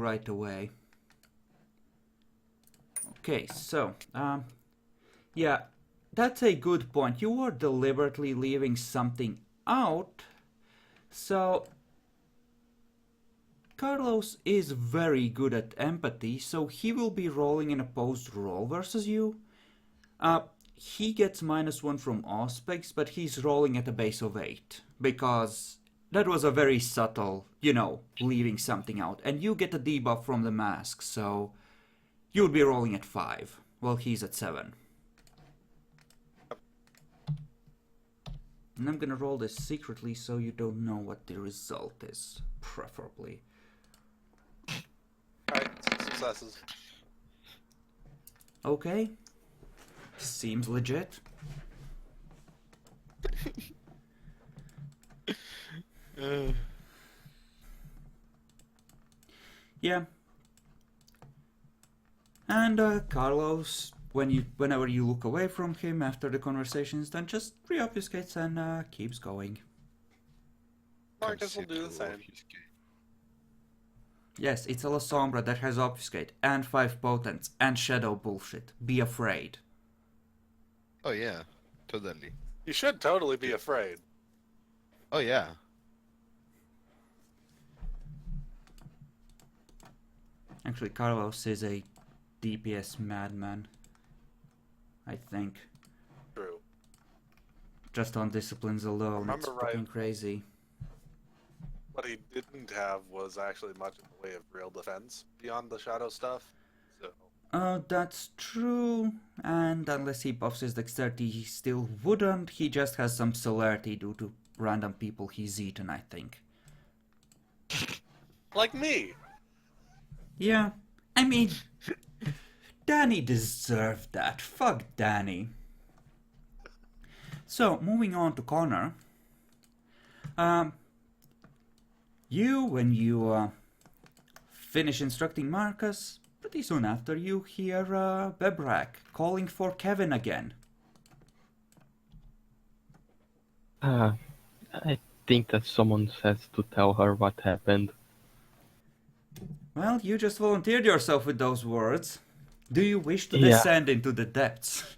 right away. Okay, so, yeah, that's a good point. You are deliberately leaving something out. So, Carlos is very good at empathy, so he will be rolling an opposed roll versus you. He gets -1 from Auspex, but he's rolling at a base of 8, because that was a very subtle, leaving something out. And you get a debuff from the mask, so you'll be rolling at 5, while he's at 7. And I'm gonna roll this secretly so you don't know what the result is, preferably. Alright, successes. Okay. Seems legit. Yeah. And Carlos, whenever you look away from him after the conversation is done, just re-obfuscates and keeps going. I guess we'll do the same. Yes, it's a La Sombra that has obfuscate and 5 potents and shadow bullshit. Be afraid. Oh yeah, totally. You should totally be afraid. Oh yeah. Actually, Carlos is a DPS madman, I think. True. Just on disciplines alone, it's fucking crazy. What he didn't have was actually much in the way of real defense beyond the shadow stuff. So. That's true. And unless he buffs his dexterity, he still wouldn't. He just has some celerity due to random people he's eaten, I think. Like me! Yeah, I mean, Danny deserved that. Fuck Danny. So, moving on to Connor. When you finish instructing Marcus, pretty soon after you hear Bebrak calling for Kevin again. I think that someone has to tell her what happened. Well, you just volunteered yourself with those words. Do you wish to descend into the depths?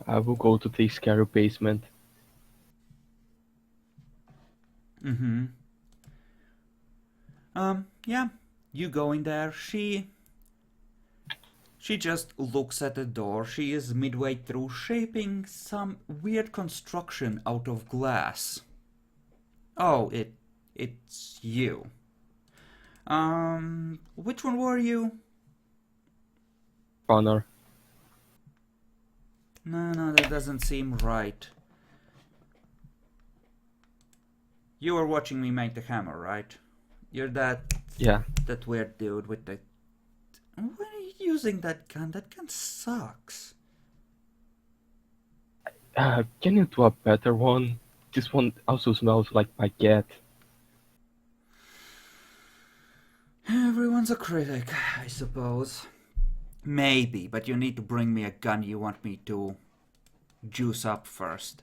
I will go to the scary basement. Mm-hmm. Yeah, you go in there. She just looks at the door. She is midway through shaping some weird construction out of glass. Oh, it's you. Which one were you? Connor. No, that doesn't seem right. You were watching me make the hammer, right? You're that weird dude with the... Why are you using that gun? That gun sucks. Can you do a better one? This one also smells like baguette. Everyone's a critic, I suppose. Maybe, but you need to bring me a gun you want me to juice up first.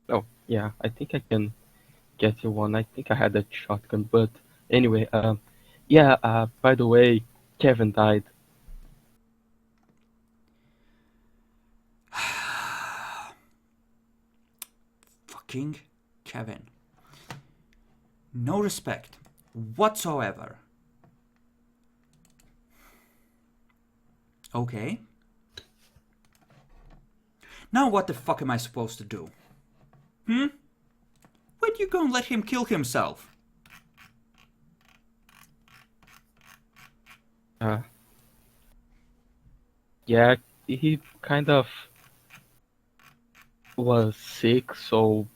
Oh, yeah, I think I can get you one. I think I had a shotgun, but anyway, by the way, Kevin died. Fucking Kevin. No respect whatsoever. Okay. Now what the fuck am I supposed to do? When you gonna let him kill himself? Yeah, he kind of was sick, so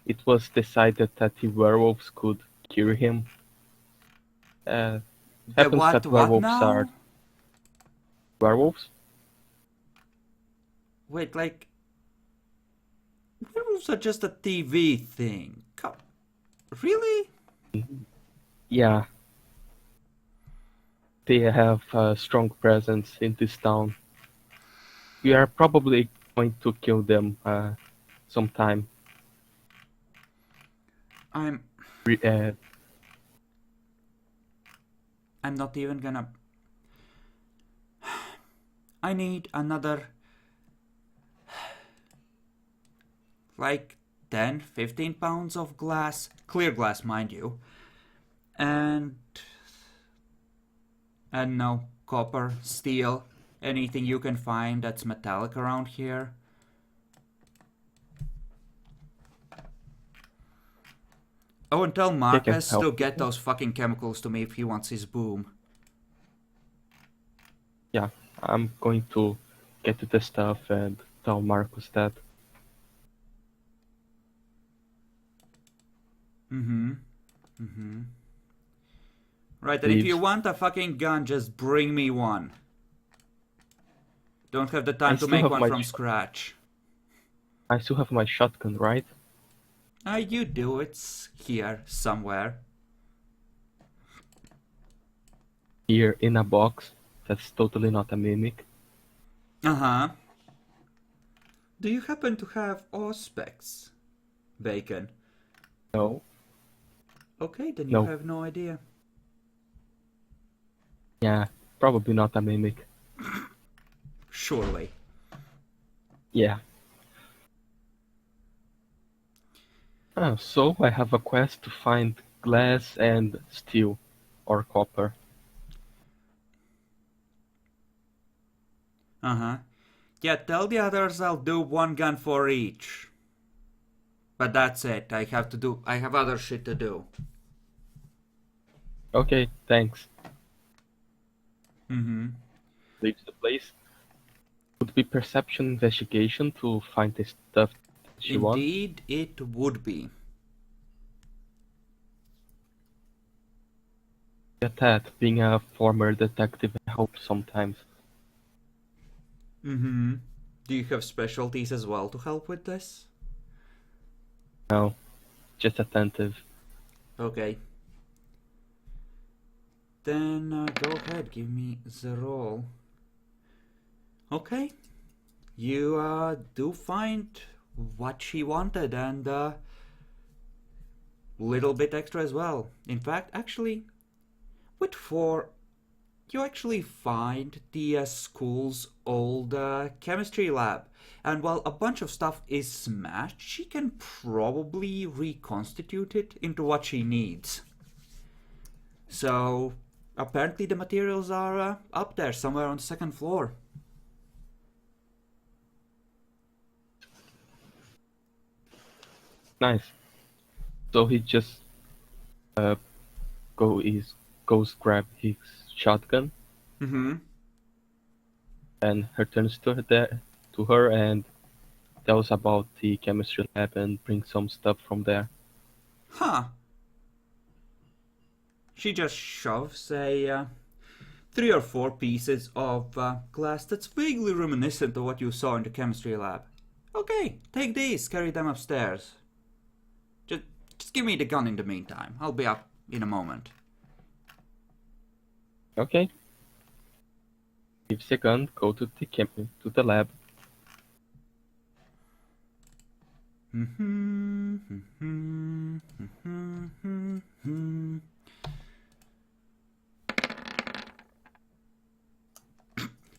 it was decided that the werewolves could cure him. Happens that werewolves are werewolves. Wait, like werewolves are just a TV thing. Really? Yeah. They have a strong presence in this town. We are probably going to kill them sometime. I'm Re- uh, not even gonna. I need another like 10, 15 pounds of glass, clear glass, mind you, and no copper, steel, anything you can find that's metallic around here. Oh, and tell I can Marcus help to you. get those fucking chemicals to me if he wants his boom. Yeah, I'm going to get to the stuff and tell Marcus that. Right, and if you Leaves. want a fucking gun, just bring me one. Don't have the I time to still make have one my from scratch. I still have my shotgun, right? You do, it's here, somewhere. Here in a box. That's totally not a mimic. Uh-huh. Do you happen to have Auspex, Bacon? No, Okay, then you no. have no idea. Yeah, probably not a mimic. Surely. Yeah. So I have a quest to find glass and steel, or copper. Uh-huh. Yeah, tell the others I'll do one gun for each. But that's it. I have other shit to do. Okay, thanks. Mm-hmm. Leaves the place. Would be perception investigation to find the stuff she wants. Indeed, it would be. Get that, being a former detective helps sometimes. Mm-hmm. Do you have specialties as well to help with this? No, just attentive. Okay. Then go ahead, give me the roll. Okay. You do find what she wanted and little bit extra as well. In fact, actually, with 4, you actually find the school's old chemistry lab. And while a bunch of stuff is smashed, she can probably reconstitute it into what she needs. So, apparently the materials are up there somewhere on the second floor. Nice. So he just uh, goes grab his shotgun Mm-hmm. and returns to her and tells about the chemistry lab and brings some stuff from there. Huh. She just shoves a 3 or 4 pieces of glass that's vaguely reminiscent of what you saw in the chemistry lab. Okay, take these, carry them upstairs. Just give me the gun in the meantime. I'll be up in a moment. Okay. Gives the gun, go to the lab.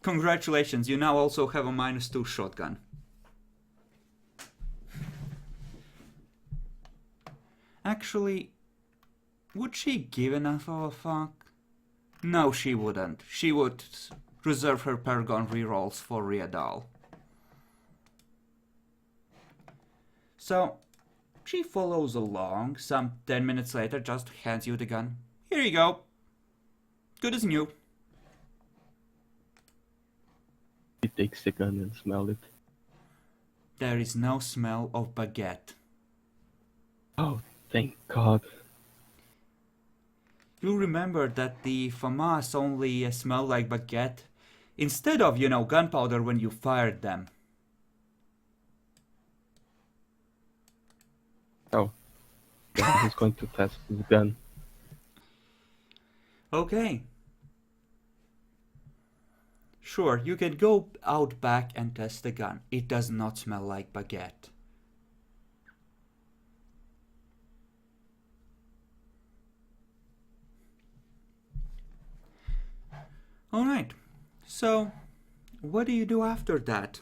Congratulations, you now also have a -2 shotgun. Actually, would she give enough of a fuck? No, she wouldn't. She would reserve her Paragon rerolls for Riadal. So, she follows along. Some 10 minutes later, just hands you the gun. Here you go. Good as new. He takes the gun and smells it. There is no smell of baguette. Oh, thank God. You remember that the FAMAS only smell like baguette instead of, gunpowder when you fired them. Oh, then he's going to test his gun. Okay. Sure, you can go out back and test the gun. It does not smell like baguette. Alright, so what do you do after that?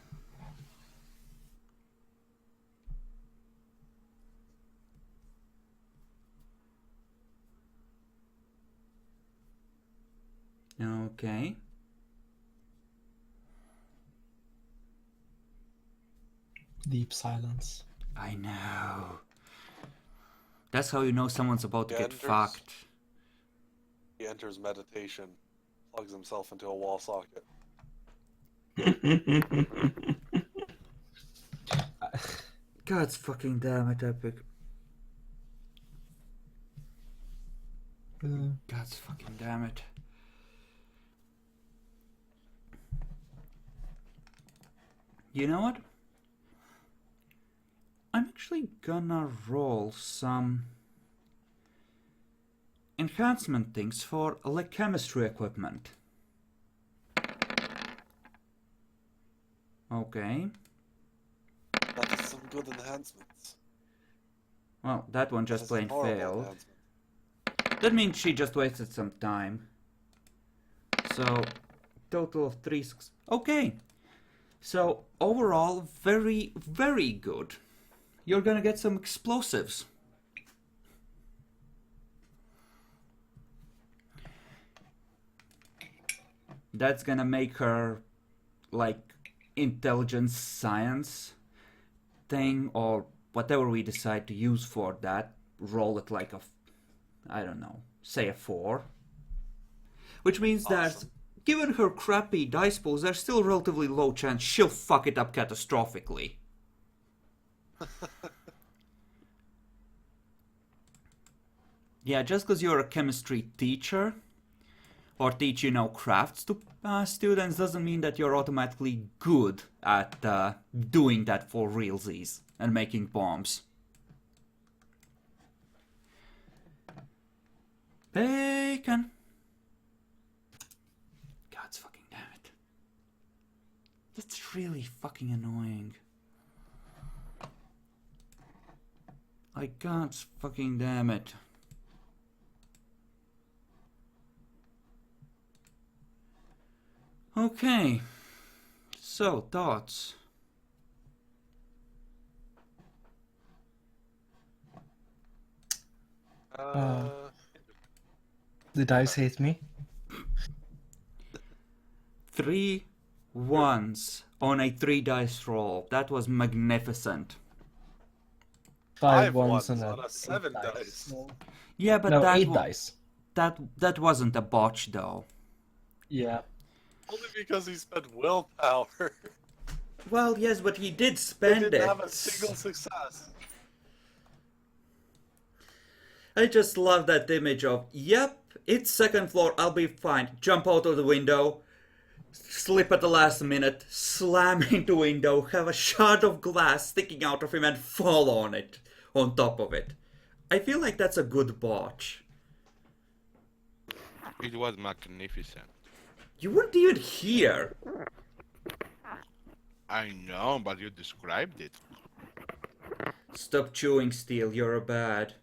Okay. Deep silence. I know. That's how you know someone's about to get Genders. fucked. He enters meditation, plugs himself into a wall socket. God's fucking damn it, Epic. God's fucking damn it. You know what? I'm actually gonna roll some enhancement things for like chemistry equipment. Okay. That's some good enhancements. Well, that one just That's some plain horrible failed. enhancements. That means she just wasted some time. So, total of 3. Okay. So, overall, very, very good. You're gonna get some explosives. That's gonna make her, like, intelligence science thing, or whatever we decide to use for that, roll it like a, I don't know, say a 4. Which means that, Awesome. given her crappy dice pools, there's still a relatively low chance she'll fuck it up catastrophically. Yeah, just because you're a chemistry teacher, or teach, you know, crafts to students, doesn't mean that you're automatically good at doing that for realsies and making bombs. Bacon! God's fucking damn it. That's really fucking annoying. Like, God's fucking damn it. Okay. So, thoughts? The dice hate me. 3 ones on a 3 dice roll. That was magnificent. 5 5 ones ones and on a 7 dice. roll. Yeah, but No, that 8 dice. that wasn't a botch though. Yeah. Only because he spent willpower. Well, yes, but he did He spend didn't it. have a single success. I just love that image of, yep, it's 2nd floor, I'll be fine. Jump out of the window, slip at the last minute, slam into window, have a shard of glass sticking out of him and fall on it, on top of it. I feel like that's a good botch. It was magnificent. You weren't even here. I know, but you described it. Stop chewing, Steel, you're a bad.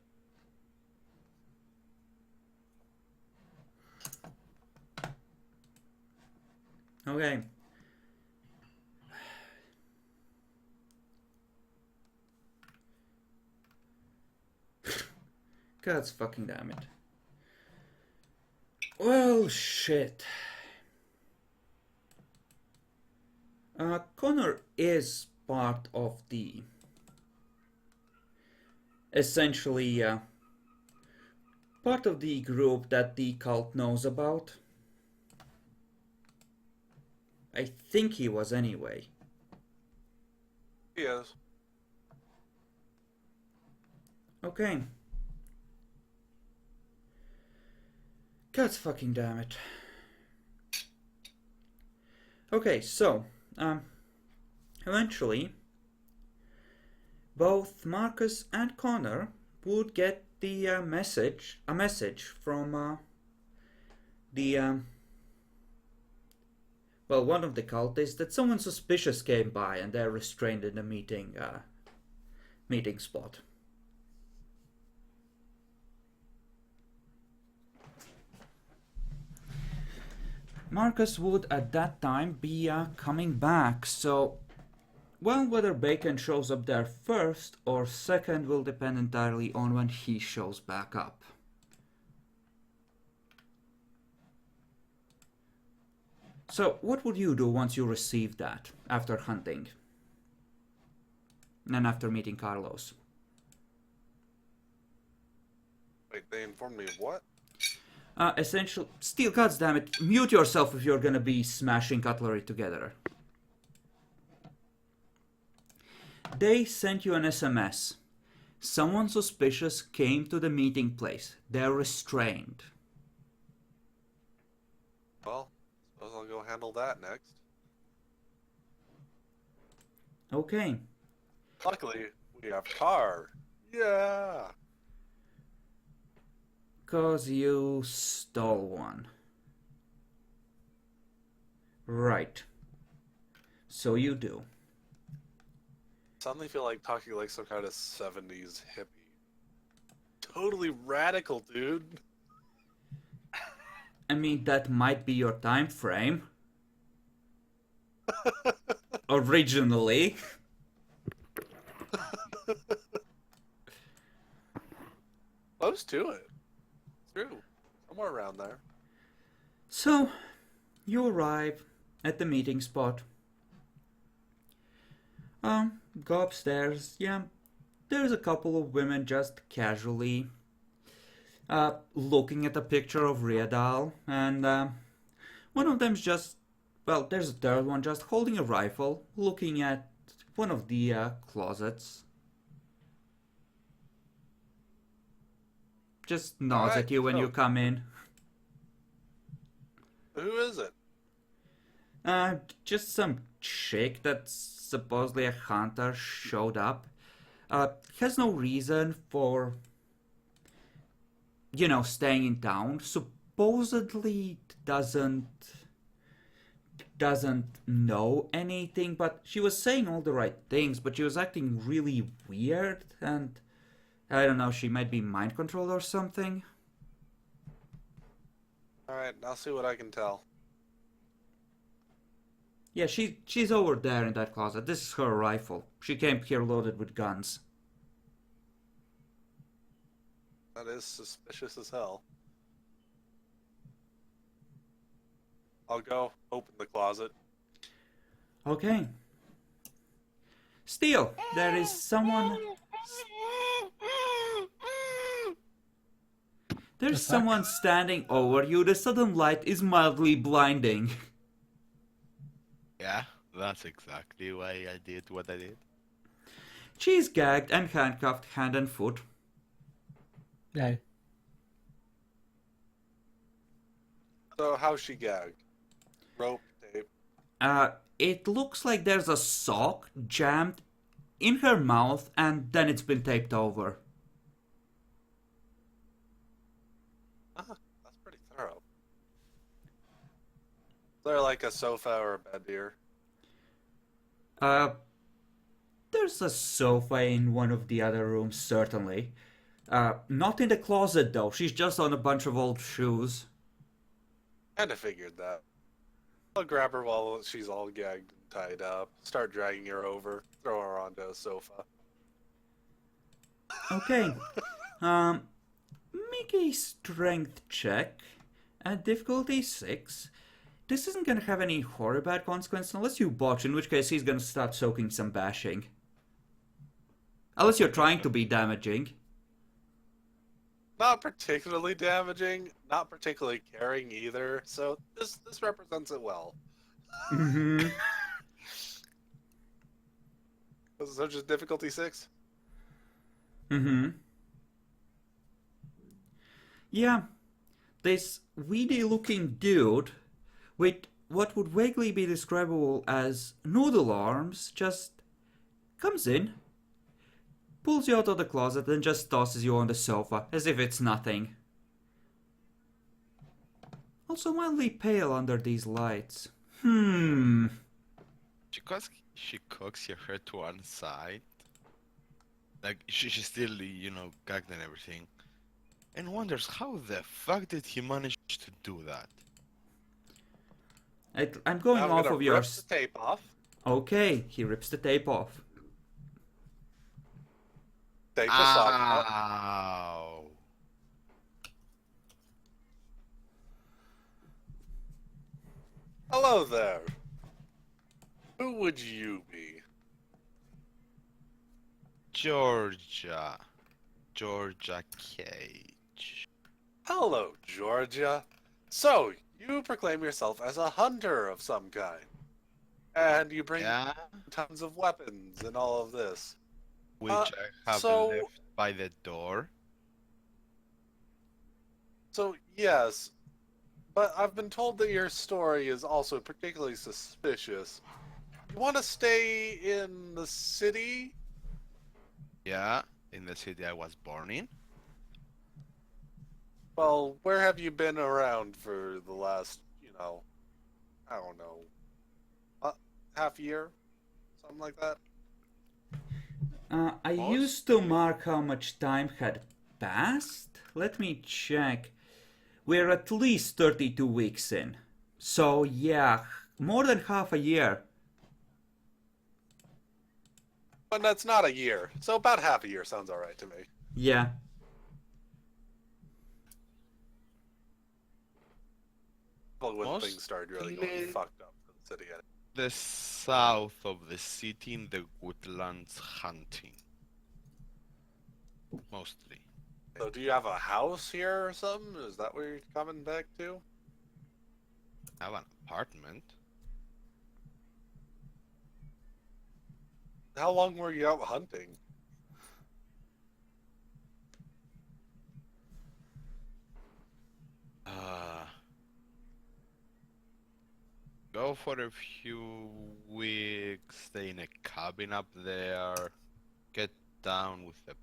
Okay. God's fucking damn it. Well, shit. Connor is part of the... essentially, part of the group that the cult knows about. I think he was anyway. He is. Okay. God's fucking damn it. Okay, so, eventually, both Marcus and Connor would get the a message from the, well, one of the cultists, that someone suspicious came by and they're restrained in the meeting spot. Marcus would at that time be coming back, so well, whether Bacon shows up there first or second will depend entirely on when he shows back up. So, what would you do once you receive that after hunting? And after meeting Carlos? Wait, they informed me of what? Essential. Steel, goddammit, mute yourself if you're gonna be smashing cutlery together. They sent you an SMS. Someone suspicious came to the meeting place. They're restrained. Well, suppose I'll go handle that next. Okay. Luckily, we have car. Yeah. 'Cause you stole one. Right. So you do. Suddenly feel like talking like some kind of 70s hippie. Totally radical, dude. I mean, that might be your time frame. Originally. Close to it. True. Somewhere around there. So, you arrive at the meeting spot. Go upstairs. Yeah, there's a couple of women just casually looking at a picture of Riadal, and one of them's just, well, there's a third one just holding a rifle, looking at one of the closets. Just nods Alright, at you when so- you come in. Who is it? Just some chick that's supposedly a hunter showed up. Has no reason for, staying in town. Supposedly doesn't know anything, but she was saying all the right things, but she was acting really weird, and I don't know, she might be mind controlled or something. Alright, I'll see what I can tell. Yeah, she's over there in that closet. This is her rifle. She came here loaded with guns. That is suspicious as hell. I'll go open the closet. Okay. Steel, there is someone. There's What's that? someone standing over you. The sudden light is mildly blinding. Yeah, that's exactly why I did what I did. She's gagged and handcuffed hand and foot. Yeah. So, how's she gagged? Rope, tape. It looks like there's a sock jammed in her mouth and then it's been taped over. Ah, that's pretty thorough. Is there like a sofa or a bed here? There's a sofa in one of the other rooms, certainly. Not in the closet though, she's just on a bunch of old shoes. Kinda figured that. I'll grab her while she's all gagged and tied up, start dragging her over, throw her onto a sofa. Okay. Make a strength check at difficulty 6. This isn't gonna have any horror bad consequences unless you botch, in which case he's gonna start soaking some bashing. Unless you're trying to be damaging. Not particularly damaging, not particularly caring either, so this represents it well. Mm-hmm. So just difficulty 6? Mm-hmm. Yeah. This weedy looking dude with what would vaguely be describable as noodle arms just comes in, pulls you out of the closet and just tosses you on the sofa as if it's nothing. Also mildly pale under these lights. Hmm. She cocks her head to one side. Like, she's still, gagged and everything. And wonders how the fuck did he manage to do that? I'm going I'm off gonna of your... rip the tape off. Okay, he rips the tape off. Take the sock out. Ow. Hello there. Who would you be? Georgia. Georgia Cage. Hello, Georgia. So, you proclaim yourself as a hunter of some kind. And you bring Yeah? tons of weapons and all of this. Which I have so- left by the door. So, yes. But I've been told that your story is also particularly suspicious. You want to stay in the city? Yeah, in the city I was born in. Well, where have you been around for the last, I don't know, half year? Something like that? I Most? used to mark how much time had passed. Let me check. We're at least 32 weeks in. So yeah, more than half a year. But that's not a year. So about half a year sounds alright to me. Yeah. Well, when Most things started really going li- fucked up for the city. The south of the city in the woodlands hunting. Mostly. So do you have a house here or something? Is that where you're coming back to? I have an apartment. How long were you out hunting? Go for a few weeks, stay in a cabin up there, get down with the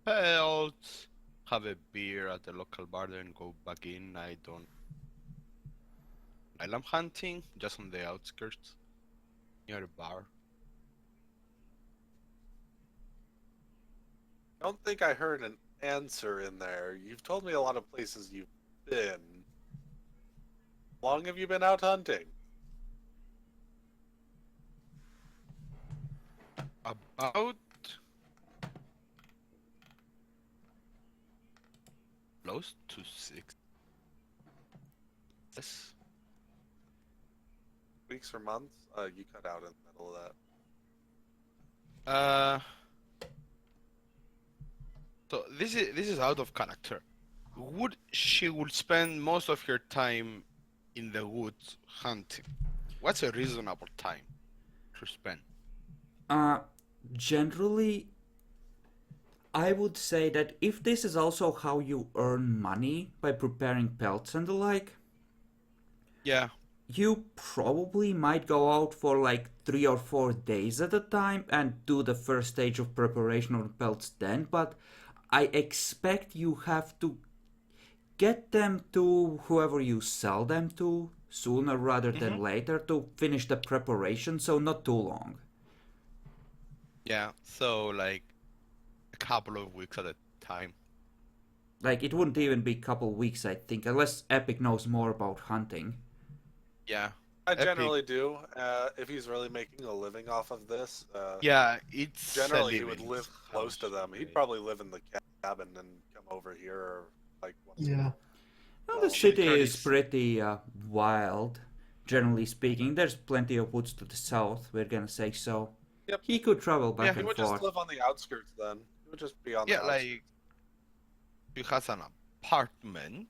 pelts, have a beer at the local bar, then go back in. I don't. I'm hunting just on the outskirts, near a bar. I don't think I heard an answer in there. You've told me a lot of places you've been. How long have you been out hunting? About close to 6. Yes. Weeks or months? You cut out in the middle of that. So this is out of character. She would spend most of her time in the woods hunting. What's a reasonable time to spend? Generally, I would say that if this is also how you earn money by preparing pelts and the like, Yeah. you probably might go out for like 3 or 4 days at a time and do the first stage of preparation of the pelts then, but I expect you have to get them to whoever you sell them to sooner rather than later to finish the preparation, so not too long. Yeah. So like a couple of weeks at a time. Like, it wouldn't even be a couple weeks, I think, unless Epic knows more about hunting. Yeah. I Epic. generally do. If he's really making a living off of this, Yeah, it's generally a he would living live close to them. He'd house, probably live in the cabin and come over here or like once. Yeah. Well, Well, the city is Curtis- pretty wild, generally speaking. There's plenty of woods to the south, we're gonna say so. Yep. He could travel back Yeah, He and would forth. just live on the outskirts then. He would just be on the Yeah, outskirts. like she has an apartment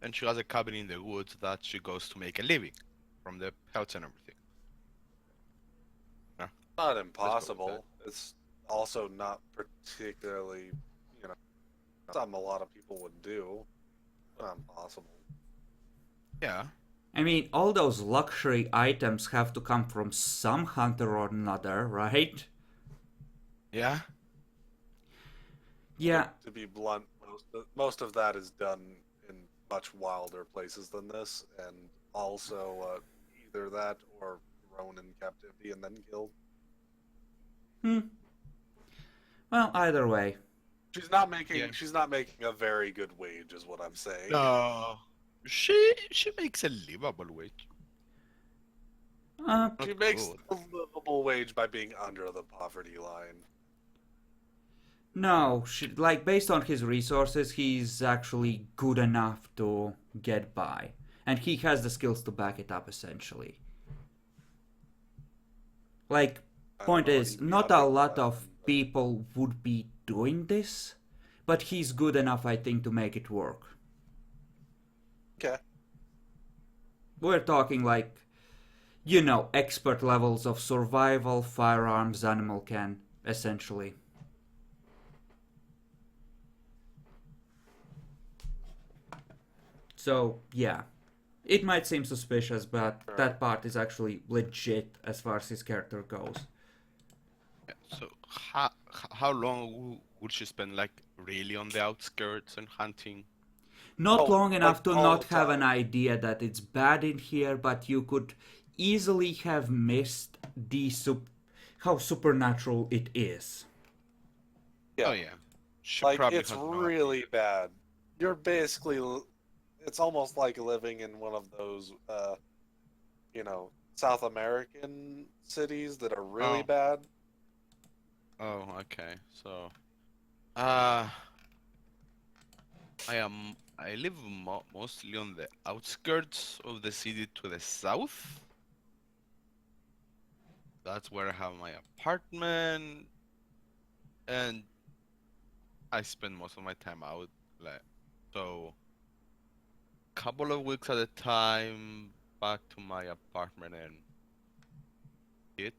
and she has a cabin in the woods that she goes to make a living from the pelts and everything. Not impossible. It's also not particularly, something a lot of people would do. Not impossible. Yeah. I mean, all those luxury items have to come from some hunter or another, right? Yeah. Yeah, To be blunt, most of that is done in much wilder places than this, and also either that or thrown in captivity and then killed. Well, either way. She's not making Yeah. she's not making a very good wage, is what I'm saying. No. She makes a livable wage. She Not makes good. a livable wage by being under the poverty line. No, like based on his resources, he's actually good enough to get by, and he has the skills to back it up. Essentially, like, I don't point know what is, he'd be not a under lot the of line, but- people would be doing this, but he's good enough, I think, to make it work. Okay. We're talking like, expert levels of survival, firearms, animal can, essentially. So, yeah. It might seem suspicious, but that part is actually legit as far as his character goes. So how long would she spend like really on the outskirts and hunting? Not long enough like, to all not the have an time. idea that it's bad in here, but you could easily have missed how supernatural it is. Yeah. Oh yeah. She Like, probably it's has no really idea. bad. You're basically, it's almost like living in one of those, South American cities that are really Oh. bad. Oh, okay. So, uh, I live mostly on the outskirts of the city to the south. That's where I have my apartment, and I spend most of my time out. Like, so, couple of weeks at a time, back to my apartment, and it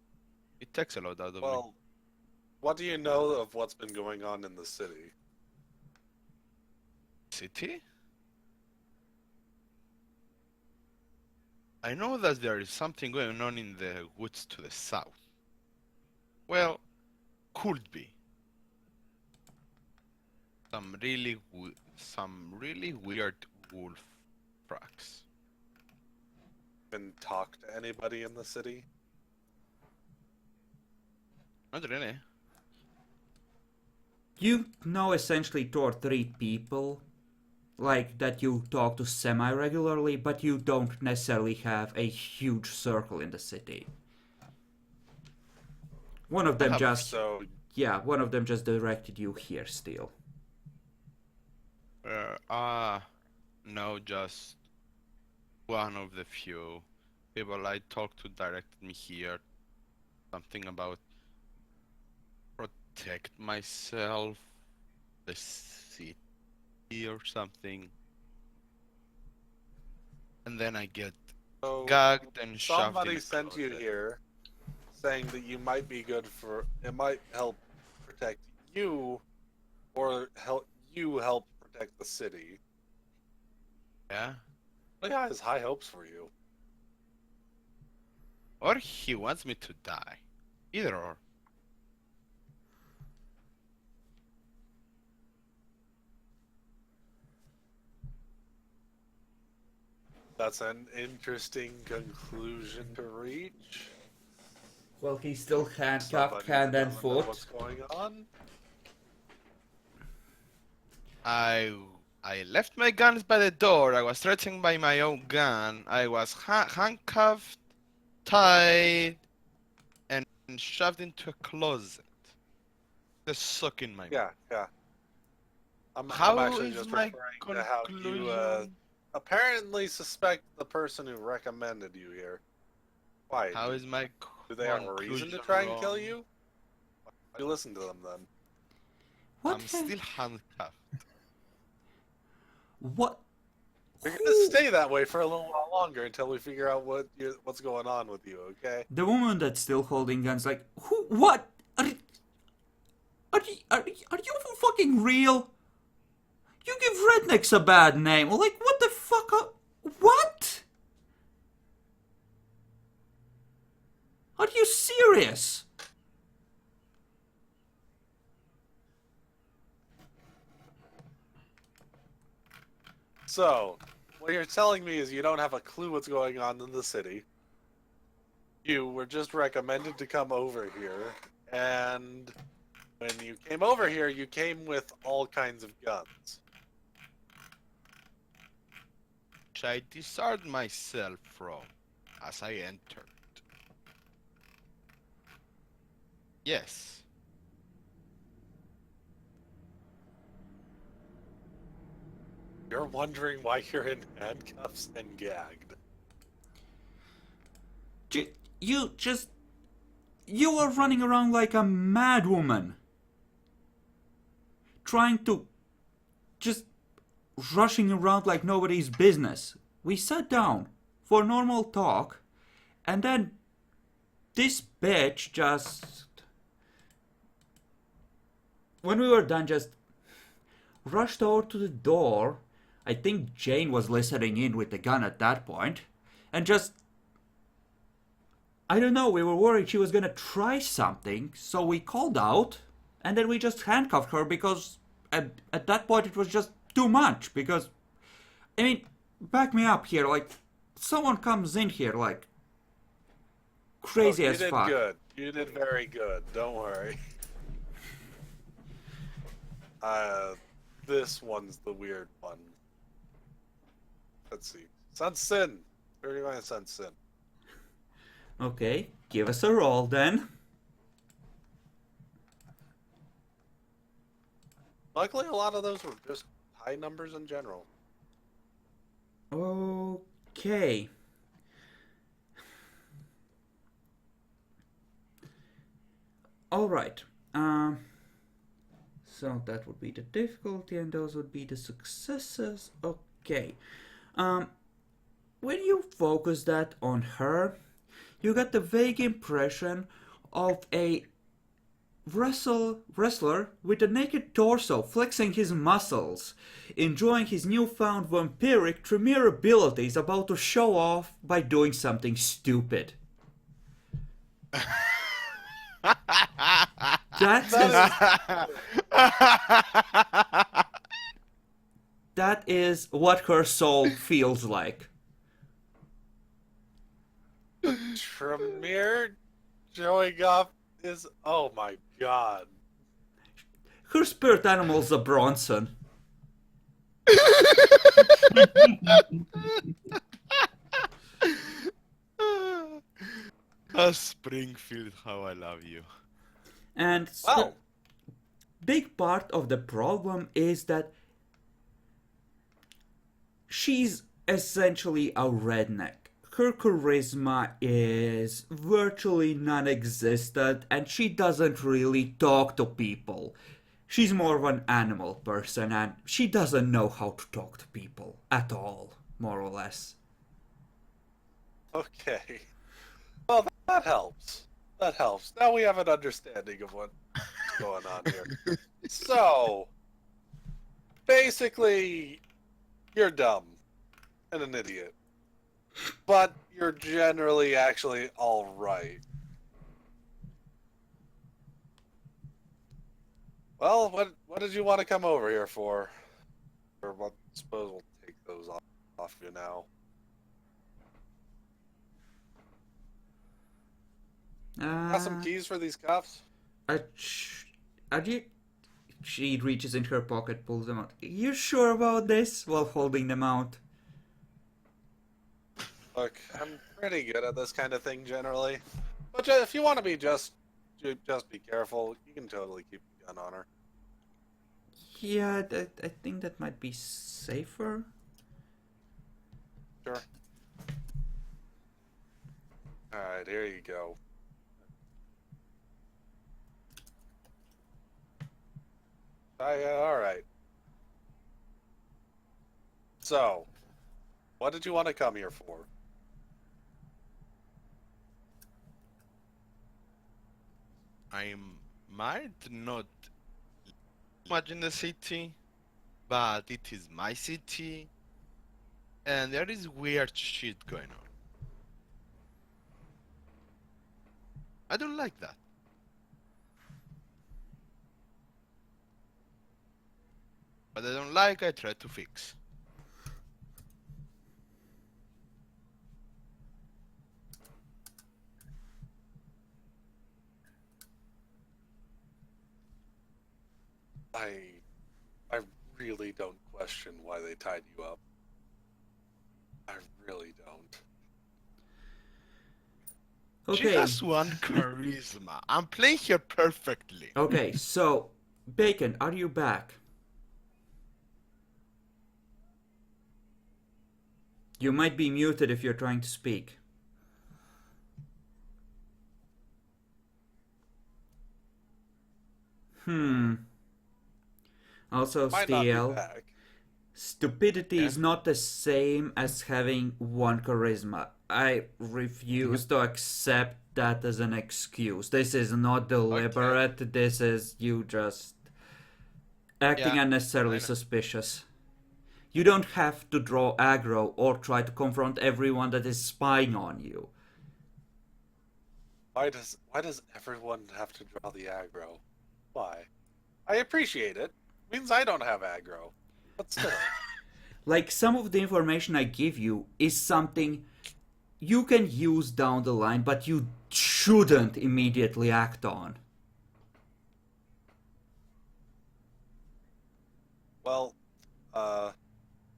takes a lot out of me. Well, what do you know of what's been going on in the city? City? I know that there is something going on in the woods to the south. Well, could be. Some really weird wolf tracks. Been talk to anybody in the city? Not really. You know essentially 2 or 3 people like that you talk to semi-regularly, but you don't necessarily have a huge circle in the city. One of them just So, one of them just directed you here still. No, just one of the few people I talked to directed me here. Something about protect myself, the city or something. And then I get so gagged and shoved in somebody a sent you closet. here saying that you might be good for, it might help protect you, or help protect the city. Yeah? He has high hopes for you. Or he wants me to die. Either or. That's an interesting conclusion to reach. Well, he's still handcuffed, Somebody hand and doesn't know foot. what's going on. I left my guns by the door. I was threatened by my own gun. I was handcuffed, tied, and shoved into a closet. Just sucking my. Yeah. I'm How actually is just my referring to how you conclusion? apparently suspect the person who recommended you here. Why? How is my Do they have a reason to conclusion try and kill wrong? you? Why do you listen to them then? I'm still handcuffed. What? We're gonna stay that way for a little while longer until we figure out what's going on with you. Okay? The woman that's still holding guns, like, who? What? Are you fucking real? You give rednecks a bad name. Like, what the fuck? What? Are you serious? So, what you're telling me is you don't have a clue what's going on in the city. You were just recommended to come over here, and when you came over here, you came with all kinds of guns. Which I disarmed myself from as I entered. Yes. You're wondering why you're in handcuffs and gagged. You were running around like a mad woman. Trying to, just rushing around like nobody's business. We sat down for normal talk, and then this bitch just, when we were done, just rushed over to the door. I think Jane was listening in with the gun at that point, and just, I don't know, we were worried she was gonna try something, so we called out, and then we just handcuffed her because at that point it was just too much. Because, I mean, back me up here, like, someone comes in here, like, crazy as fuck. You did good. You did very good. Don't worry. This one's the weird one. Let's see. Sense Sin. Where do you want to sense Sin? Okay, give us a roll then. Luckily, a lot of those were just high numbers in general. Okay. Alright. So that would be the difficulty, and those would be the successes. Okay. When you focus that on her, you get the vague impression of a wrestler with a naked torso flexing his muscles, enjoying his newfound vampiric Tremere abilities, about to show off by doing something stupid. That is what her soul feels like. Tremere showing up is... Oh my god. Her spirit animal's a Bronson. Springfield, how I love you. And Wow. big part of the problem is that she's essentially a redneck. Her charisma is virtually non-existent, and she doesn't really talk to people. She's more of an animal person, and she doesn't know how to talk to people at all, more or less. Okay. Well, that helps. That helps. Now we have an understanding of what's going on here. So, basically, you're dumb and an idiot. But you're generally actually alright. Well, what did you want to come over here for? Or I suppose we'll take those off you now. Got some keys for these cuffs? Are you... She reaches into her pocket, pulls them out. You sure about this? While holding them out. Look, I'm pretty good at this kind of thing generally. But if you want to be just be careful. You can totally keep the gun on her. Yeah, I think that might be safer. Sure. Alright, here you go. Alright. So, what did you want to come here for? I might not much in the city, but it is my city, and there is weird shit going on. I don't like that. What I don't like, I try to fix. I really don't question why they tied you up. I really don't. She Okay, has one charisma. I'm playing her perfectly. okay, so, Bacon, are you back? You might be muted if you're trying to speak. Also, Might not be Steel, back. stupidity Yeah. is not the same as having one charisma. I refuse to accept that as an excuse. This is not deliberate. This is you just acting Yeah, unnecessarily I know. suspicious. You don't have to draw aggro or try to confront everyone that is spying on you. Why does everyone have to draw the aggro? Why? I appreciate it. Means I don't have aggro. But still. Like, some of the information I give you is something you can use down the line, but you shouldn't immediately act on. Well,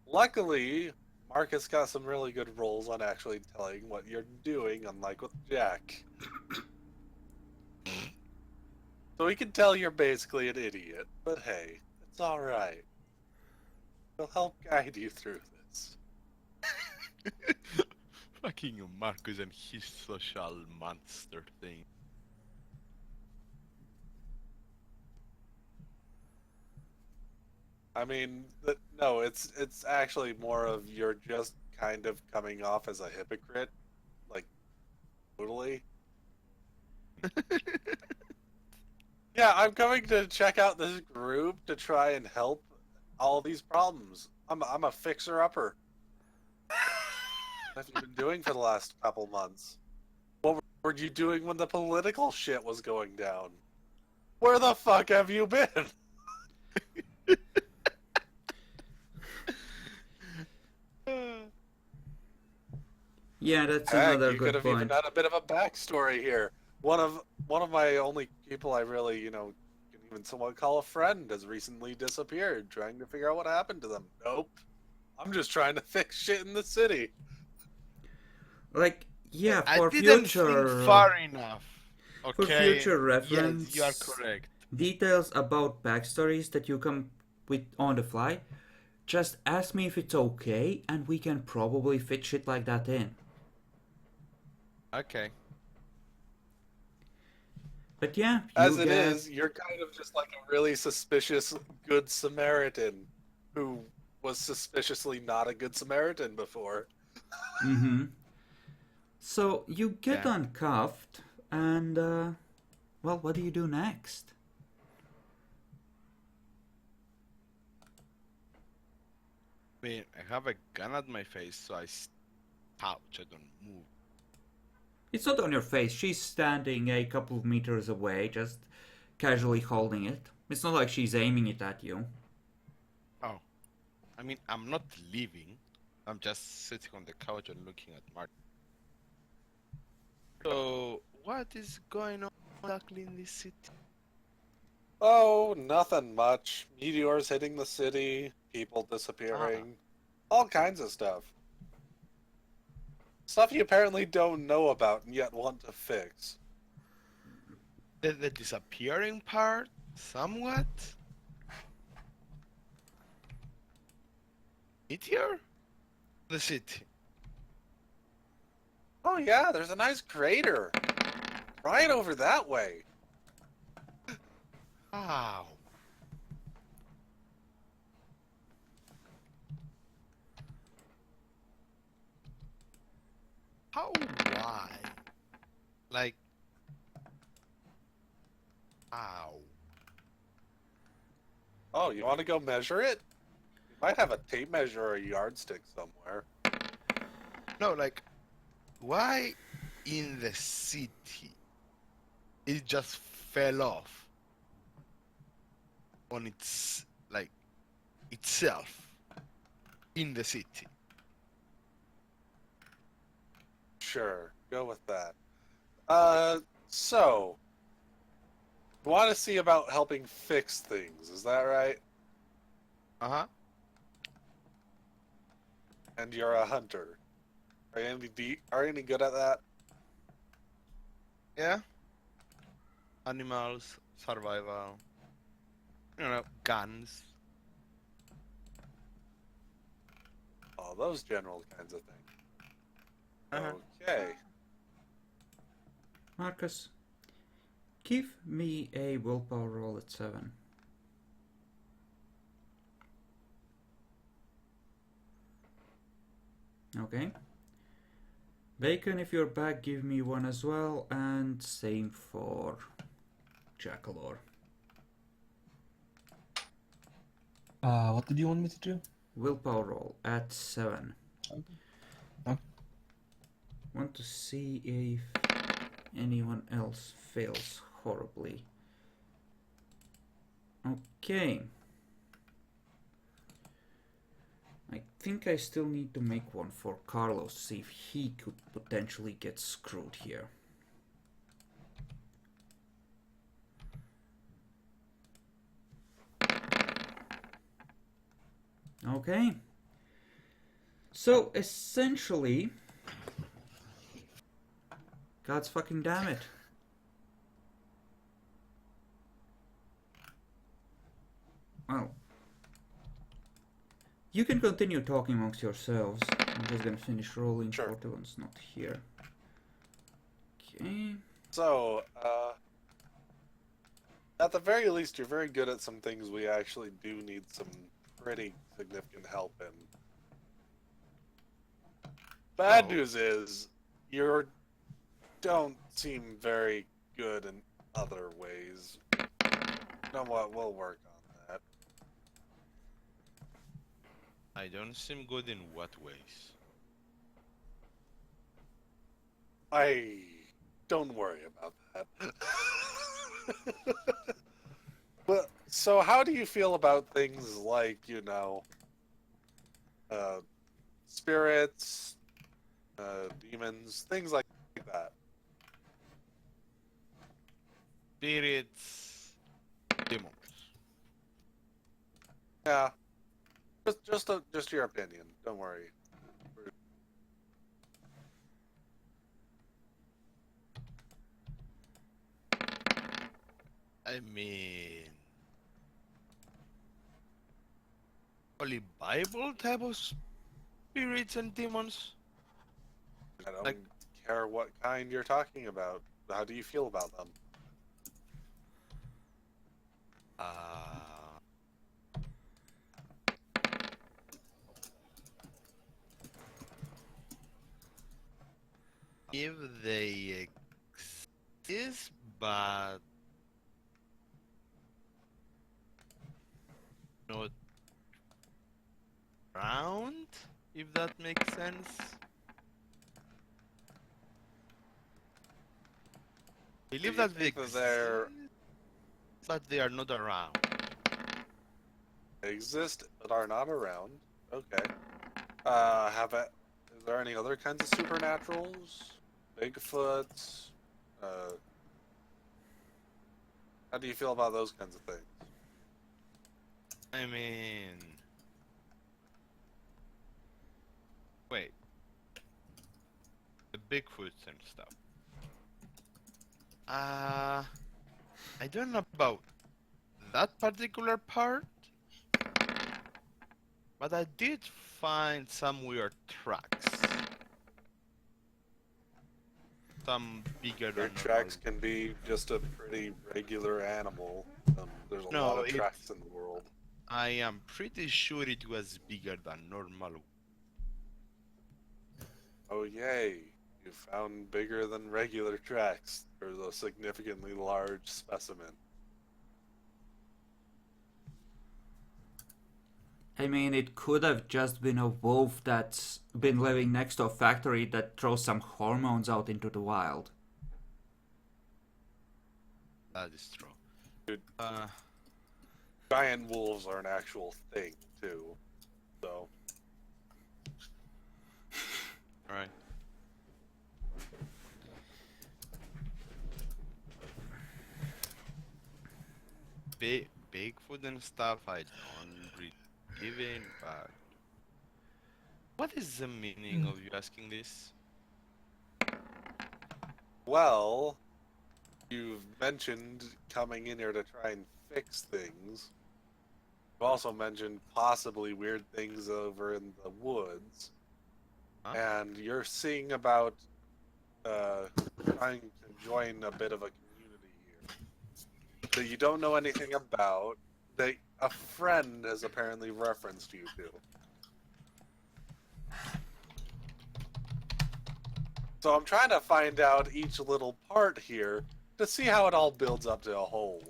luckily, Marcus got some really good rolls on actually telling what you're doing, unlike with Jack. So he can tell you're basically an idiot, but hey, it's alright. He'll help guide you through this. Fucking Marcus and his social monster thing. I mean, no, it's actually more of you're just kind of coming off as a hypocrite, like, totally. Yeah, I'm coming to check out this group to try and help all these problems. I'm a fixer-upper. What have you been doing for the last couple months? What were you doing when the political shit was going down? Where the fuck have you been? Yeah, that's Heck, another you could good have even point. had a bit of a backstory here. One of my only people I really, can even somewhat call a friend has recently disappeared, trying to figure out what happened to them. Nope. I'm just trying to fix shit in the city. Like, yeah, I for didn't future think far enough. for Okay. future reference, Yes, you are correct. details about backstories that you come with on the fly, just ask me if it's okay, and we can probably fit shit like that in. Okay. But yeah, As you it get is, you're kind of just like a really suspicious good Samaritan who was suspiciously not a good Samaritan before. mm-hmm. So you get Yeah. uncuffed, and well, what do you do next? I mean, I have a gun at my face, so I couch. I don't move. It's not on your face. She's standing a couple of meters away, just casually holding it. It's not like she's aiming it at you. Oh. I mean, I'm not leaving. I'm just sitting on the couch and looking at Mark. So, what is going on exactly in this city? Oh, nothing much. Meteors hitting the city, people disappearing, all kinds of stuff. Stuff you apparently don't know about and yet want to fix. The disappearing part? Somewhat? Meteor? The city. Oh yeah, there's a nice crater. Right over that way. Wow. How wide? Like, ow. Oh, you want to go measure it? You might have a tape measure or a yardstick somewhere. No, like, why in the city it just fell off on its, like, itself in the city? Sure, go with that. So, You want to see about helping fix things, is that right? Uh-huh. And you're a hunter. Are you any good at that? Yeah. Animals, survival. You know, guns. All those general kinds of things. Uh-huh. Okay. Marcus, give me a willpower roll at 7. Okay. Bacon, if you're back, give me one as well, and same for Jackalor. What did you want me to do? Willpower roll at 7. Okay. Want to see if anyone else fails horribly. Okay. I think I still need to make one for Carlos to see if he could potentially get screwed here. Okay. So essentially, God's fucking damn it. Well, you can continue talking amongst yourselves. I'm just gonna finish rolling. Sure. Portolan's not here. Okay. So, at the very least, you're very good at some things we actually do need some pretty significant help in. Bad news is, you don't seem very good in other ways. You know what? We'll work on that. I don't seem good in what ways? Don't worry about that. But so, how do you feel about things like, spirits, demons, things like that? Spirits, demons. Yeah, just your opinion. Don't worry. I mean, Holy Bible type of spirits and demons? I don't Like- care what kind you're talking about. How do you feel about them? If they exist, but not around, if that makes sense. Believe you that they think that they're- exist, but they are not around. They exist but are not around. Okay. Is there any other kinds of supernaturals? Bigfoots? How do you feel about those kinds of things? I mean, wait, the Bigfoots and stuff. I don't know about that particular part, but I did find some weird tracks. Some bigger Your than tracks normal. can be just a pretty regular animal. There's a No, lot of it's- tracks in the world. I am pretty sure it was bigger than normal. Oh yay! You found bigger than regular tracks. There's a significantly large specimen. I mean, it could have just been a wolf that's been living next to a factory that throws some hormones out into the wild. That is true. Dude. Uh, Giant wolves are an actual thing too. So alright. Bigfoot and stuff, I don't believe in, but what is the meaning of you asking this? Well, you've mentioned coming in here to try and fix things. You also mentioned possibly weird things over in the woods. Huh? And you're seeing about trying to join a bit of a community here that you don't know anything about, that a friend has apparently referenced you to. So I'm trying to find out each little part here to see how it all builds up to a whole.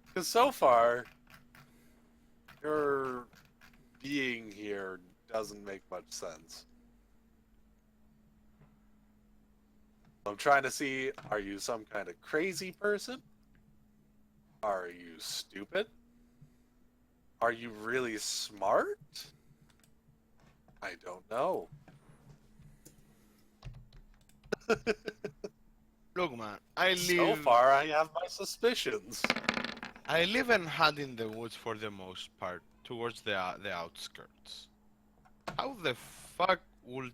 Because so far, your being here doesn't make much sense. I'm trying to see, are you some kind of crazy person? Are you stupid? Are you really smart? I don't know. Look, man, I So live. far, I have my suspicions. I live and hunt in the woods for the most part, towards the outskirts. How the fuck would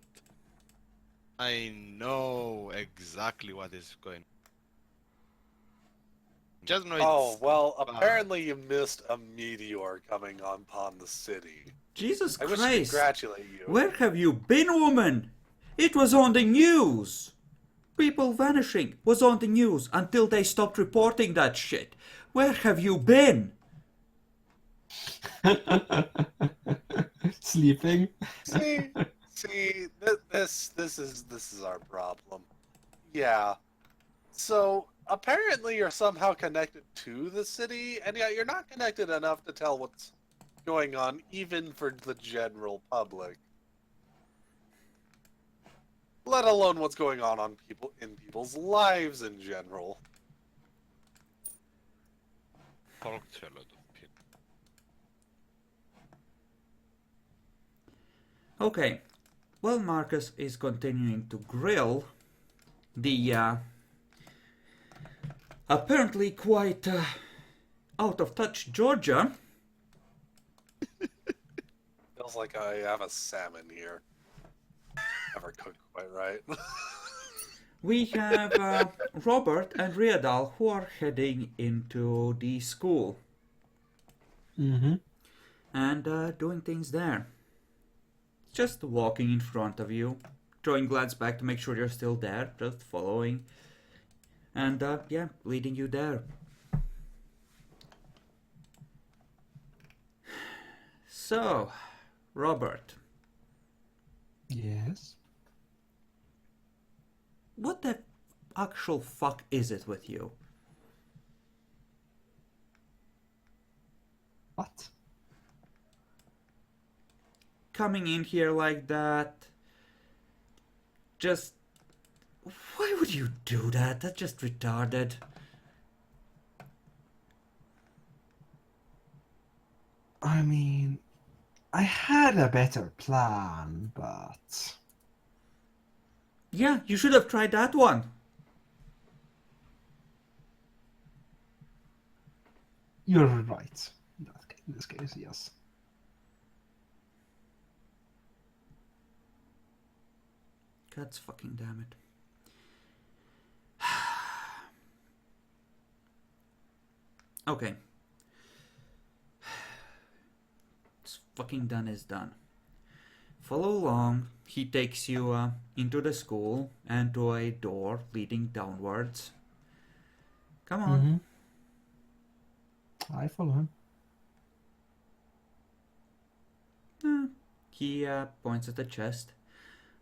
I know exactly what is going? Just know Oh, it's well, bad. apparently you missed a meteor coming upon the city. Jesus I wish to Christ! congratulate you. Where have you been, woman? It was on the news! People vanishing was on the news until they stopped reporting that shit. Where have you been? Sleeping. See, this is our problem. Yeah. So apparently you're somehow connected to the city, and yet you're not connected enough to tell what's going on, even for the general public. Let alone what's going on people's lives in general. Talk to a lot of people. Okay, well, Marcus is continuing to grill the apparently quite out of touch Georgia. Feels like I have a salmon here. Never cooked quite right. We have Robert and Riadal who are heading into the school Mm-hmm. and doing things there. Just walking in front of you, drawing glance back to make sure you're still there, just following, and yeah, leading you there. So, Robert, Yes. what the actual fuck is it with you? What? Coming in here like that? Just... Why would you do that? That's just retarded. I mean, I had a better plan, but Yeah, you should have tried that one. you're right. In this case, yes. God's fucking damn it. Okay. It's fucking done is done. Follow along. He takes you into the school and to a door leading downwards. Come on. Mm-hmm. I follow him. He points at the chest.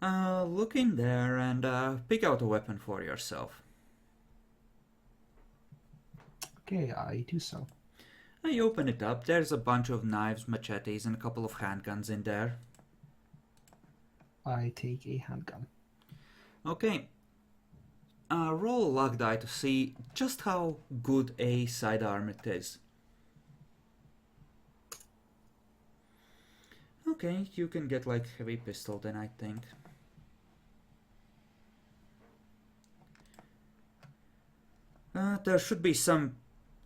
Look in there and pick out a weapon for yourself. Okay, I do so. I open it up. There's a bunch of knives, machetes, and a couple of handguns in there. I take a handgun. Okay. Roll a luck die to see just how good a sidearm it is. Okay, you can get like heavy pistol then, I think. There should be some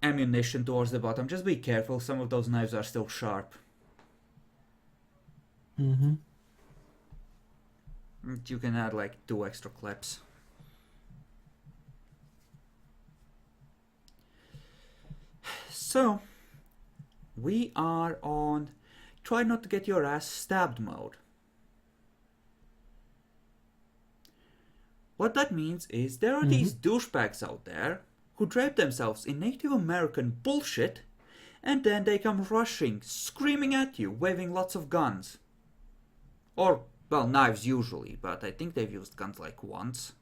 ammunition towards the bottom. Just be careful, some of those knives are still sharp. Mm-hmm. You can add like 2 extra clips. So, we are on try not to get your ass stabbed mode. What that means is there are these douchebags out there who drape themselves in Native American bullshit and then they come rushing, screaming at you, waving lots of guns. Or, well, knives usually, but I think they've used guns like once.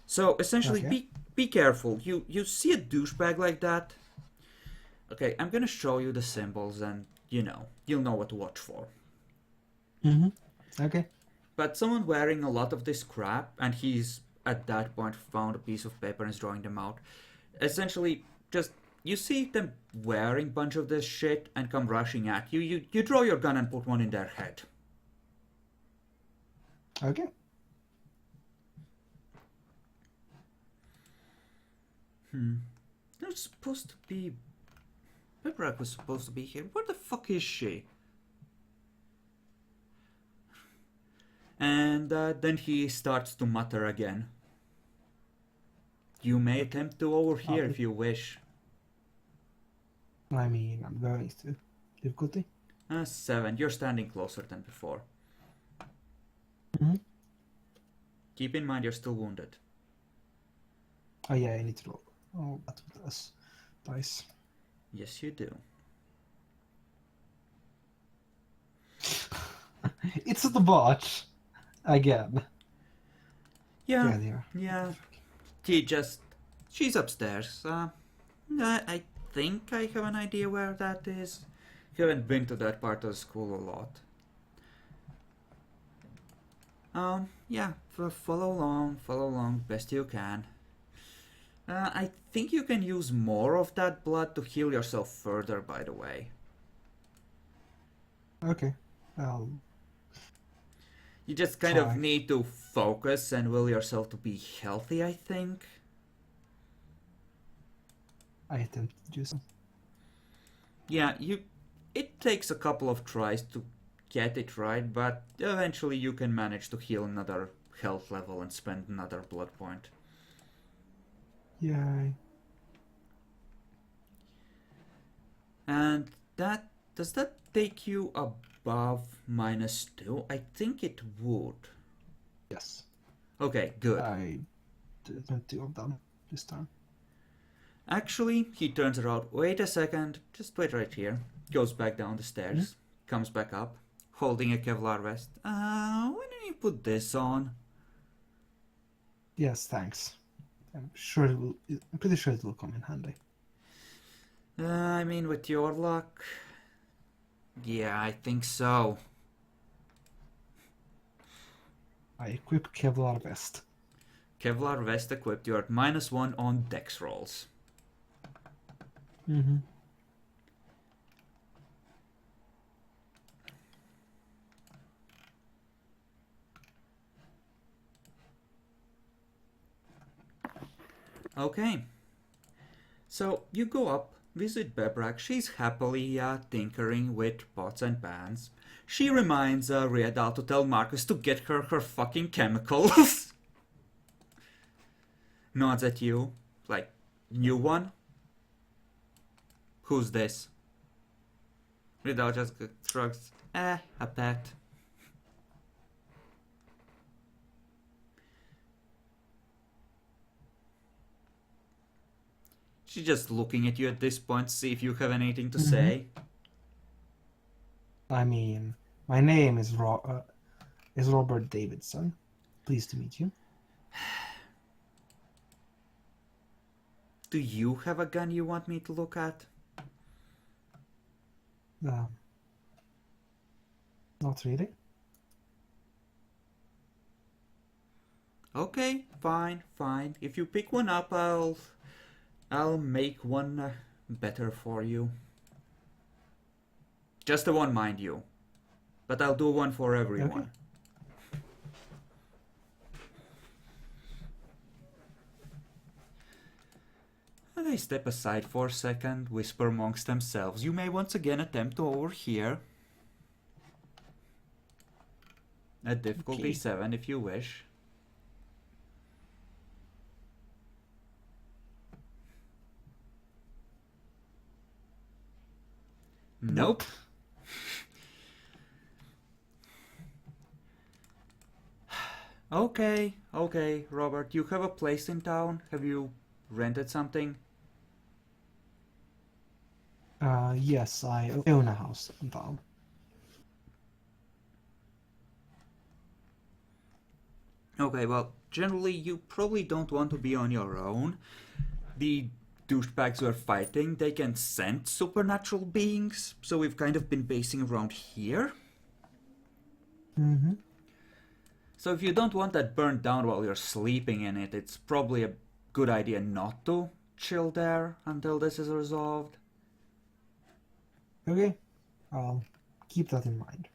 So, essentially, Okay. be careful. You see a douchebag like that? Okay, I'm gonna show you the symbols and, you'll know what to watch for. Mm-hmm. Okay. But someone wearing a lot of this crap, and he's at that point found a piece of paper and is drawing them out. Essentially, just you see them wearing a bunch of this shit and come rushing at you. You draw your gun and put one in their head. Okay. There's supposed to be. Peprak was supposed to be here. Where the fuck is she? And then he starts to mutter again. You may attempt to overhear if you wish. I mean, I'm going to. Difficulty? 7. You're standing closer than before. Mm-hmm. Keep in mind you're still wounded. Oh yeah, I need to roll. Oh, that was dice. Yes, you do. It's the botch. Again. Yeah, dear. yeah. She's upstairs. I think I have an idea where that is. Haven't been to that part of the school a lot. Yeah, follow along best you can. I think you can use more of that blood to heal yourself further, by the way. Okay. Well, You just kind of Try. need to focus and will yourself to be healthy, I think. I attempt to do so. Yeah, it takes a couple of tries to get it right, but eventually you can manage to heal another health level and spend another blood point. Yay. And does that take you above -2? I think it would. Yes. Okay, good. I did 2 of them this time. Actually, he turns around. Wait a second. Just wait right here. Goes back down the stairs. Comes back up. Holding a Kevlar vest. Why don't you put this on? Yes, thanks. I'm pretty sure it will come in handy. I mean, with your luck. Yeah, I think so. I equip Kevlar vest. Kevlar vest equipped. You're at -1 on dex rolls. Mm-hmm. Okay. So you go up, visit Bebrak. She's happily tinkering with pots and pans. She reminds Riedal to tell Marcus to get her fucking chemicals. Nods at you. Like, new one? Who's this? Riedal just shrugs. A pet. She's just looking at you at this point to see if you have anything to say. I mean, my name is Robert Davidson. Pleased to meet you. Do you have a gun you want me to look at? Not really. Okay, fine. If you pick one up, I'll make one better for you. Just the one, mind you. But I'll do one for everyone. Okay. They step aside for a second, whisper amongst themselves. You may once again attempt to overhear. At difficulty Okay. 7 if you wish. Nope. Okay, Robert, you have a place in town? Have you rented something? Yes, I own a house in town. Okay, well, generally you probably don't want to be on your own. The douchebags we're fighting, they can sense supernatural beings, so we've kind of been basing around here. Mm-hmm. So if you don't want that burned down while you're sleeping in it, it's probably a good idea not to chill there until this is resolved. Okay, I'll keep that in mind.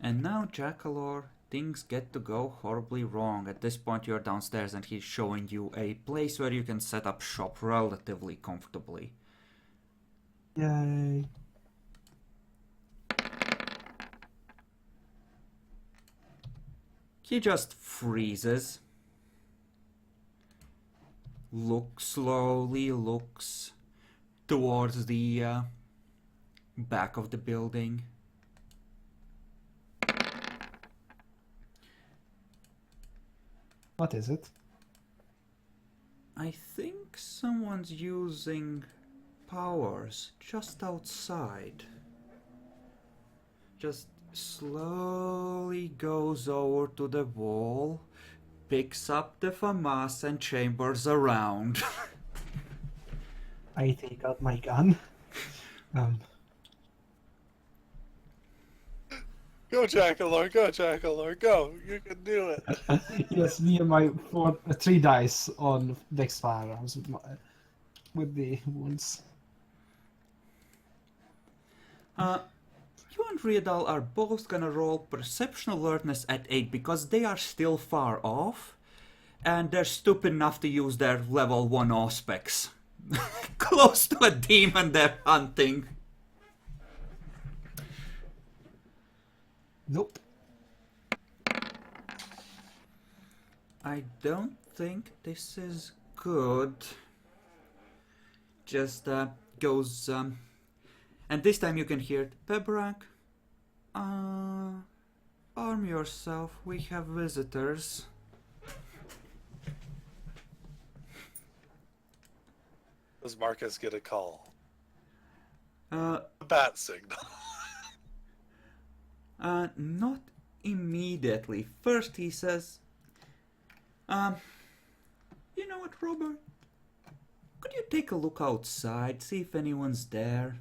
And now, Jackalor, things get to go horribly wrong. At this point you're downstairs and he's showing you a place where you can set up shop relatively comfortably. Yay. He just freezes. Slowly looks towards the back of the building. What is it? I think someone's using powers just outside. Just slowly goes over to the wall, picks up the FAMAS and chambers around. I take out my gun. Go, Jackalor, go! You can do it. Yes, me and my 3 dice on Dex firearms with the wounds. You and Riedal are both gonna roll perception alertness at 8 because they are still far off, and they're stupid enough to use their level 1 auspex. Close to a demon they're hunting. Nope. I don't think this is good. Just goes and this time you can hear it. Pebrak, arm yourself, we have visitors. Does Marcus get a call? A bat signal. Not immediately. First he says, you know what, Robert? Could you take a look outside, see if anyone's there?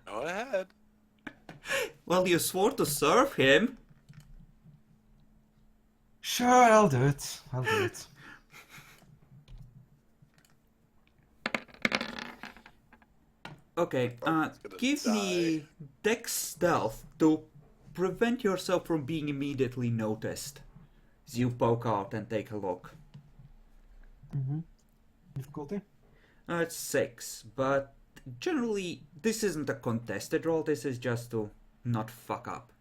Go ahead. Well, you swore to serve him. Sure, I'll do it. Okay, give me Dex Stealth to prevent yourself from being immediately noticed as you poke out and take a look. Mm-hmm. Difficulty? It's 6, but generally this isn't a contested roll, this is just to not fuck up.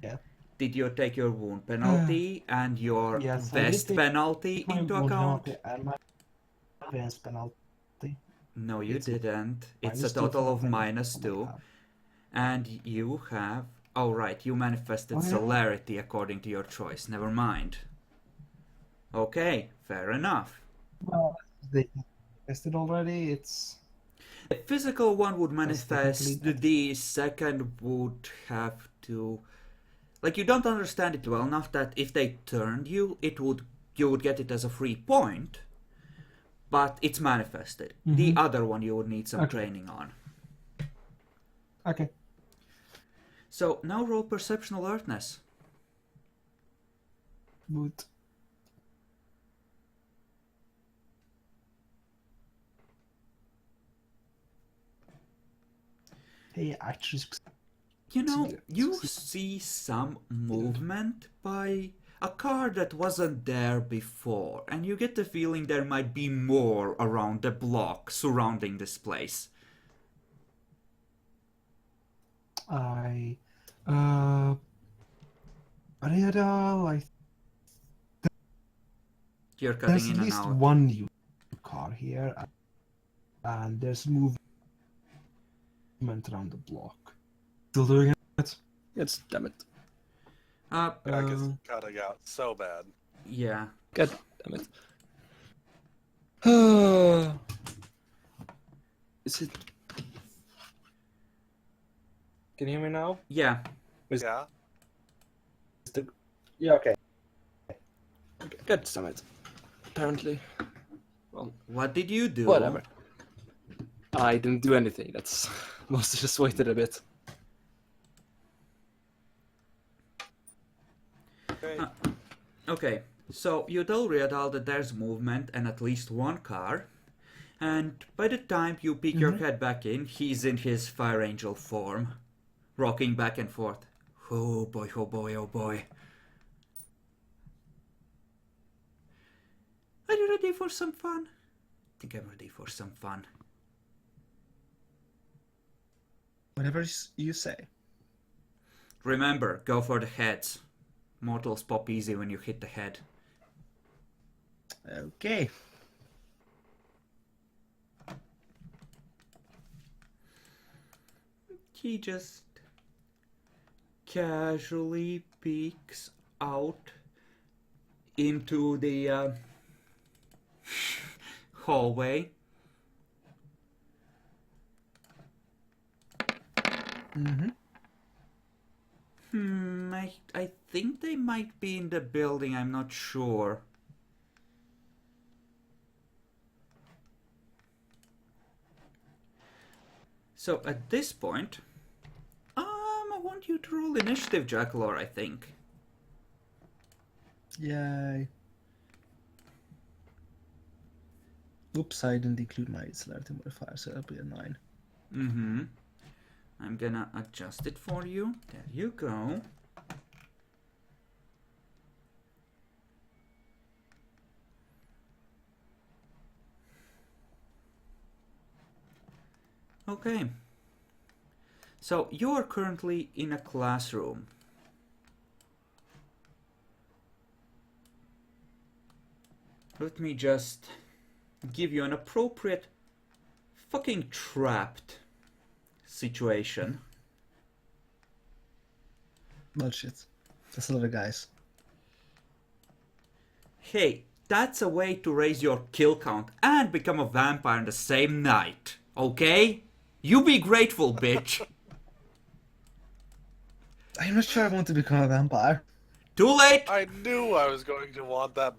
Yeah. Did you take your wound penalty and your Yes, I did vest take penalty My into wound account? penalty and my advance penalty. No, you It's didn't. It's a minus 2 total of from minus what I 2. have. And you have... Oh, right, you manifested Oh, yeah. celerity according to your choice. Never mind. Okay, fair enough. Well, they tested already. It's The physical one would That's technically manifest, better. the second would have to... Like, you don't understand it well enough that if they turned you, you would get it as a free point, but it's manifested. The Mhm. other one you would need some Okay. training on. okay. So, now roll perception alertness. Good. Hey, actually, You know, you see some movement by a car that wasn't there before, and you get the feeling there might be more around the block surrounding this place. Ariadal, You're cutting there's in at and least out. one new car here, and there's movement around the block. Still doing it? Yes, damn it. Back is cutting out so bad. Yeah. God damn it. Is it? Can you hear me now? Yeah. Yeah. Yeah, okay. God damn it. Apparently. Well, What did you do? whatever. I didn't do anything. That's mostly just waited a bit. Okay. Okay, so you tell Riadal that there's movement and at least one car, and by the time you peek your head back in, he's in his Fire Angel form, rocking back and forth. Oh boy, oh boy, oh boy. Are you ready for some fun? I think I'm ready for some fun. Whatever you say. Remember, go for the heads. Mortals pop easy when you hit the head. Okay. He just casually peeks out into the hallway. Mm-hmm. I think they might be in the building, I'm not sure. So at this point, I want you to roll initiative, Jackalor, I think. Yay. Oops, I didn't include my celerity modifier, so that'll be a 9. Mm-hmm. I'm gonna adjust it for you. There you go. Okay. So you're currently in a classroom. Let me just give you an appropriate fucking trapped situation. Bullshit. That's a lot of guys. Hey, that's a way to raise your kill count and become a vampire in the same night, okay? You be grateful, bitch. I'm not sure I want to become a vampire. Too late! I knew I was going to want that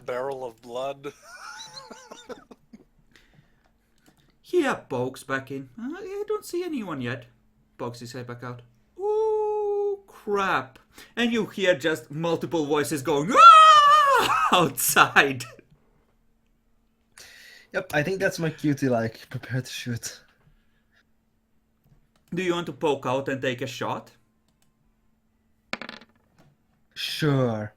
barrel of blood. Yeah, pokes back in. I don't see anyone yet. Pokes his head back out. Ooh, crap. And you hear just multiple voices going, "Ah!" outside. Yep, I think that's my cue to, like, prepare to shoot. Do you want to poke out and take a shot? Sure.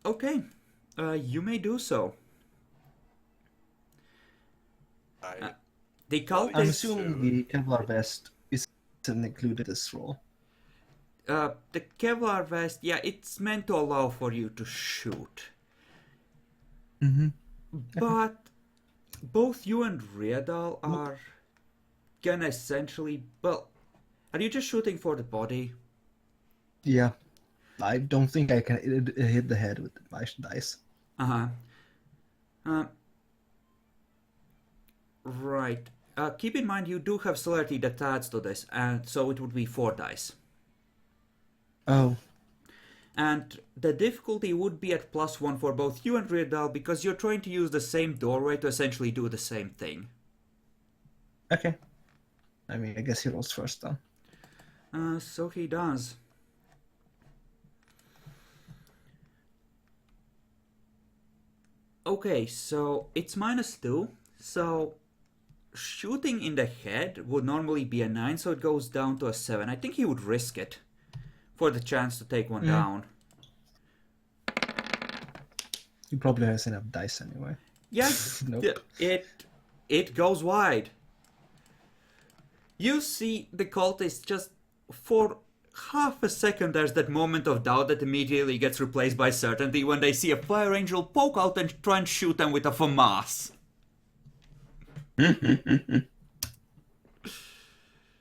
Okay. You may do so. The I'm cultist... assuming the Kevlar vest isn't included in this roll. The Kevlar vest, yeah, it's meant to allow for you to shoot. Mm-hmm. But both you and Riadal are gonna essentially... Well, are you just shooting for the body? Yeah. I don't think I can hit the head with my dice. Uh-huh. Right. Keep in mind you do have celerity that adds to this, and so it would be 4 dice. Oh. And the difficulty would be at +1 for both you and Riadal because you're trying to use the same doorway to essentially do the same thing. Okay. I mean, I guess he rolls first then. So he does. Okay, so it's -2, So, shooting in the head would normally be a 9, so it goes down to a 7. I think he would risk it for the chance to take one down. He probably has enough dice anyway. Yeah, Nope. it goes wide. You see the cultist just for half a second. There's that moment of doubt that immediately gets replaced by certainty when they see a fire angel poke out and try and shoot them with a FAMAS.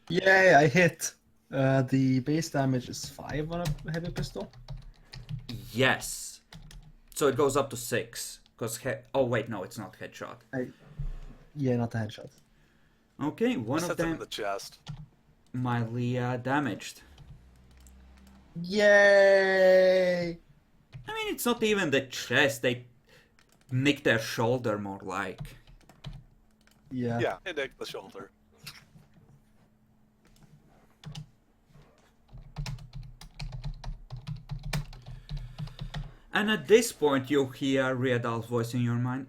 Yay, I hit. The base damage is 5 on a heavy pistol. Yes. So it goes up to 6. Because oh wait, no, it's not headshot. Yeah, not a headshot. Okay, one Just of hits him them in the chest. mildly damaged. Yay! I mean, it's not even the chest. They nick their shoulder more like. Yeah. Yeah, it nicked the shoulder. And at this point, you hear Riadal's voice in your mind.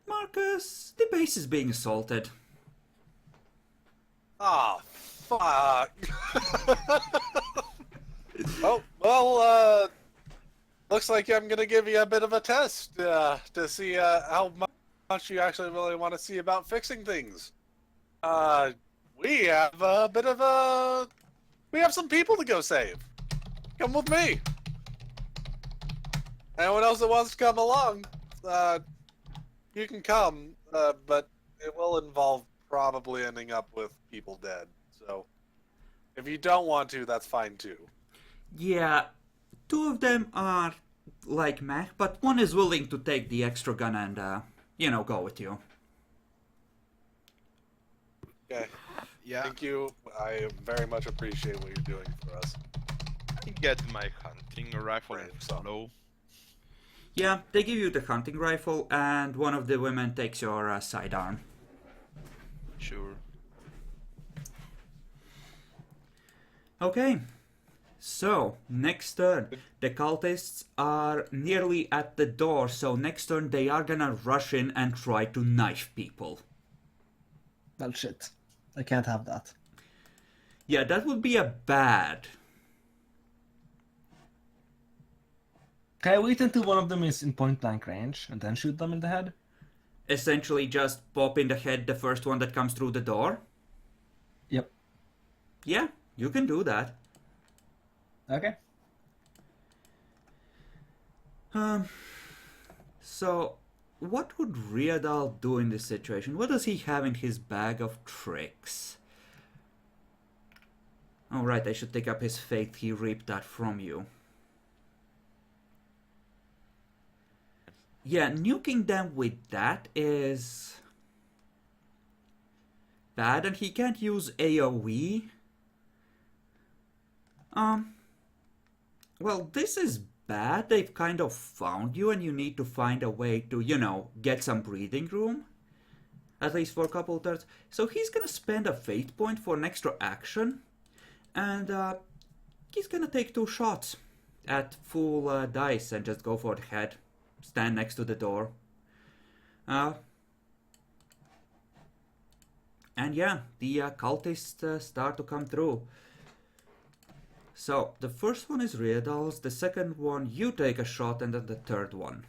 Marcus, the base is being assaulted. Ah, fuck. Oh, well, looks like I'm gonna give you a bit of a test to see how much you actually really want to see about fixing things. We have a bit of a... We have some people to go save. Come with me. Anyone else that wants to come along, you can come, but it will involve probably ending up with people dead. So, if you don't want to, that's fine too. Yeah, 2 of them are like meh, but one is willing to take the extra gun and, go with you. Okay. Yeah, Thank you. I very much appreciate what you're doing for us. I get my hunting rifle Right, and so- follow. Yeah, they give you the hunting rifle, and one of the women takes your sidearm. Sure. Okay, so next turn, the cultists are nearly at the door, so next turn they are gonna rush in and try to knife people. Well, shit. I can't have that. Yeah, that would be a bad. Can I wait until one of them is in point blank range and then shoot them in the head? Essentially just pop in the head the first one that comes through the door. Yep. Yeah, you can do that. Okay. So, what would Riadal do in this situation? What does he have in his bag of tricks? Oh right, I should take up his faith. He reaped that from you. Yeah, nuking them with that is bad, and he can't use AoE. Well, this is bad. They've kind of found you, and you need to find a way to, get some breathing room. At least for a couple turns. So he's gonna spend a fate point for an extra action. And he's gonna take 2 shots at full dice and just go for the head. Stand next to the door. And yeah, the cultists start to come through. So, the first one is Riadal's, the second one you take a shot, and then the third one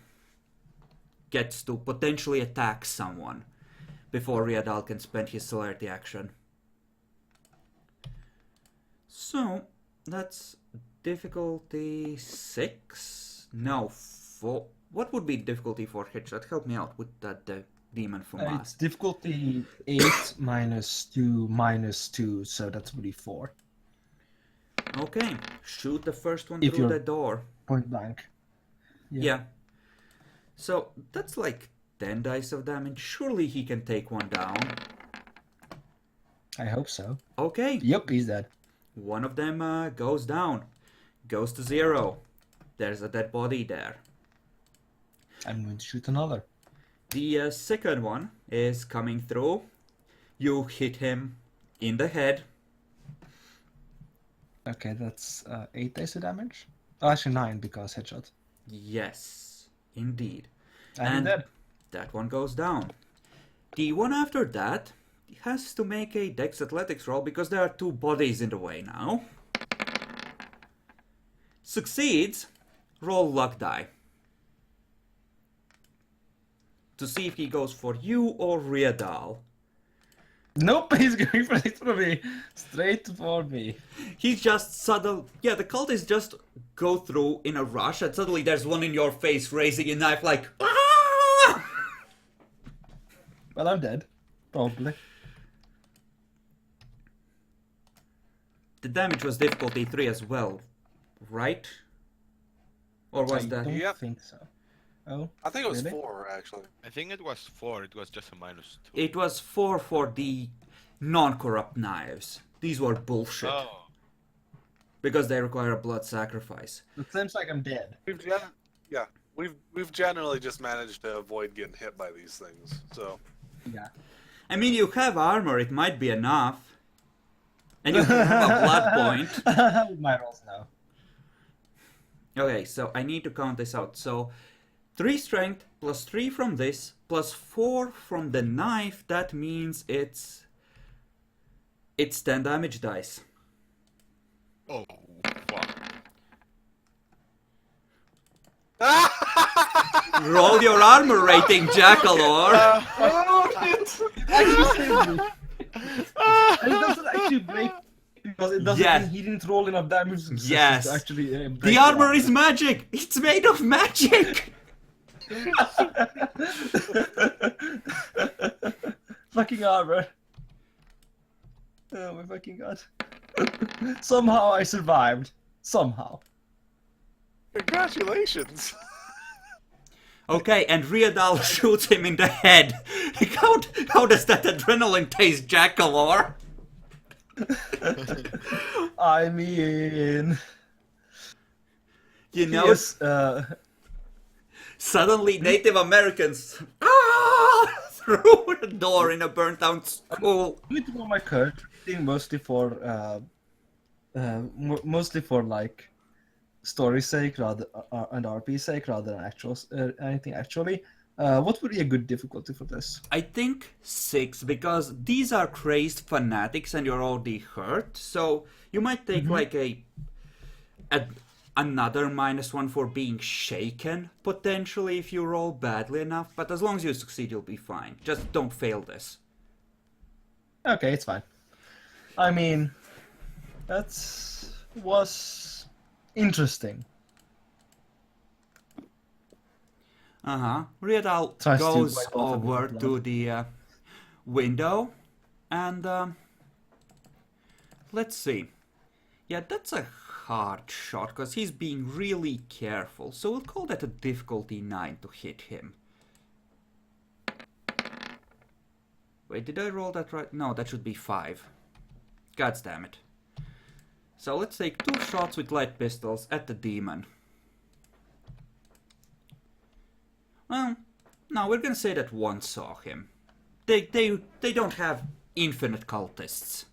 gets to potentially attack someone before Riadal can spend his celerity action. So, that's difficulty 6? No, 4. What would be difficulty for headshot? Help me out with that demon from It's us. difficulty 8 minus 2 minus 2, so that would be 4. Okay, shoot the first one If through you're- the door. Point blank. Yeah. So that's like 10 dice of damage. Surely he can take one down. I hope so. Okay, Yep, he's dead. one of them goes down. Goes to 0. There's a dead body there. I'm going to shoot another. The second one is coming through. You hit him in the head. Okay, that's 8 dice of damage. Oh, actually 9 because headshot. Yes, indeed. And he's dead. that one goes down. The one after that has to make a Dex Athletics roll because there are two bodies in the way now. Succeeds, roll luck die. To see if he goes for you or Riadal. Nope, he's going for me. Straight for me. He's just suddenly... Yeah, the cultists just go through in a rush and suddenly there's one in your face raising a knife like... "Ah!" Well, I'm dead. Probably. The damage was difficulty 3 as well, right? Or was I that... don't Yep. think so. Oh, I think it was really? 4 actually. I think it was 4, it was just a -2. It was 4 for the non-corrupt knives. These were bullshit. Oh. Because they require a blood sacrifice. It seems like I'm dead. We've generally just managed to avoid getting hit by these things. So Yeah. I mean, you have armor, it might be enough. And you have a blood point. My rolls now. Okay, so I need to count this out. So 3 strength plus 3 from this plus 4 from the knife. That means it's 10 damage dice. Oh, fuck. Roll your armor rating, Jackalor. Oh shit! It actually saved me. And it doesn't actually break because it doesn't. Yes. He didn't roll enough damage successes Yes. to actually break The armor is magic. It's made of magic. Fucking armor. Oh my fucking god. Somehow I survived. Somehow. congratulations. Okay, and Riadal shoots him in the head. How does that adrenaline taste, Jackalor? I mean, You know, yes, suddenly Native Americans through the door in a burnt down school. with all my card reading mostly for like story's sake rather and RP sake rather than actual anything actually. What would be a good difficulty for this? I think 6, because these are crazed fanatics and you're already hurt. So you might take like another -1 for being shaken, potentially, if you roll badly enough. But as long as you succeed, you'll be fine. Just don't fail this. Okay, it's fine. I mean, was interesting. Riadal Tries to goes wipe off a bit of over blood. to the window and let's see. Yeah, that's a hard shot because he's being really careful. So we'll call that a difficulty 9 to hit him. Wait, did I roll that right? No, that should be 5. God damn it. So let's take 2 shots with light pistols at the demon. Well, no, we're gonna say that one saw him. They don't have infinite cultists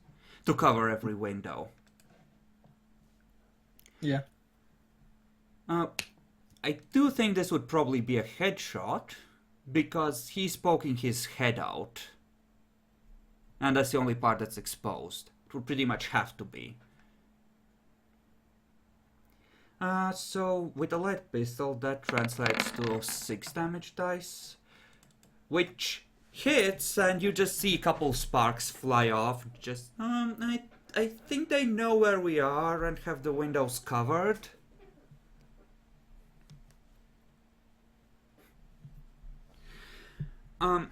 to cover every window. Yeah. I do think this would probably be a headshot because he's poking his head out. And that's the only part that's exposed. It would pretty much have to be. So with a light pistol, that translates to 6 damage dice, which hits, and you just see a couple sparks fly off. Just I think they know where we are and have the windows covered. And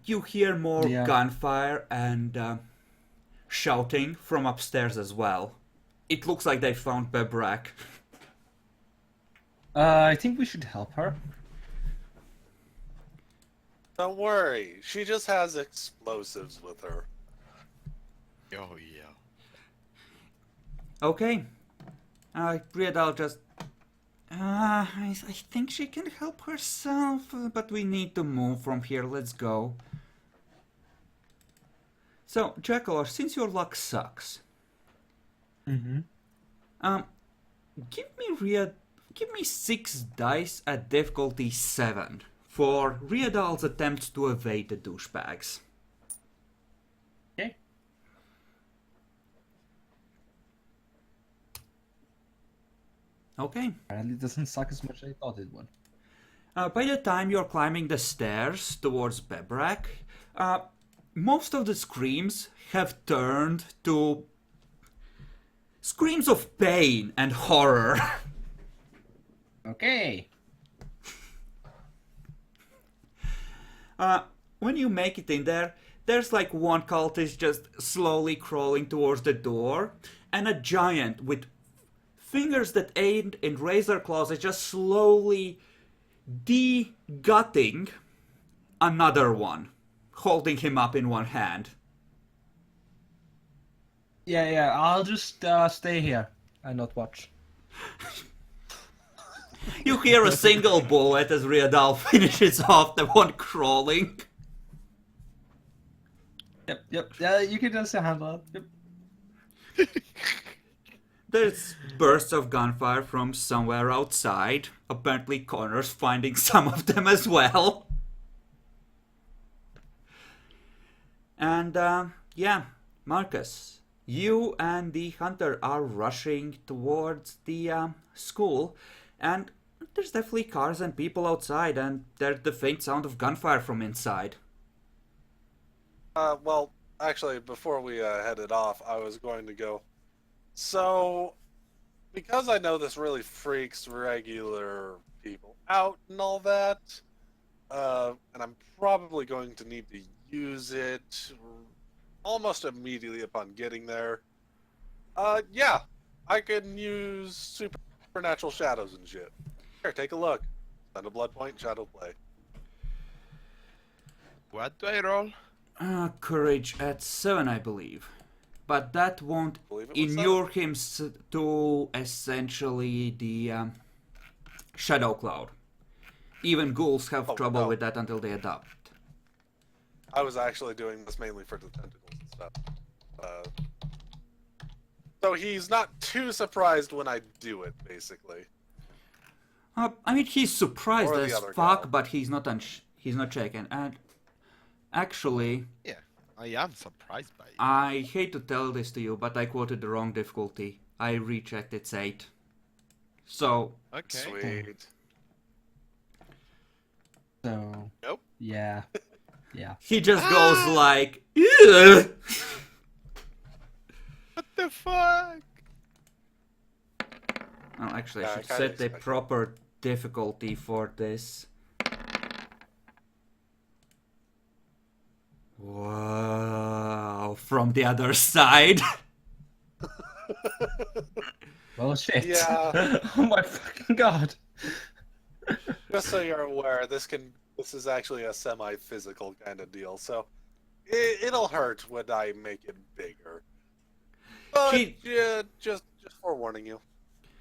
you hear more gunfire and shouting from upstairs as well. It looks like they found Bebrak. I think we should help her. Don't worry, she just has explosives with her. Oh, yeah. Okay. Riadal just... I think she can help herself, but we need to move from here. Let's go. So, Jackalor, since your luck sucks, give me Give me 6 dice at difficulty 7 for Riadal's attempts to evade the douchebags. Okay. Okay. Apparently, it doesn't suck as much as I thought it would. By the time you're climbing the stairs towards Bebrak, most of the screams have turned to screams of pain and horror. Okay. When you make it in there, there's like one cultist just slowly crawling towards the door, and a giant with fingers that aimed in razor claws is just slowly de-gutting another one, holding him up in one hand. Yeah, I'll just stay here and not watch. You hear a single bullet as Riadal finishes off the one crawling. Yep. Yeah, you can just handle it. Yep. There's bursts of gunfire from somewhere outside. Apparently Connor's finding some of them as well. And yeah, Marcus, you and the hunter are rushing towards the school, and there's definitely cars and people outside, and there's the faint sound of gunfire from inside. Well, actually, before we headed off, I was going to go. So, because I know this really freaks regular people out and all that, and I'm probably going to need to use it almost immediately upon getting there. Yeah, I can use supernatural shadows and shit. Here, take a look. Spend a blood point, shadow play. What do I roll? Courage at 7, I believe. But that won't Believe it was inure him to essentially the shadow cloud. Even ghouls have trouble no. with that until they adapt. I was actually doing this mainly for the tentacles and stuff. So he's not too surprised when I do it, basically. I mean, he's surprised Or the as other fuck, guy. but he's not he's not shaken. And actually, Yeah, I am surprised by it. I hate to tell this to you, but I quoted the wrong difficulty. I rechecked, it's 8. So, Okay. Sweet. So. Nope. Yeah. he just goes like, "Ugh." What the fuck? Oh, actually, Yeah, I I should kinda set the expected. proper difficulty for this. Wow, from the other side. Well, shit. Yeah. Oh my fucking god. Just so you're aware, this is actually a semi-physical kind of deal, so it'll hurt when I make it bigger. But yeah, just forewarning you.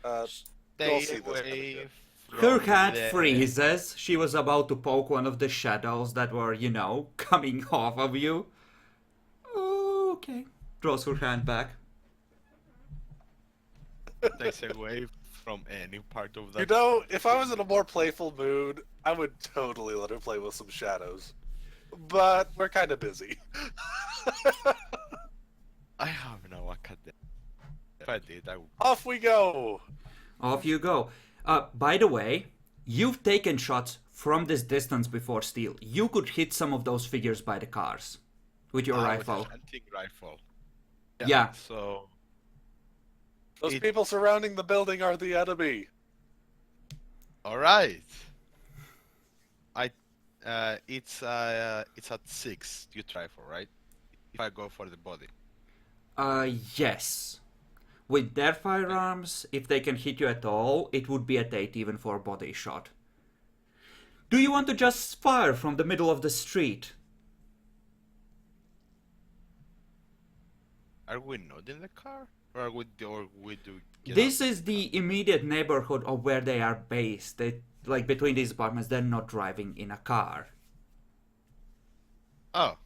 You'll Stay see this away Her from hand the- freezes. She was about to poke one of the shadows that were, coming off of you. Okay. Draws her hand back. Stays away from any part of that. You know, if I was in a more playful mood, I would totally let her play with some shadows. But we're kind of busy. I have no academy. If I did, I would. Off we go! Off you go. By the way, you've taken shots from this distance before Steel. You could hit some of those figures by the cars with your With a rifle. hunting rifle. Yeah. So Those It- people surrounding the building are the enemy. all right. It's at 6. You rifle, right? If I go for the body. Yes. With their firearms, if they can hit you at all, it would be at 8 even for a body shot. Do you want to just fire from the middle of the street? Are we not in the car, or we do? Get This is the immediate neighborhood of where they are based. Like between these apartments, they're not driving in a car. Oh.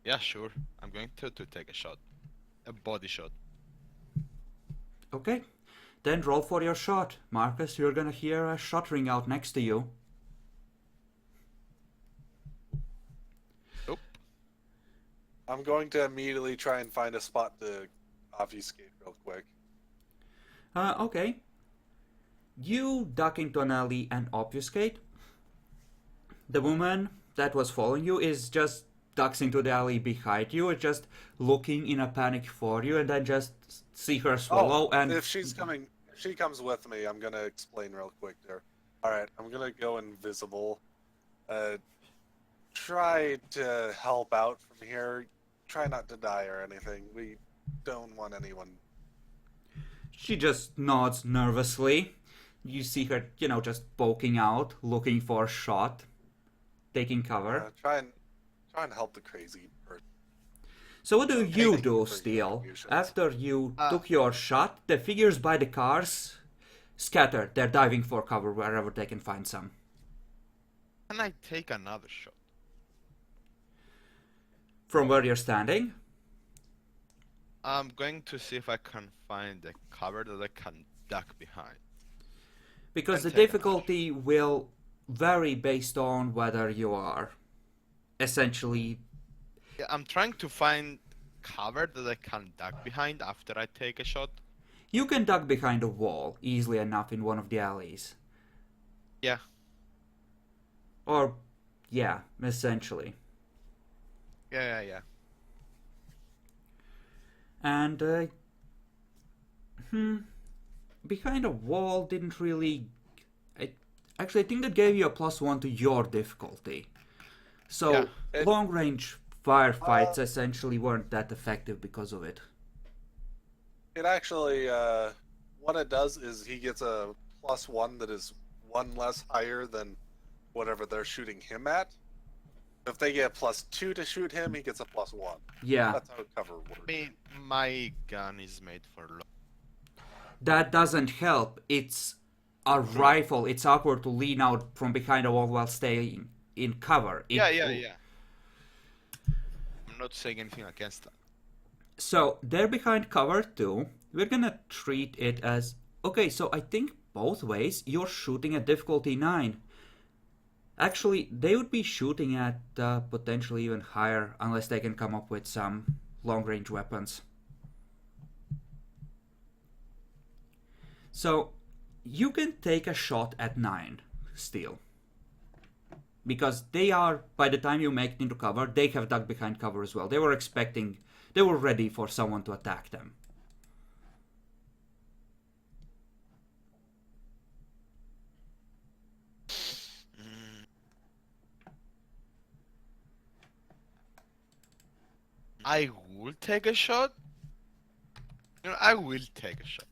Yeah, sure. I'm going to take a shot. A body shot. Okay. Then roll for your shot. Marcus, you're gonna hear a shot ring out next to you. Nope. I'm going to immediately try and find a spot to obfuscate real quick. Okay. You duck into an alley and obfuscate. The woman that was following you is just ducks into the alley behind you, and just looking in a panic for you, and then just see her swallow. And if she comes with me, I'm gonna explain real quick there. All right, I'm gonna go invisible. Try to help out from here. Try not to die or anything. We don't want anyone. she just nods nervously. You see her, just poking out, looking for a shot, taking cover. Try and help the crazy person. So what do Okay, you thank you do, for your Steel? contributions. After you took your shot, the figures by the cars scatter. They're diving for cover wherever they can find some. Can I take another shot? From where you're standing? I'm going to see if I can find a cover that I can duck behind. Because the And take difficulty will vary based on whether you are essentially... Yeah, I'm trying to find cover that I can duck behind after I take a shot. You can duck behind a wall easily enough in one of the alleys. Yeah. Or, yeah, essentially. Yeah. And, behind a wall didn't really... I think that gave you a +1 to your difficulty. So, Yeah, long-range firefights essentially weren't that effective because of it. It actually, what it does is he gets a +1 that is one less higher than whatever they're shooting him at. If they get +2 to shoot him, he gets a +1. Yeah, That's how cover works. I mean, my gun is made for long. that doesn't help. It's a rifle. It's awkward to lean out from behind a wall while staying in cover. Yeah. I'm not saying anything against that. So they're behind cover too. We're gonna treat it as okay. So I think both ways you're shooting at difficulty 9. Actually, they would be shooting at potentially even higher unless they can come up with some long-range weapons. So you can take a shot at 9 still. Because they are, by the time you make it into cover, they have ducked behind cover as well. They were ready for someone to attack them. I will take a shot. I will take a shot.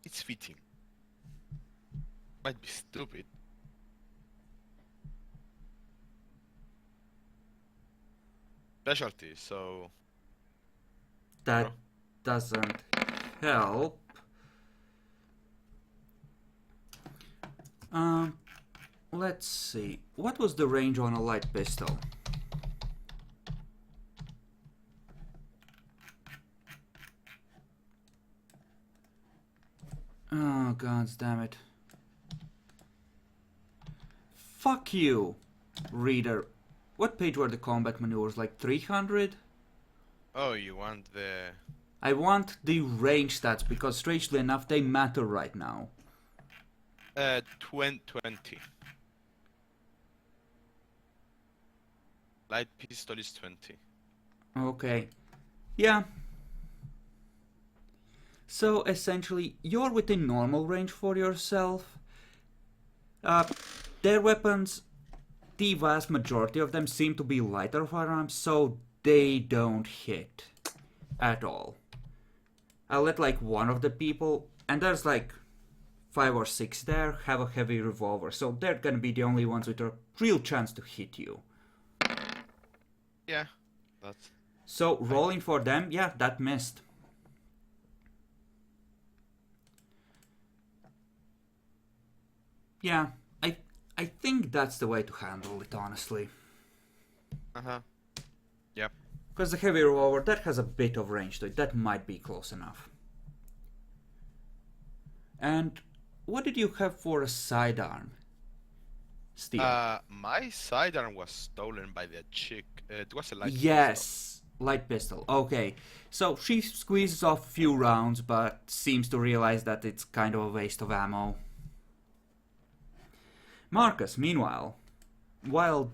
It's fitting. Might be stupid. Specialty, so That doesn't help. Let's see. What was the range on a light pistol? Oh, god damn it. Fuck you, reader. What page were the combat maneuvers? Like 300? oh, you want the I want the range stats because strangely enough they matter right now. 20. Light pistol is 20. Okay. Yeah. So essentially, you're within normal range for yourself. Their weapons, the vast majority of them seem to be lighter firearms, so they don't hit at all. I'll let like one of the people, and there's like 5 or 6 there, have a heavy revolver, so they're gonna be the only ones with a real chance to hit you. Yeah, that's So rolling for them, yeah, that missed. Yeah, I think that's the way to handle it, honestly. Yep. Because the heavy revolver, that has a bit of range to it. That might be close enough. And what did you have for a sidearm? Steel. My sidearm was stolen by the chick. It was a light pistol. Yes, light pistol. Okay, so she squeezes off a few rounds, but seems to realize that it's kind of a waste of ammo. Marcus, meanwhile, while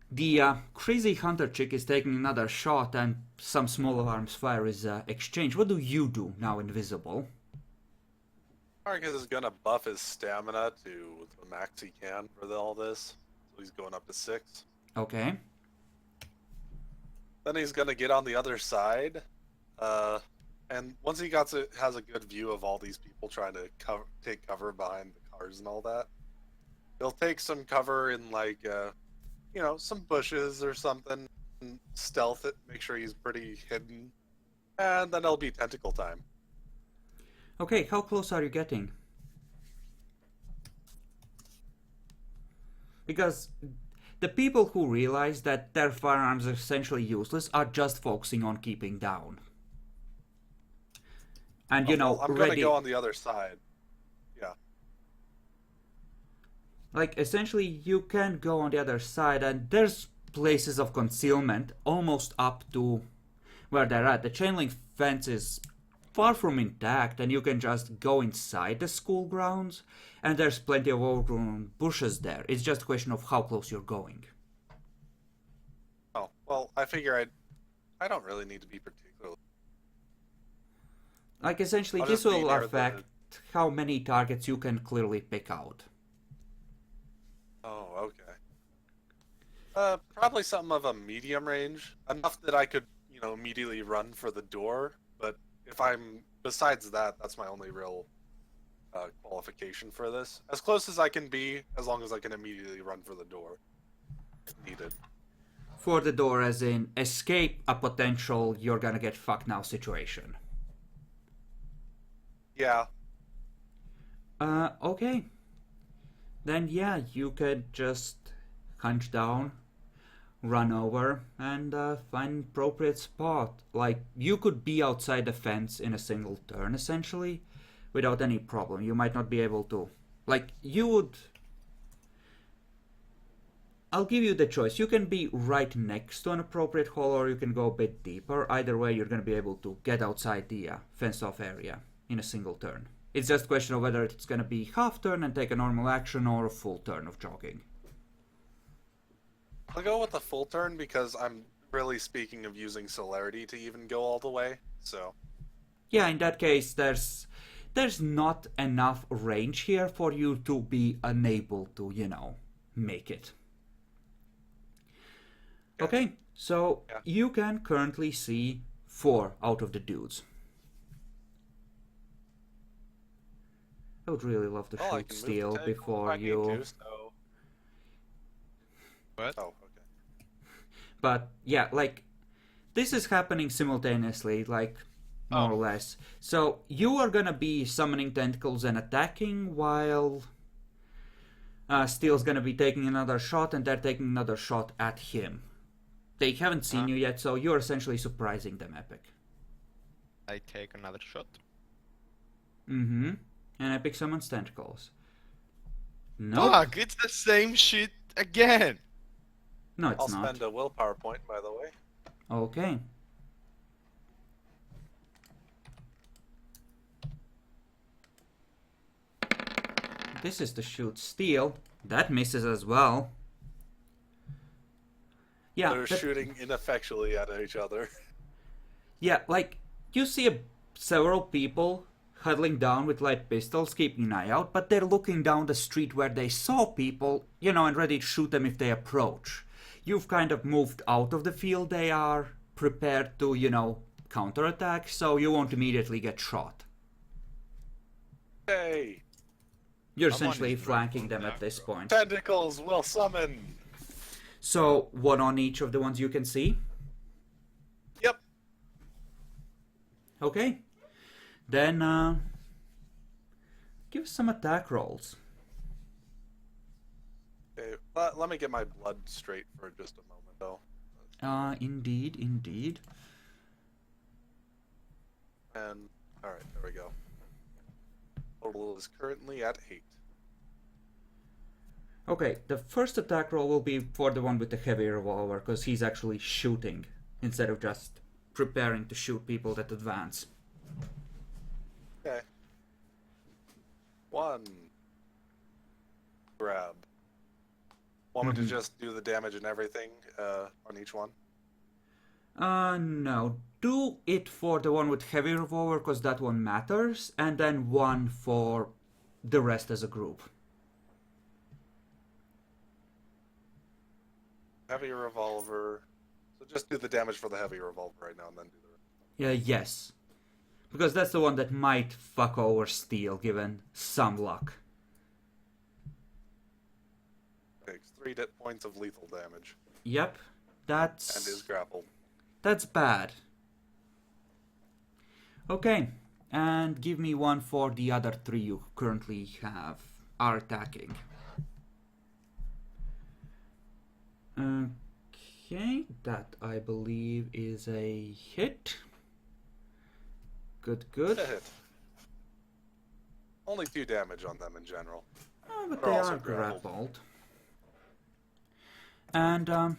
the crazy hunter chick is taking another shot and some small arms fire is exchanged, what do you do now, invisible? Marcus is gonna buff his stamina to the max he can for all this. So he's going up to 6. Okay. Then he's gonna get on the other side, and once he has a good view of all these people trying to take cover behind the cars and all that, he'll take some cover in like some bushes or something, and stealth it, make sure he's pretty hidden, and then it'll be tentacle time. Okay, how close are you getting? Because the people who realize that their firearms are essentially useless are just focusing on keeping down. And I'm gonna go on the other side. Yeah. Like, essentially, you can go on the other side, and there's places of concealment almost up to where they're at. The chain link fence is far from intact, and you can just go inside the school grounds, and there's plenty of overgrown bushes there. It's just a question of how close you're going. Oh, well, I figure I don't really need to be particularly. Like, essentially, I'll this just be will near affect how many targets you can clearly pick out. Oh, okay. Probably something of a medium range, enough that I could, immediately run for the door. But besides that, that's my only real qualification for this. As close as I can be, as long as I can immediately run for the door, if needed. For the door, as in escape a potential you're gonna get fucked now situation. Yeah. Okay. Then yeah, you could just hunch down, run over, and find an appropriate spot. Like, you could be outside the fence in a single turn, essentially, without any problem. You might not be able to. Like, you would... I'll give you the choice. You can be right next to an appropriate hole, or you can go a bit deeper. Either way, you're going to be able to get outside the fenced-off area in a single turn. It's just a question of whether it's going to be half turn and take a normal action, or a full turn of jogging. I'll go with the full turn because I'm really speaking of using celerity to even go all the way, so... Yeah, in that case, there's not enough range here for you to be unable to, make it. Okay, so Yeah. you can currently see 4 out of the dudes. I would really love to Well, I shoot can move Steel the tentacle if before I need you... to, so... What? Oh, okay. But yeah, like, this is happening simultaneously, like, more or less. So you are gonna be summoning tentacles and attacking, while Steel's gonna be taking another shot, and they're taking another shot at him. They haven't seen you yet, so you're essentially surprising them, Epic. I take another shot. Mm-hmm. And Epic summons tentacles. Nope. Fuck, it's the same shit again. No, it's I'll not. spend a willpower point, by the way. Okay. This is to shoot Steel. That misses as well. Yeah, They're shooting ineffectually at each other. yeah, like, you see several people huddling down with light pistols, keeping an eye out, but they're looking down the street where they saw people, and ready to shoot them if they approach. You've kind of moved out of the field they are, prepared to, counterattack, so you won't immediately get shot. Hey! You're Someone essentially is right flanking for them that, at this bro. point. Tentacles will summon! So, one on each of the ones you can see? Yep. Okay. Then, give us some attack rolls. Okay, let me get my blood straight for just a moment, though. Indeed, indeed. And, alright, there we go. Total is currently at 8. Okay, the first attack roll will be for the one with the heavy revolver, because he's actually shooting instead of just preparing to shoot people that advance. Okay. 1. Grab. Want me to just do the damage and everything on each one? No. Do it for the one with heavy revolver, because that one matters, and then one for the rest as a group. Heavy revolver. So just do the damage for the heavy revolver right now and then do the rest. Yeah, yes. Because that's the one that might fuck over Steel, given some luck. Takes 3 points of lethal damage Yep, and is grappled. that's bad. Okay, and give me one for the other 3 you currently are attacking. Okay, that I believe is a hit. Good, good. A hit. Only 2 damage on them in general. Oh, but They're they also are grappled. grappled. And,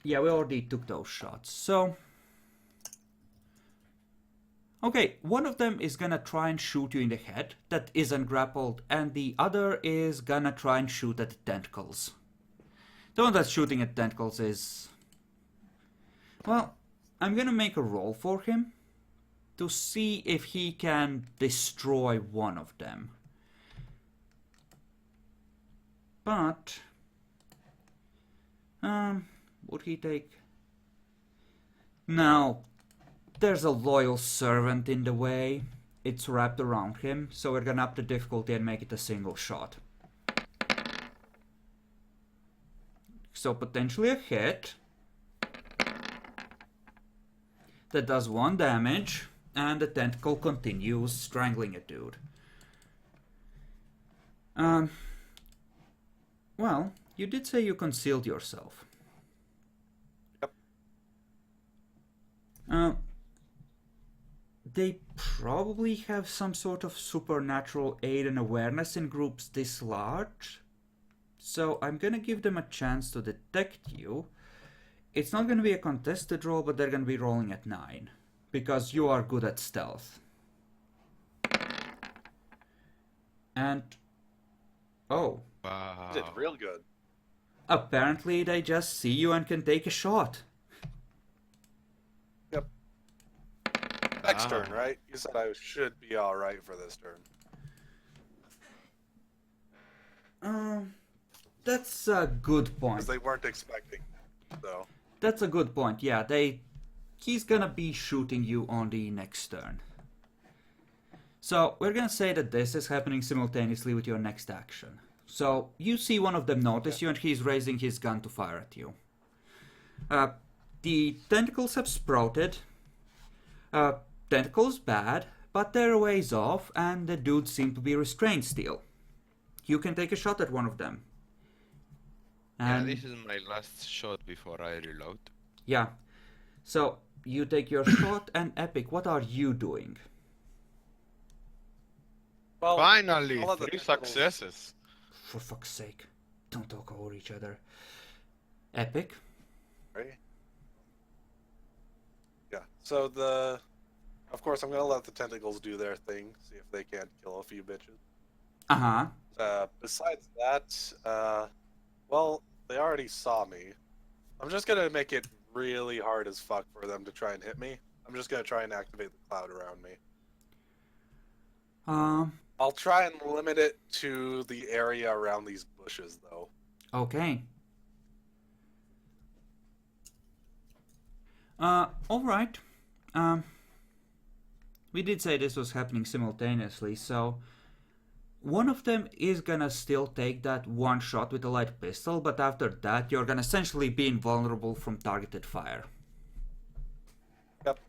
yeah, we already took those shots. So, okay, one of them is gonna try and shoot you in the head that isn't grappled, and the other is gonna try and shoot at the tentacles. The one that's shooting at tentacles is... Well, I'm gonna make a roll for him to see if he can destroy one of them. But... would he take... No. There's a loyal servant in the way. It's wrapped around him, so we're gonna up the difficulty and make it a single shot. So potentially a hit. That does 1 damage, and the tentacle continues strangling a dude. Well, you did say you concealed yourself. Yep. They probably have some sort of supernatural aid and awareness in groups this large. So I'm gonna give them a chance to detect you. It's not gonna be a contested roll, but they're gonna be rolling at 9. Because you are good at stealth. And... oh. Wow. Did real good. Apparently they just see you and can take a shot. Yep. Next turn, right? You said I should be alright for this turn. That's a good Because point. they weren't expecting that, so. That's a good point, yeah. He's gonna be shooting you on the next turn. So, we're gonna say that this is happening simultaneously with your next action. So, you see one of them notice you and he's raising his gun to fire at you. The tentacles have sprouted. Tentacles bad, but they're a ways off and the dudes seem to be restrained still. You can take a shot at one of them. Yeah, And this is my last shot before I reload. yeah. So, you take your shot, and Epic, what are you doing? Well, Finally, I'll let the 3 tentacles- successes. For fuck's sake, don't talk over each other. Epic? Right? Yeah. So of course, I'm gonna let the tentacles do their thing. See if they can't kill a few bitches. Uh-huh. Besides that, well, they already saw me. I'm just gonna make it really hard as fuck for them to try and hit me. I'm just gonna try and activate the cloud around me. I'll try and limit it to the area around these bushes, though. Okay. Alright. We did say this was happening simultaneously, so one of them is gonna still take that one shot with a light pistol, but after that you're gonna essentially be invulnerable from targeted fire. Yep.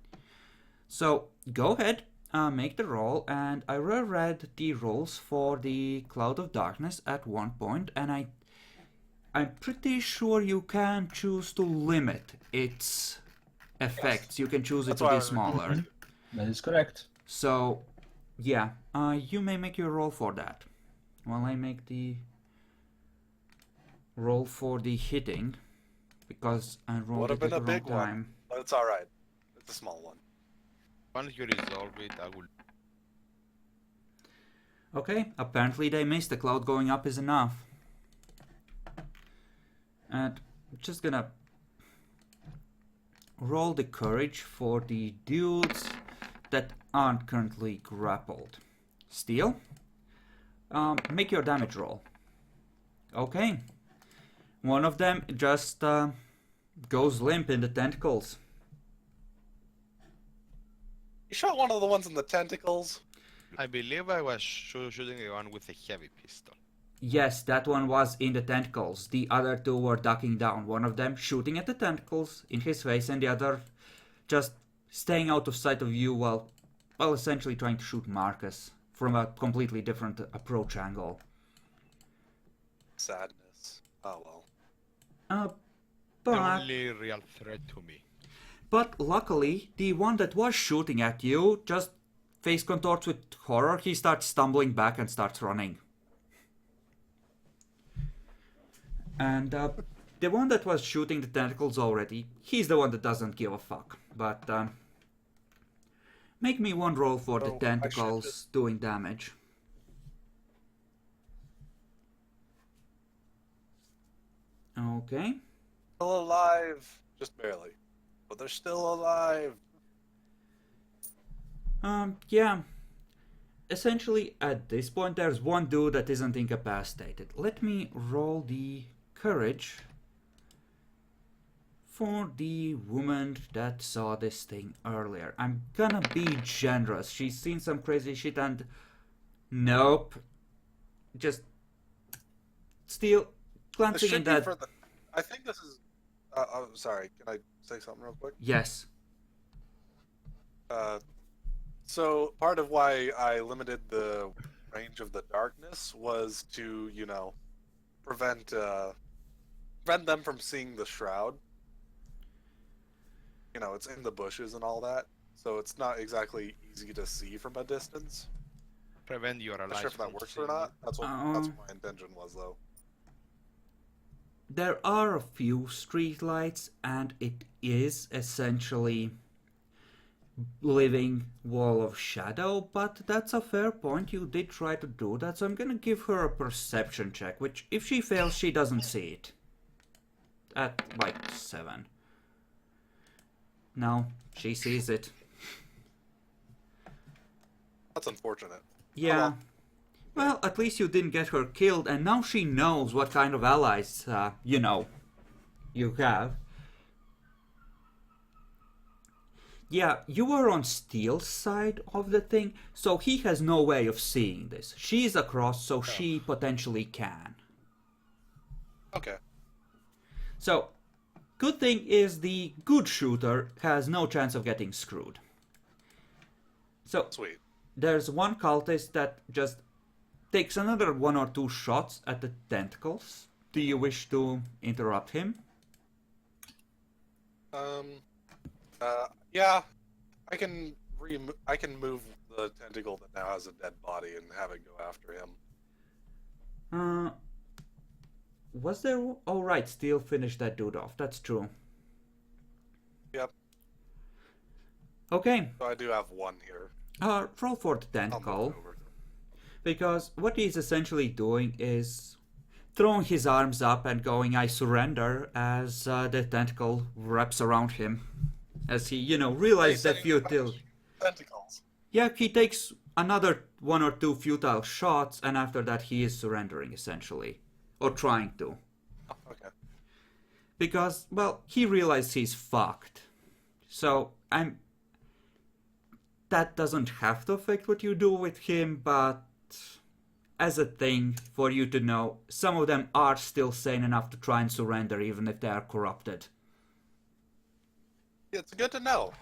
So go ahead, make the roll, and I reread the rolls for the Cloud of Darkness at one point, and I'm pretty sure you can choose to limit its effects. You can choose it That's to why I be was smaller. That is correct. So, yeah, you may make your roll for that. While I make the roll for the hitting, because I rolled Would have it at been the a wrong big one, time. but it's all right. It's a small one. Once you resolve it, I will. Okay, apparently they missed. The cloud going up is enough. And I'm just gonna roll the courage for the dudes that aren't currently grappled. Steel, make your damage roll. Okay. One of them just goes limp in the tentacles. You shot one of the ones in the tentacles. I believe I was shooting the one with a heavy pistol. Yes, that one was in the tentacles. The other two were ducking down. One of them shooting at the tentacles in his face, and the other just staying out of sight of you while essentially trying to shoot Marcus from a completely different approach angle. Sadness. Oh well. The But only real threat to me. luckily, the one that was shooting at you just face contorts with horror. He starts stumbling back and starts running. And the one that was shooting the tentacles already, he's the one that doesn't give a fuck. But make me one roll for the Oh, I should tentacles just- doing damage. Okay. Still alive. Just barely. But they're still alive. Yeah. Essentially, at this point, there's one dude that isn't incapacitated. Let me roll the courage for the woman that saw this thing earlier. I'm gonna be generous. She's seen some crazy shit and... Nope. Just... Still, This glancing should in be that... for the. I think this is. Oh, sorry. Can I say something real quick? Yes. So part of why I limited the range of the darkness was to, prevent them from seeing the shroud. It's in the bushes and all that, so it's not exactly easy to see from a distance. Prevent your Not allies sure if that from works or seeing not. That's what my Um, intention was, though. There are a few streetlights, and it is essentially living wall of shadow, but that's a fair point. You did try to do that, so I'm gonna give her a perception check, which if she fails, she doesn't see it. At like 7. No, she sees it. That's unfortunate. Yeah. Well, at least you didn't get her killed, and now she knows what kind of allies, you have. Yeah, you were on Steel's side of the thing, so he has no way of seeing this. She's across, so she potentially can. Okay. So, good thing is the good shooter has no chance of getting screwed. So, Sweet. there's one cultist that just takes another 1 or 2 shots at the tentacles. Do you wish to interrupt him? Yeah. I can move the tentacle that now has a dead body and have it go after him. Was there... Oh, right, Steel finished that dude off. That's true. Yep. Okay, So I do have one here. roll for the I'll move tentacle. it over. Because what he's essentially doing is throwing his arms up and going, I surrender, as the tentacle wraps around him. As he, realizes that futile... Tentacles. Yeah, he takes another 1 or 2 futile shots, and after that he is surrendering, essentially. Or trying to. Oh, okay. Because, well, he realizes he's fucked. So, that doesn't have to affect what you do with him, but as a thing for you to know, some of them are still sane enough to try and surrender even if they are corrupted. It's good to know.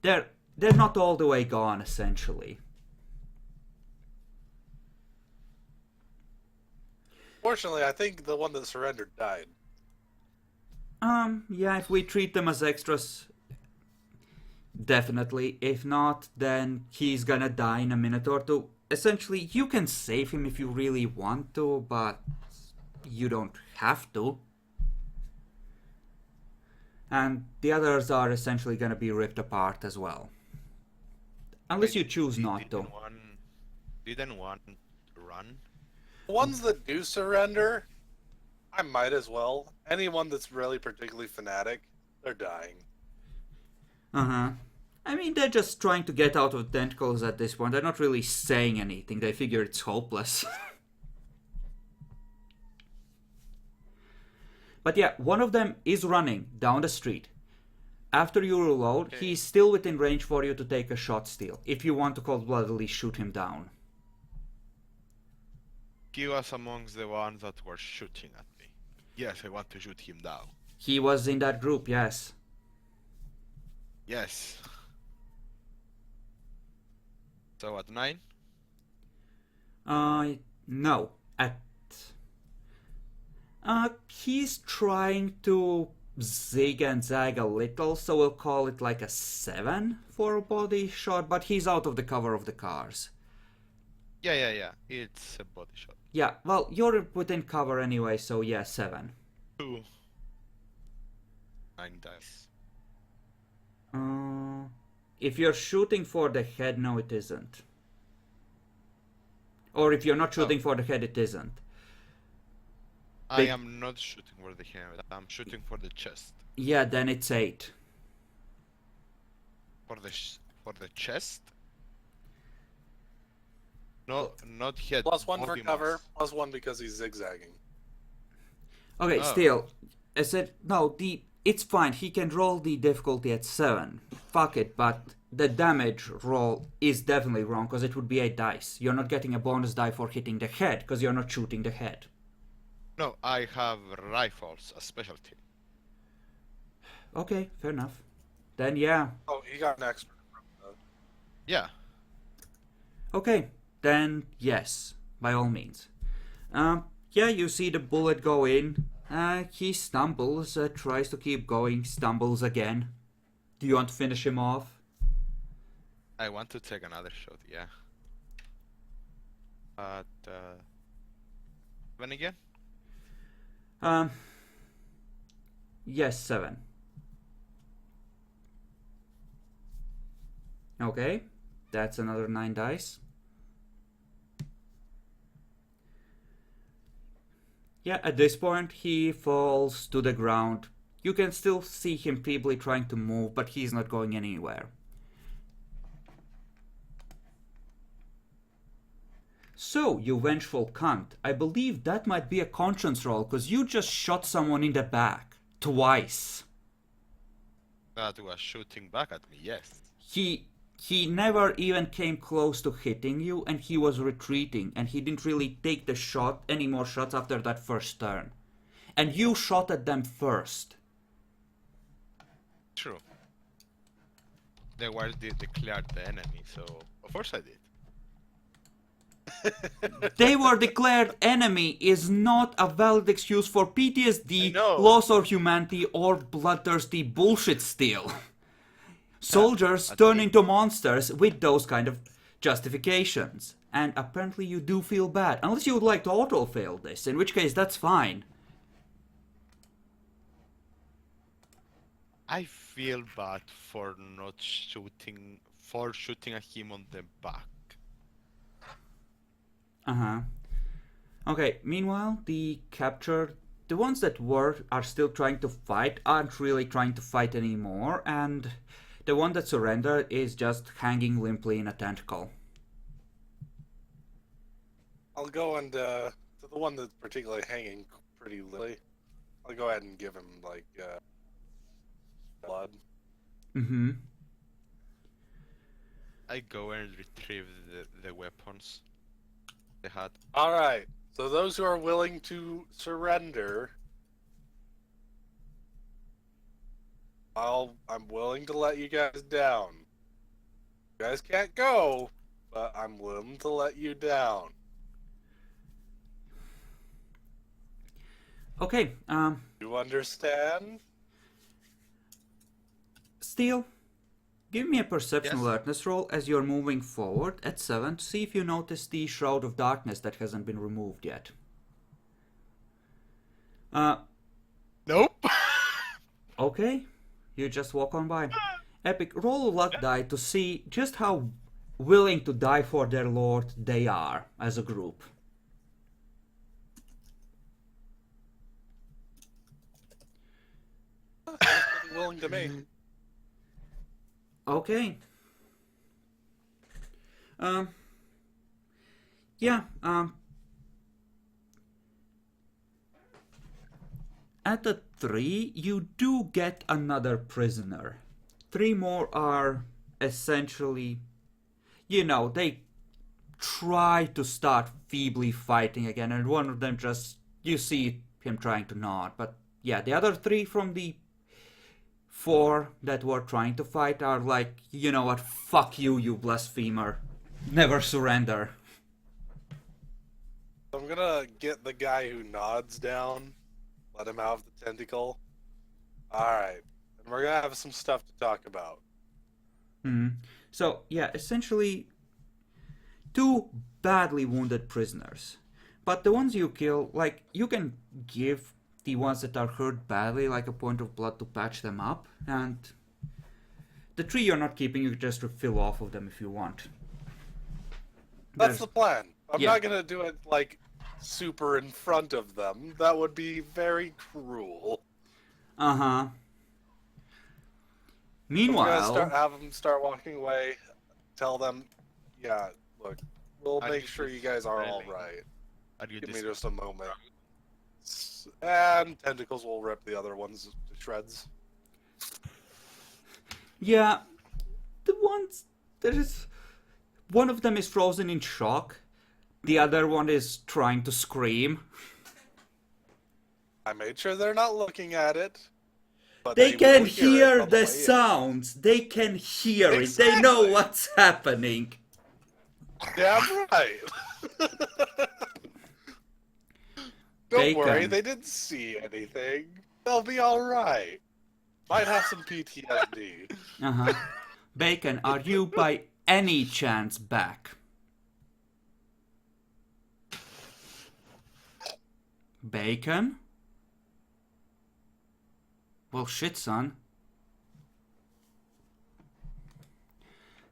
They're not all the way gone, essentially. Fortunately, I think the one that surrendered died. Yeah, if we treat them as extras, Definitely. If not, then he's gonna die in a minute or two. Essentially, you can save him if you really want to, but you don't have to. And the others are essentially gonna be ripped apart as well. Unless Wait, you choose not to. Didn't one run? The ones that do surrender, I might as well. Anyone that's really particularly fanatic, they're dying. Uh-huh. I mean, they're just trying to get out of tentacles at this point. They're not really saying anything. They figure it's hopeless. But yeah, one of them is running down the street. After you reload, Okay. he's still within range for you to take a shot still, if you want to cold-bloodedly shoot him down. He was amongst the ones that were shooting at me. Yes, I want to shoot him down. He was in that group, yes. Yes. So at 9? No. He's trying to zig and zag a little, so we'll call it like a 7 for a body shot, but he's out of the cover of the cars. Yeah. It's a body shot. Yeah, well, you're within cover anyway, so yeah, 7. 2. 9 dice. If you're shooting for the head, no, it isn't. Or if you're not shooting for the head, it isn't. I They- am not shooting for the head. I'm shooting for the chest. Yeah, then it's 8. For the chest? No, not head. +1 for body cover, mass. +1 because he's zigzagging. Okay, Oh. still, I said no. It's fine. He can roll the difficulty at 7. Fuck it, but the damage roll is definitely wrong because it would be 8 dice. You're not getting a bonus die for hitting the head because you're not shooting the head. No, I have rifles, a specialty. Okay, fair enough. Then yeah. Oh, he got an expert. Yeah. Okay, then yes, by all means. Yeah, you see the bullet go in. He stumbles, tries to keep going, stumbles again. Do you want to finish him off? I want to take another shot, yeah. But, when again? Yes, 7. Okay, that's another 9 dice. Yeah, at this point, he falls to the ground. You can still see him feebly trying to move, but he's not going anywhere. So, you vengeful cunt, I believe that might be a conscience roll, because you just shot someone in the back. Twice. That was shooting back at me, yes. He never even came close to hitting you, and he was retreating, and he didn't really take the shot, any more shots after that first turn. And you shot at them first. True. They were declared the enemy, so of course I did. They were declared enemy is not a valid excuse for PTSD, I know. loss of humanity, or bloodthirsty bullshit steal. Soldiers I turn think- into monsters with those kind of justifications. And apparently you do feel bad. Unless you would like to auto-fail this, in which case that's fine. I feel bad for not shooting, at him on the back. Uh-huh. Okay, meanwhile, the ones that are still trying to fight aren't really trying to fight anymore, and the one that surrendered is just hanging limply in a tentacle. I'll go and to the one that's particularly hanging pretty limply. I'll go ahead and give him like blood. Mm-hmm. I go and retrieve the weapons they had. All right. So those who are willing to surrender, I'm willing to let you guys down. You guys can't go, but I'm willing to let you down. Okay, You understand? Steel, Give me a perception Yes. alertness roll as you're moving forward at 7 to see if you notice the Shroud of Darkness that hasn't been removed yet. Nope. Okay, you just walk on by. Epic, roll a luck die to see just how willing to die for their lord they are as a group. Sounds pretty willing to me. Okay. Yeah, at the 3, you do get another prisoner. 3 more are essentially, they try to start feebly fighting again, and one of them just, you see him trying to nod. But yeah, the other 3 from the 4 that were trying to fight are like, you know what, fuck you, you blasphemer. Never surrender. I'm gonna get the guy who nods down, let him have the tentacle. Alright, and we're gonna have some stuff to talk about. So, yeah, essentially 2 badly wounded prisoners. But the ones you kill, like, you can give the ones that are hurt badly, like, a point of blood to patch them up, and the 3 you're not keeping, you just refill off of them if you want. That's the plan. I'm Yeah. not gonna do it, like, super in front of them. That would be very cruel. Uh-huh. I'm Meanwhile, gonna have them start walking away, tell them, yeah, look, we'll Are make you sure you guys are dispelling? alright. Are you Give me dis- just a moment. And tentacles will rip the other ones to shreds. yeah, the ones, one of them is frozen in shock, the other one is trying to scream. I made sure they're not looking at it. But They will can it hear on the the way in. sounds. They can hear it. They know Exactly. what's happening. Damn right. Don't Bacon. worry, they didn't see anything. They'll be alright. Might have some PTSD. Uh-huh. Bacon, are you by any chance back? Bacon? Well, shit, son.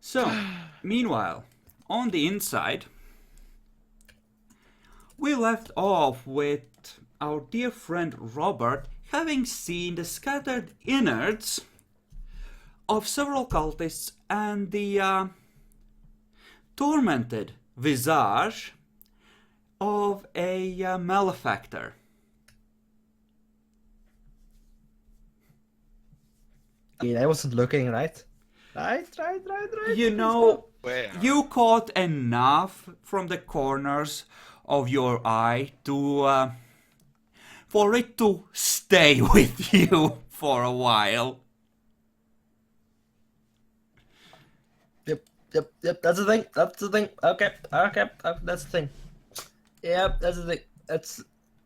So, meanwhile, on the inside, we left off with our dear friend Robert having seen the scattered innards of several cultists and the tormented visage of a malefactor. I wasn't looking, right? Right. You know, Where? you caught enough from the corners of your eye to for it to stay with you for a while. Yep. That's the thing. Okay. That's the thing. Yep, that's the thing.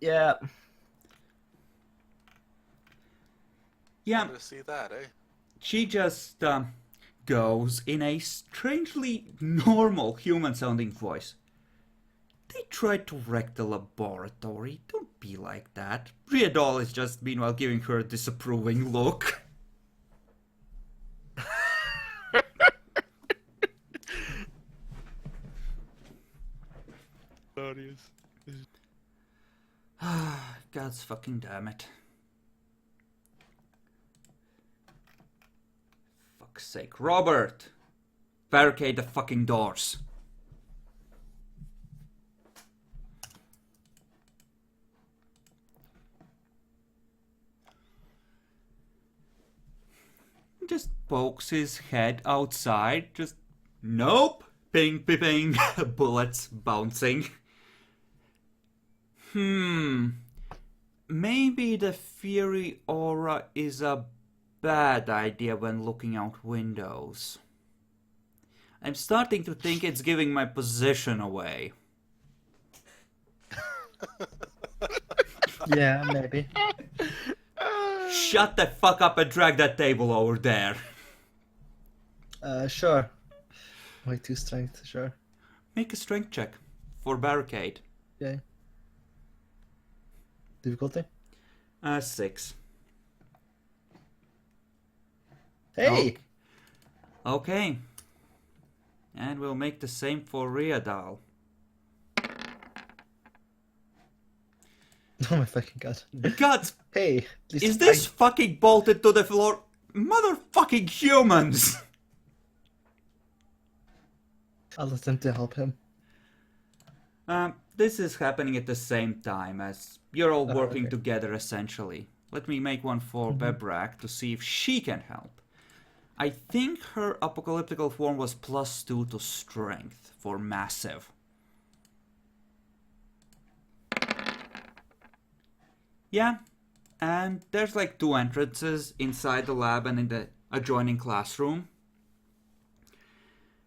Yeah. Yeah, Want to see that, eh? she just goes in a strangely normal human-sounding voice. They tried to wreck the laboratory. Don't be like that. Riadol is just meanwhile giving her a disapproving look. Glorious. God's fucking damn it. Fuck's sake. Robert! Barricade the fucking doors. Just pokes his head outside. Just, nope. Ping, ping, ping. Bullets bouncing. Maybe the Fury Aura is a bad idea when looking out windows. I'm starting to think it's giving my position away. Yeah, maybe. Shut the fuck up and drag that table over there. Sure. Way too strength, sure. Make a strength check for barricade. Okay. Difficulty? 6. Hey! Okay. And we'll make the same for Riadal. Oh my fucking god. God, Hey, at least is this I- fucking bolted to the floor? Motherfucking humans! I'll attempt to help him. This is happening at the same time as you're all working okay. together essentially. Let me make one for Bebrak to see if she can help. I think her apocalyptical form was +2 to strength for massive. Yeah, and there's like 2 entrances inside the lab and in the adjoining classroom.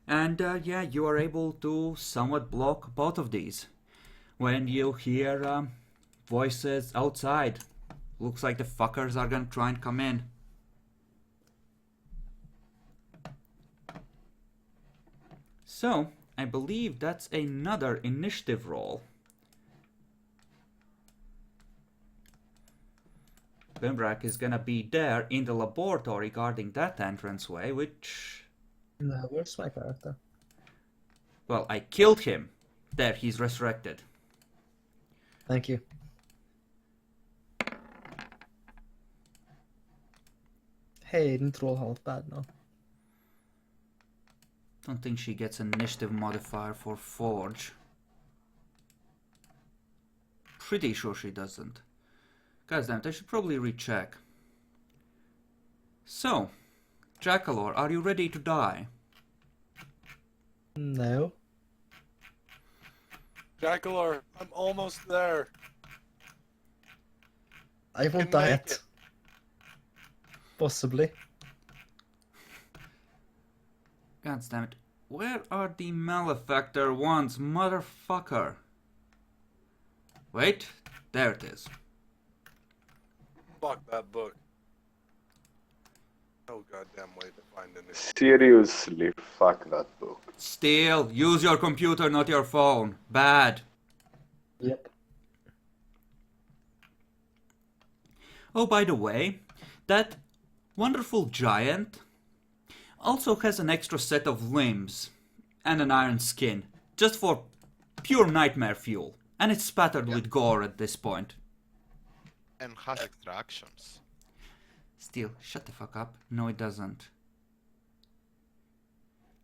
And yeah, you are able to somewhat block both of these. When you hear voices outside, looks like the fuckers are gonna try and come in. So, I believe that's another initiative roll. Bimbrak is gonna be there in the laboratory guarding that entranceway, which... Where's my character? Well, I killed him. There, he's resurrected. Thank you. Hey, didn't roll half bad, no. Don't think she gets an initiative modifier for Forge. Pretty sure she doesn't. God damn it, I should probably recheck. So, Jackalor, are you ready to die? No. Jackalor, I'm almost there. I won't can die make yet. it. Possibly. God damn it. Where are the malefactor ones, motherfucker? Wait, there it is. Fuck that book. No goddamn way to find it. Seriously, fuck that book. Still, use your computer, not your phone. Bad. Yep. Oh, by the way, that wonderful giant also has an extra set of limbs and an iron skin, just for pure nightmare fuel. And it's spattered with gore at this point. And has extra actions. Still, shut the fuck up. No, it doesn't.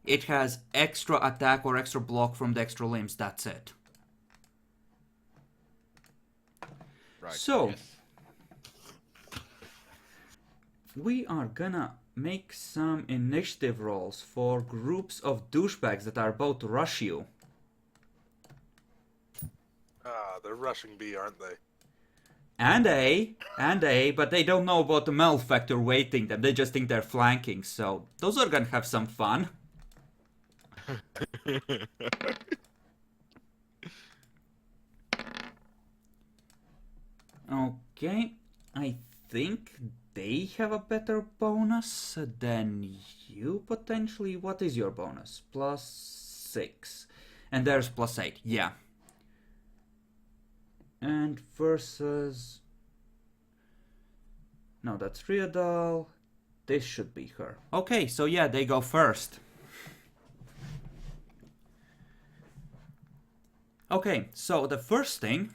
It has extra attack or extra block from the extra limbs, that's it. Right. So, yes. we are gonna make some initiative rolls for groups of douchebags that are about to rush you. Ah, they're rushing B, aren't they? And A, but they don't know about the malefactor waiting them. They just think they're flanking, so those are gonna have some fun. Okay, I think they have a better bonus than you potentially. What is your bonus? +6. And there's +8, yeah. And versus... No, that's Riadal. This should be her. Okay, so yeah, they go first. Okay, so the first thing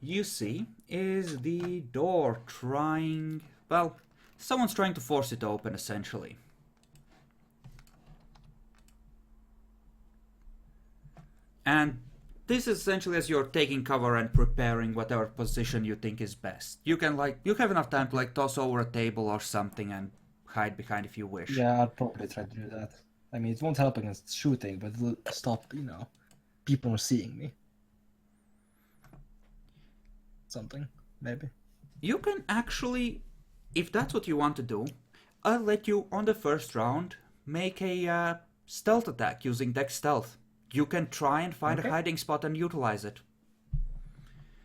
you see is the door trying... Well, someone's trying to force it open, essentially. And this is essentially as you're taking cover and preparing whatever position you think is best. You can you have enough time to toss over a table or something and hide behind if you wish. Yeah, I'd probably try to do that. I mean, it won't help against shooting, but it'll stop, people from seeing me. Something, maybe. You can actually, if that's what you want to do, I'll let you, on the first round, make a stealth attack using Dex Stealth. You can try and find a hiding spot and utilize it.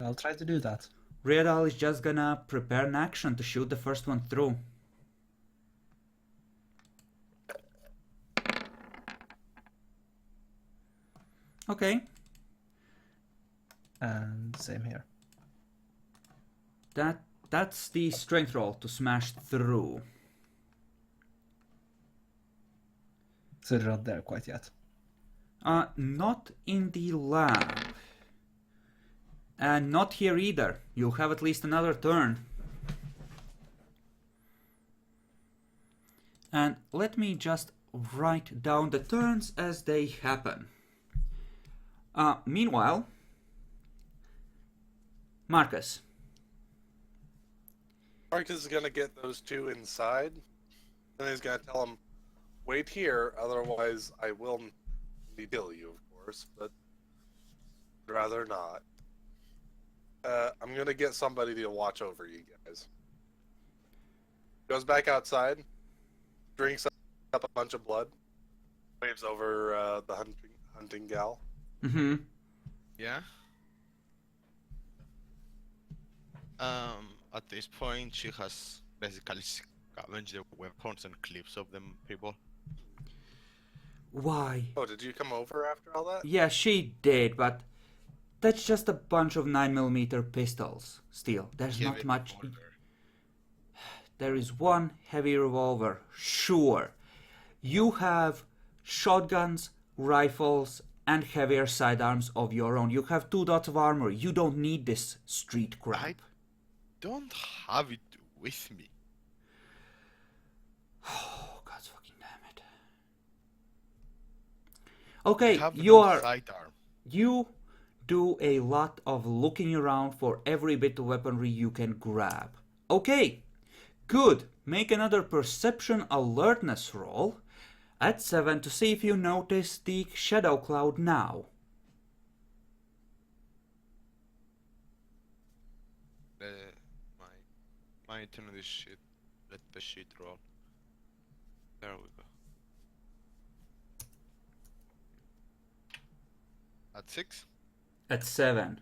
I'll try to do that. Riadal is just gonna prepare an action to shoot the first one through. Okay. And same here. That's the strength roll to smash through. So they're not there quite yet. Not in the lab. And not here either. You have at least another turn. And let me just write down the turns as they happen. Meanwhile, Marcus. Marcus is gonna get those two inside, and he's gonna tell them, "Wait here, otherwise I will kill you, of course, but I'd rather not." I'm gonna get somebody to watch over you guys. Goes back outside, drinks up a bunch of blood, waves over the hunting gal. Mm-hmm. Yeah. At this point, she has basically scavenged the weapons and clips of them people. Why? Oh, did you come over after all that? Yeah, she did, but that's just a bunch of 9mm pistols. Still, there's Give not it much. order. There is one heavy revolver, sure. You have shotguns, rifles, and heavier sidearms of your own. You have 2 dots of armor. You don't need this street crap. I don't have it with me. Oh, God fucking damn it. Okay, I have you no are... sidearm. You do a lot of looking around for every bit of weaponry you can grab. Okay, good. Make another perception alertness roll at 7 to see if you notice the shadow cloud now. My turn on this shit. Let the shit roll. There we go. At 6? At 7.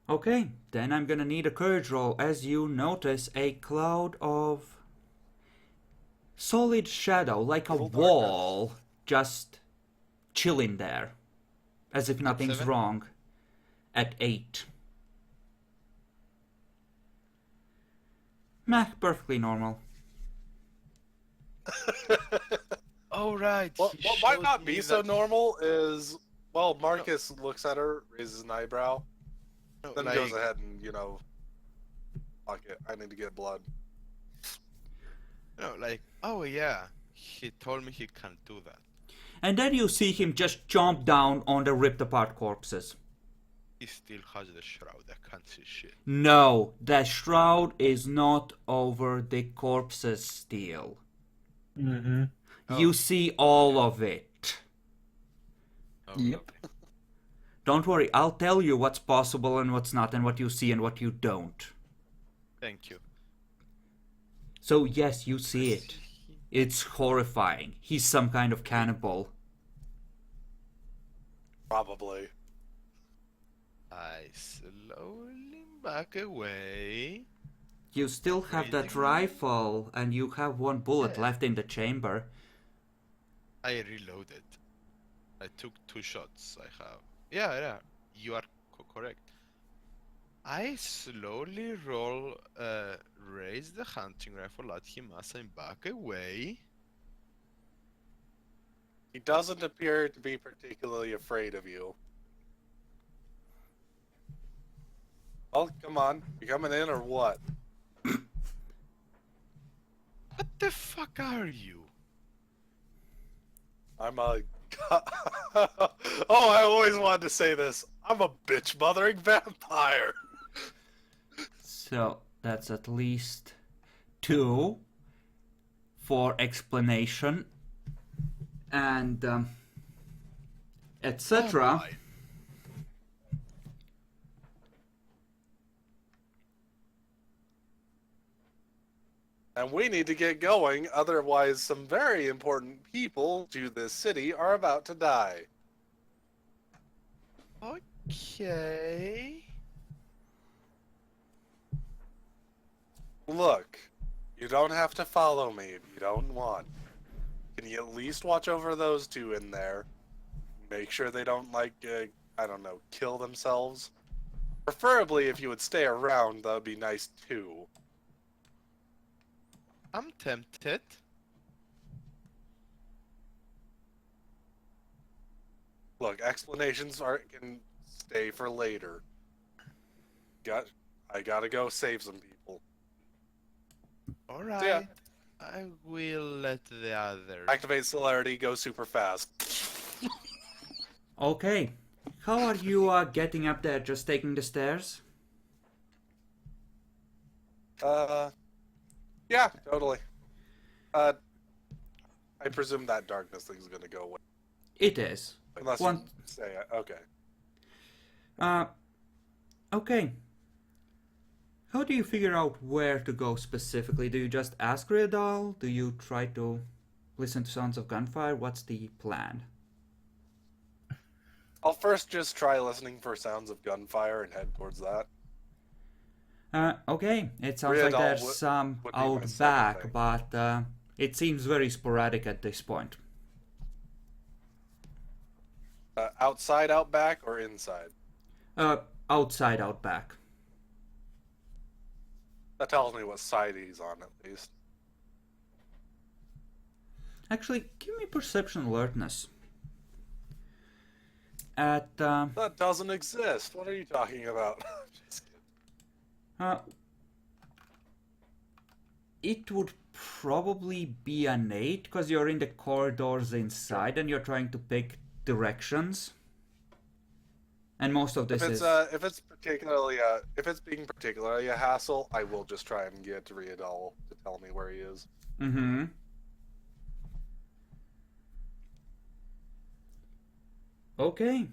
Okay, then I'm gonna need a courage roll as you notice a cloud of solid shadow, like a Total wall, just chilling there, as if nothing's 7? wrong. At 8. Meh, perfectly normal. Oh right. What he might showed not me be so that- normal is, well, Marcus looks at her, raises an eyebrow, No, then like, goes ahead and, fuck it, I need to get blood. no, like, oh yeah, he told me he can't do that. And then you see him just jump down on the ripped apart corpses. He still has the shroud. I can't see shit. No, the shroud is not over the corpses still. Mm-hmm. You Oh. see all of it. Oh, Yep. lovely. Don't worry, I'll tell you what's possible and what's not, and what you see and what you don't. Thank you. So yes, you see it. It's horrifying. He's some kind of cannibal. Probably. I slowly back away. You still have that Raising- rifle, and you have 1 bullet Yeah. left in the chamber. I reloaded. I took 2 shots. I have. Yeah, you are correct. I slowly raise the hunting rifle at him as I back away. He doesn't appear to be particularly afraid of you. Well, come on. You coming in or what? What the fuck are you? I'm a... oh, I always wanted to say this. I'm a bitch-mothering vampire. So that's at least 2 for explanation and etc. Alright. And we need to get going, otherwise some very important people to this city are about to die. Okay. Look, you don't have to follow me if you don't want. can you at least watch over those two in there? Make sure they don't, like, I don't know, kill themselves? Preferably, if you would stay around, that would be nice too. I'm tempted. Look, explanations can stay for later. I gotta go save some people. Alright. yeah. I will let the others. Activate celerity, go super fast. Okay. How are you getting up there? Just taking the stairs? Yeah, totally. I presume that darkness thing's gonna go away. It is. Unless One- you say, okay. Okay. How do you figure out where to go specifically? Do you just ask Riedal? Do you try to listen to sounds of gunfire? What's the plan? I'll first just try listening for sounds of gunfire and head towards that. Okay. It sounds like Riedal there's some would be my out second back, thing. but it seems very sporadic at this point. Outside, out back, or inside? Outside, out back. That tells me what side he's on, at least. Actually, give me perception alertness. At That doesn't exist. What are you talking about? Just kidding. it would probably be an 8 because you're in the corridors inside and you're trying to pick directions. And most of this is If it's particularly if it's being particularly a hassle, I will just try and get Riedal to tell me where he is. Mm-hmm. Okay.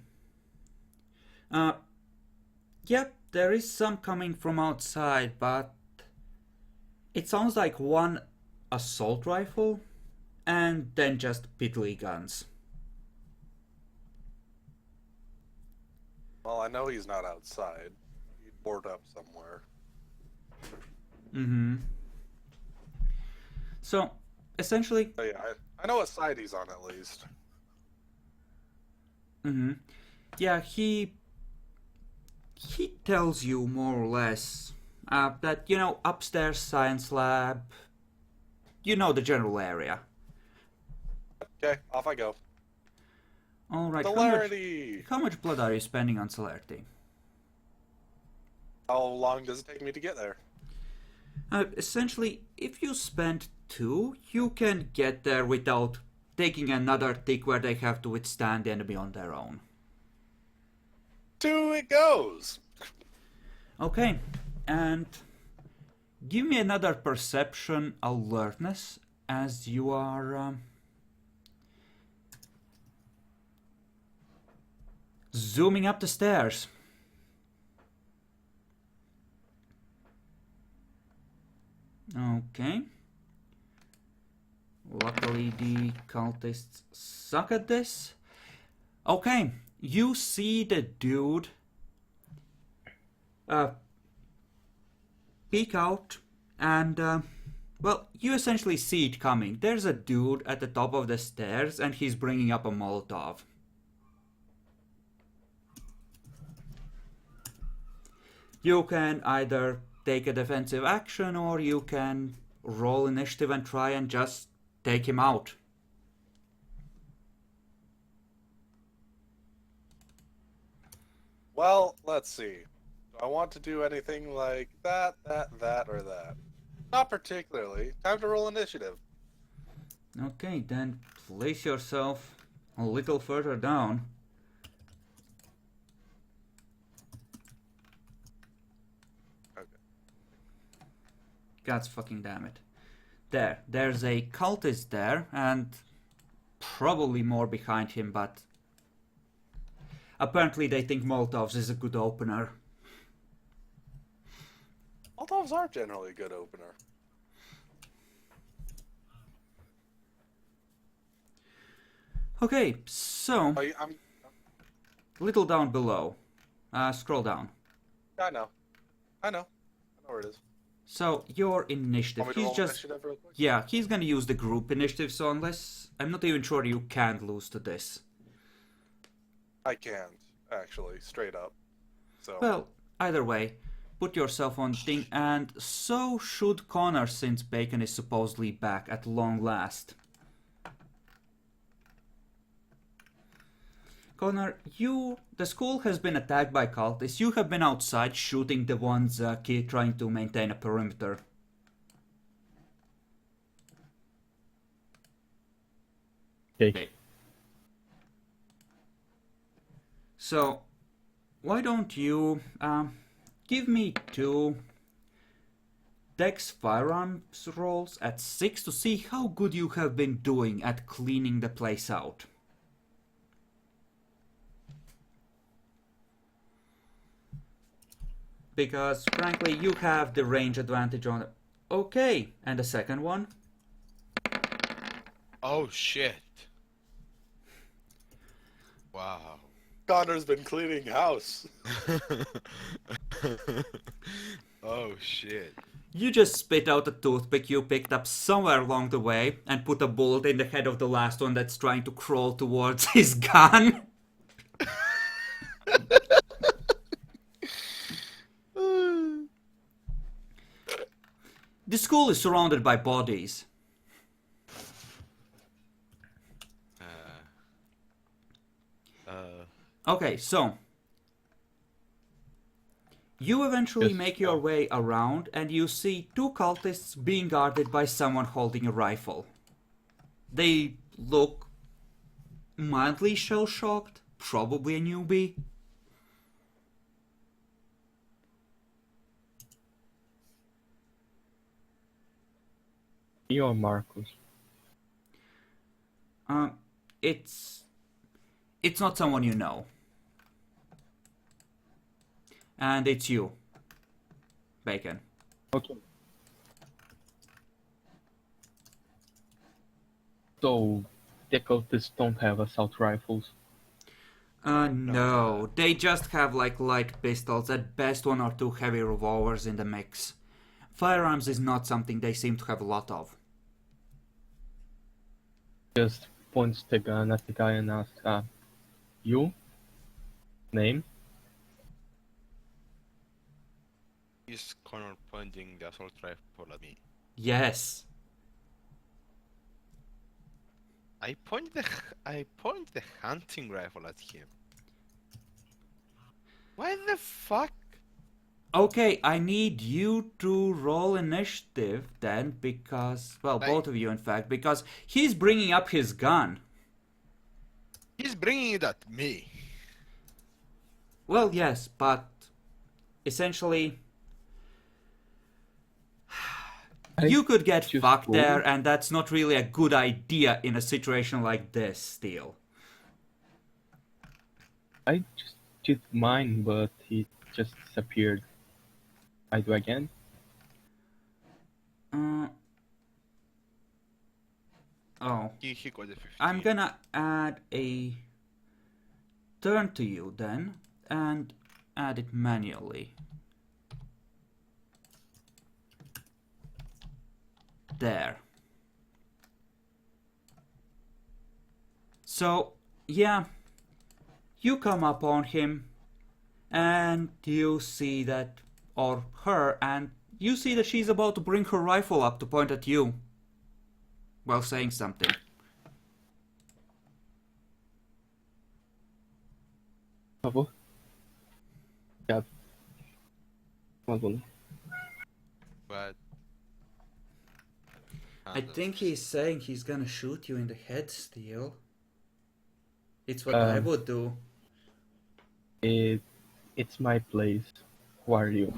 Yep, there is some coming from outside, but it sounds like one assault rifle and then just piddly guns. Well, I know he's not outside. He's board up somewhere. Mm-hmm. So, essentially, But yeah, I know what side he's on at least. mm-hmm. Yeah, he tells you more or less that, you know, upstairs science lab, you know, the general area. Okay, off I go. Alright, Celerity! how much blood are you spending on celerity? How long does it take me to get there? Essentially, if you spend 2, you can get there without taking another tick where they have to withstand the enemy on their own. 2 it goes! Okay, and give me another perception alertness as you are zooming up the stairs. Okay. Luckily the cultists suck at this. Okay, you see the dude peek out and well, you essentially see it coming. There's a dude at the top of the stairs and he's bringing up a Molotov. You can either take a defensive action or you can roll initiative and try and just take him out. Well, let's see. Do I want to do anything like that, or that? Not particularly. Time to roll initiative. Okay, then place yourself a little further down. Okay. God's fucking damn it. There's a cultist there, and probably more behind him, but apparently they think Molotovs is a good opener. Molotovs are generally a good opener. Okay, so, I'm little down below. Scroll down. I know where it is. So, your initiative. Want me to He's roll just... initiative real quick? Yeah, he's gonna use the group initiative, so unless... I'm not even sure you can lose to this. I can't, actually, straight up. So Well, either way, put yourself on thing, and so should Connor, since Bacon is supposedly back at long last. Connor, the school has been attacked by cultists. You have been outside shooting the ones trying to maintain a perimeter. Okay. So, why don't you give me 2 Dex firearms rolls at 6 to see how good you have been doing at cleaning the place out. Because, frankly, you have the range advantage on it. Okay, and the second one? Oh shit. Wow. Connor's been cleaning house. Oh shit. You just spit out a toothpick you picked up somewhere along the way and put a bullet in the head of the last one that's trying to crawl towards his gun. The school is surrounded by bodies. Okay, so you eventually Yes. make your way around and you see 2 cultists being guarded by someone holding a rifle. They look mildly shell-shocked, probably a newbie. You or Marcus? It's not someone you know. And it's you, Bacon. Okay. So, the cultists don't have assault rifles. No, they just have like light pistols, at best 1 or 2 heavy revolvers in the mix. Firearms is not something they seem to have a lot of. Just points the gun at the guy and asks, you? Name? Is Connor pointing the assault rifle at me? Yes. I point the hunting rifle at him. Why the fuck? Okay, I need you to roll initiative then, because, well, both of you in fact, because he's bringing up his gun. He's bringing it at me. Well, yes, but essentially you could get just fucked roll. there, and that's not really a good idea in a situation like this, Steel. I just did mine, but he just disappeared. I do again? Oh, He got the 15. I'm gonna add a turn to you then, and add it manually. There. So, yeah, you come up on him, and you see that, or her, and you see that she's about to bring her rifle up to point at you, while saying something. Favor? Yeah. One. But I think he's saying he's gonna shoot you in the head, Steel. It's what I would do. It's my place. Who are you?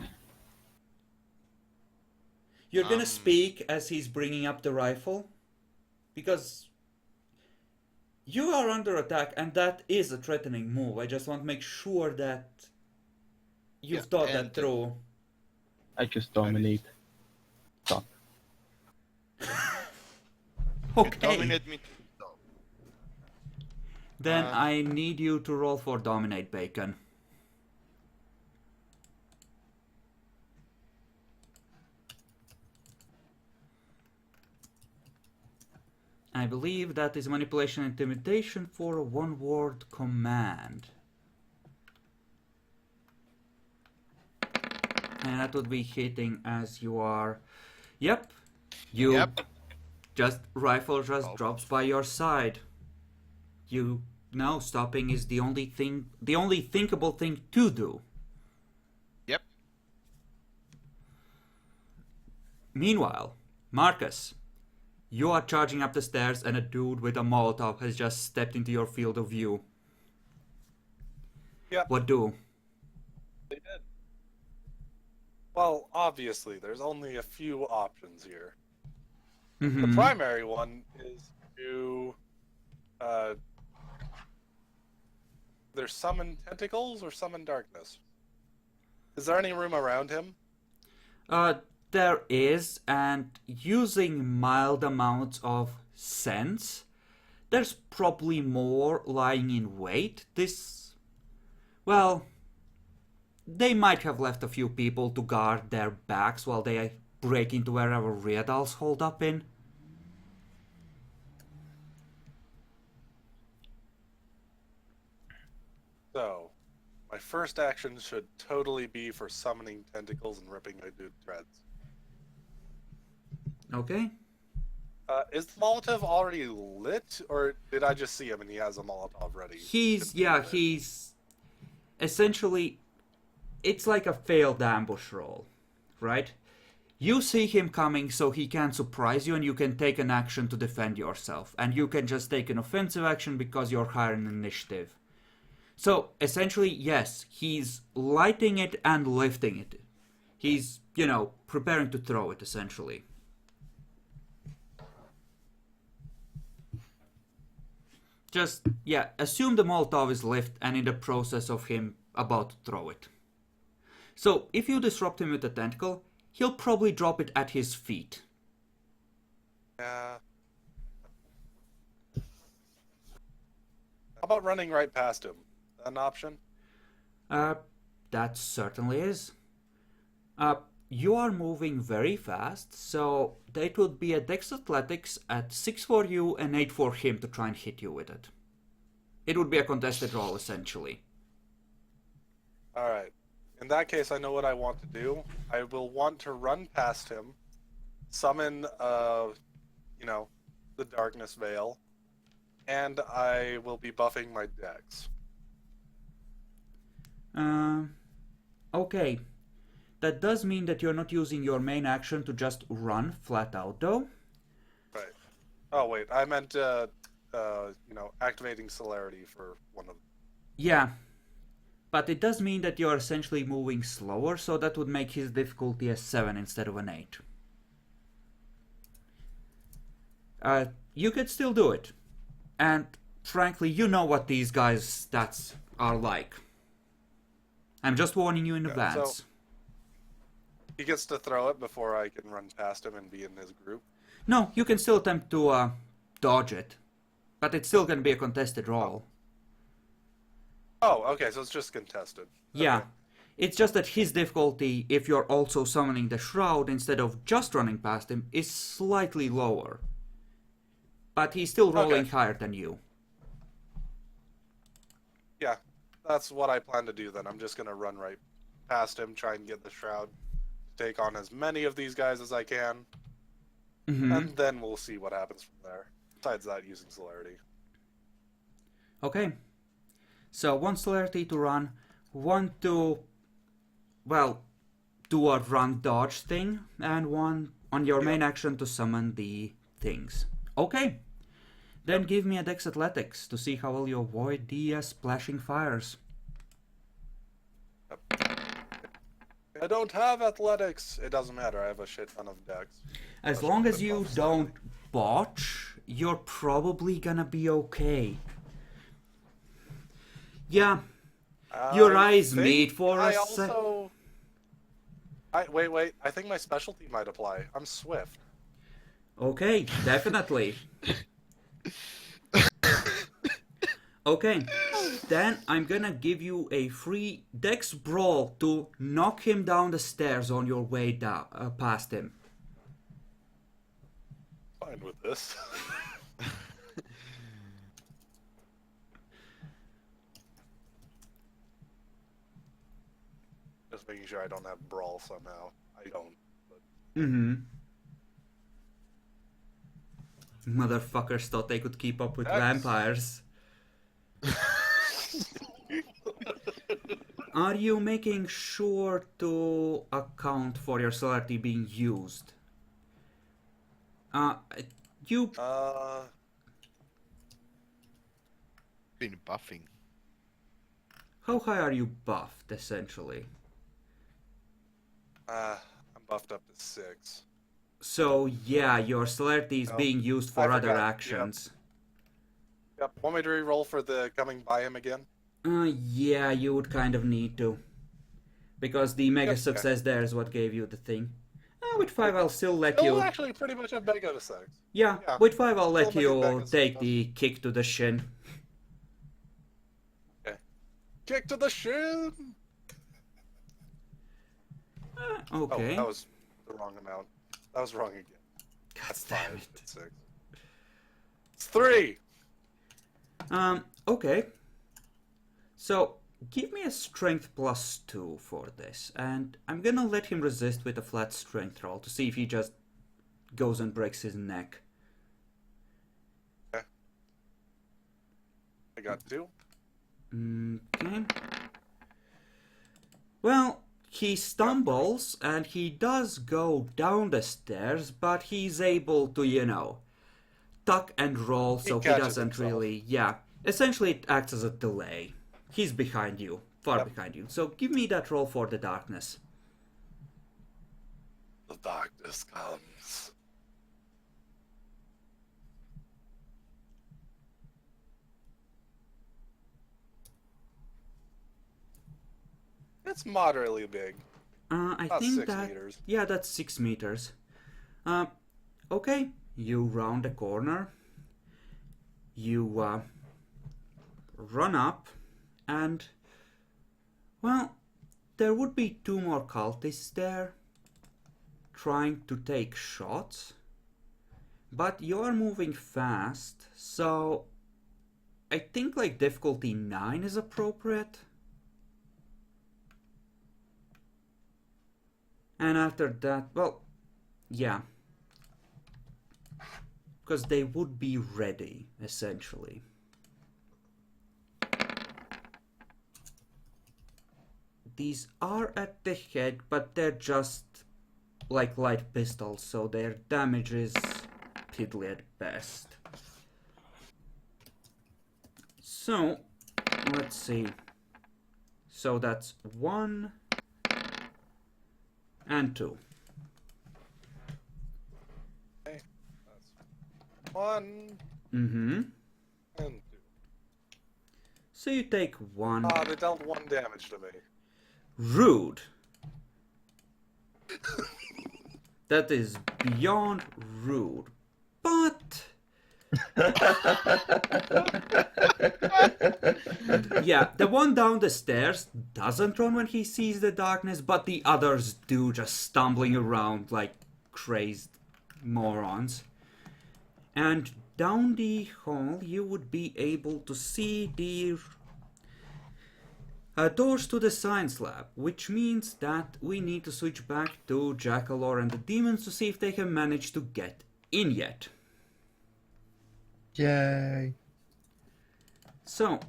You're gonna speak as he's bringing up the rifle? Because you are under attack, and that is a threatening move. I just want to make sure that you've thought that through. I just dominate. Stop. Okay. dominate me too. So. Then I need you to roll for Dominate, Bacon. I believe that is manipulation and intimidation for a one-word command. And that would be hitting as you are. Yep. You Yep. just rifle just Oh. drops by your side. You know stopping is the only thinkable thing to do. Yep. Meanwhile, Marcus, you are charging up the stairs and a dude with a Molotov has just stepped into your field of view. Yep. What do? They did. Well, obviously, there's only a few options here. The Mhm. primary one is to either summon tentacles or summon darkness. Is there any room around him? There is, and using mild amounts of sense, there's probably more lying in wait. Well, they might have left a few people to guard their backs while they break into wherever Riadal's hold up in. So, my first action should totally be for summoning tentacles and ripping my dude to shreds. Okay. Is the Molotov already lit, or did I just see him and he has a Molotov ready? He's essentially, it's like a failed ambush roll, right? You see him coming so he can surprise you and you can take an action to defend yourself. And you can just take an offensive action because you're higher in initiative. So, essentially, yes, he's lighting it and lifting it. He's, preparing to throw it, essentially. Just, assume the Molotov is lit and in the process of him about to throw it. So, if you disrupt him with a tentacle, he'll probably drop it at his feet. Yeah. How about running right past him? An option? That certainly is. You are moving very fast, so that would be a Dex Athletics at 6 for you and 8 for him to try and hit you with it. It would be a contested roll, essentially. Alright. In that case, I know what I want to do. I will want to run past him, summon, the Darkness Veil, and I will be buffing my Dex. Okay. That does mean that you're not using your main action to just run flat out, though. Right. Oh, wait. I meant, activating Celerity for one of them. Yeah. But it does mean that you're essentially moving slower, so that would make his difficulty a 7 instead of an 8. You could still do it. And frankly, you know what these guys' stats are like. I'm just warning you in advance. So he gets to throw it before I can run past him and be in his group? No, you can still attempt to dodge it. But it's still going to be a contested roll. Oh, okay, so it's just contested. Yeah. Okay. It's just that his difficulty, if you're also summoning the Shroud instead of just running past him, is slightly lower. But he's still rolling higher than you. Yeah, that's what I plan to do then. I'm just going to run right past him, try and get the Shroud, take on as many of these guys as I can, and then we'll see what happens from there. Besides that, using Celerity. Okay. So, one Celerity to run, one to, do a run dodge thing, and one on your main action to summon the things. Okay. Then give me a Dex Athletics to see how well you avoid the splashing fires. I don't have athletics. It doesn't matter. I have a shit ton of Dex. As long as you don't botch, you're probably gonna be okay. Yeah. Your eyes meet for a sec. Wait. I think my specialty might apply. I'm swift. Okay, definitely. Okay, then I'm gonna give you a free Dex Brawl to knock him down the stairs on your way down past him. Fine with this. just making sure I don't have brawl somehow. I don't. Mm-hmm. Motherfuckers thought they could keep up with X. vampires. Are you making sure to account for your celerity being used? You... Been buffing. How high are you buffed, essentially? I'm buffed up to 6. So, yeah, your celerity is Oh, being used I for other forgot. actions. Yep. Want me to re-roll for the coming by him again? Yeah, you would kind of need to. Because the mega Yep, success there is what gave you the thing. With 5 I'll still let Still you... actually pretty much a mega to 6. Yeah, Yeah. with 5 I'll let Still making you mega take success. the kick to the shin. Kick to the shin! Okay. Oh, that was the wrong amount. That was wrong again. God That's damn 5. it. It's 6. It's 3! Okay. So, give me a strength +2 for this, and I'm gonna let him resist with a flat strength roll to see if he just goes and breaks his neck. Okay. I got 2. Okay. Well, he stumbles and he does go down the stairs, but he's able to, you know, tuck and roll, so he catches doesn't himself. really... Yeah, essentially it acts as a delay. He's behind you, far Yep. behind you. So give me that roll for the darkness. The darkness comes. It's moderately big. I About think 6 that... meters. Yeah, that's 6 meters. Okay, you round the corner. You run up, and... Well, there would be 2 more cultists there trying to take shots. But you're moving fast, so I think like difficulty 9 is appropriate. And after that, well, yeah. Because they would be ready, essentially. These are at the head, but they're just like light pistols, so their damage is piddly at best. So, let's see. So that's 1 and 2. Okay. That's 1 Mm-hmm. and 2. So you take 1. Ah, they dealt 1 damage to me. Rude. That is beyond rude. But... yeah, the one down the stairs doesn't run when he sees the darkness, but the others do, just stumbling around like crazed morons. And down the hall you would be able to see the doors to the science lab, which means that we need to switch back to Jackalor and the demons to see if they can manage to get in yet. Yay. So,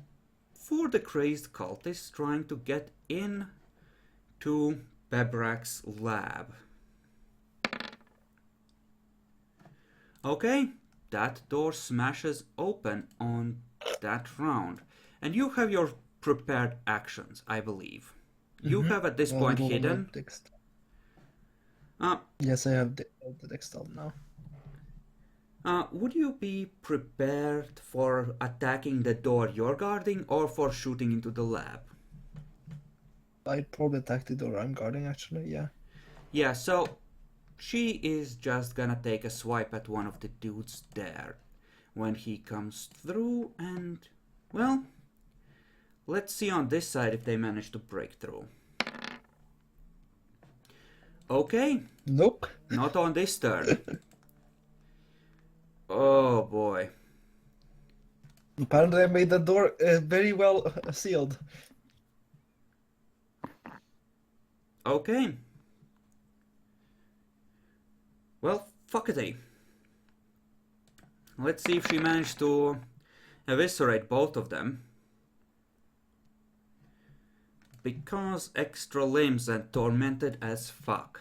for the crazed cultists trying to get in to Bebrak's lab. Okay, that door smashes open on that round. And you have your prepared actions, I believe. You have at this point hidden. Yes, I have the textile now. Would you be prepared for attacking the door you're guarding or for shooting into the lab? I'd probably attack the door I'm guarding, actually, yeah. Yeah, so she is just gonna take a swipe at one of the dudes there when he comes through, and, well, let's see on this side if they manage to break through. Okay, Nope. not on this turn. Oh boy. Apparently I made the door very well sealed. Okay. Well, fuckity. Let's see if she managed to eviscerate both of them. Because extra limbs and tormented as fuck.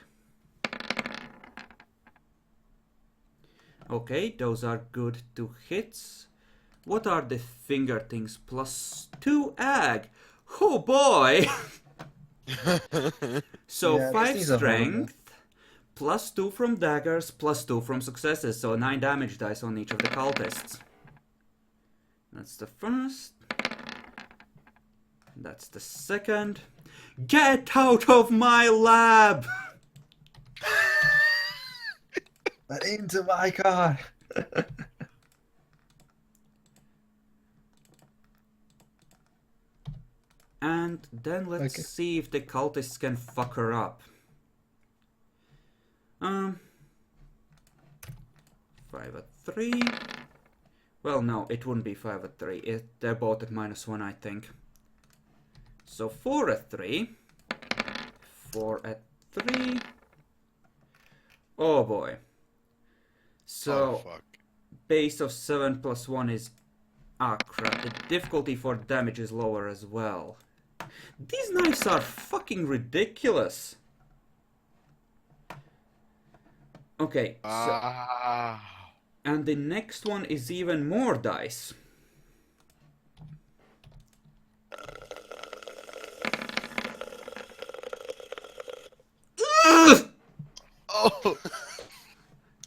Okay, those are good 2 hits. What are the finger things? +2 ag. Oh boy! So Yeah, these 5 things are horrible. strength, +2 from daggers, +2 from successes. So 9 damage dice on each of the cultists. That's the first. That's the second. Get out of my lab! But into my car. And then let's Okay. see if the cultists can fuck her up. 5 at 3. Well, no, it wouldn't be 5 at 3. They're both at -1, I think. So 4 at 3. 4 at 3. Oh boy. So, Oh fuck. base of 7 + 1 is... Ah, crap. The difficulty for damage is lower as well. These knives are fucking ridiculous. Okay, so... Ah. And the next one is even more dice. Oh,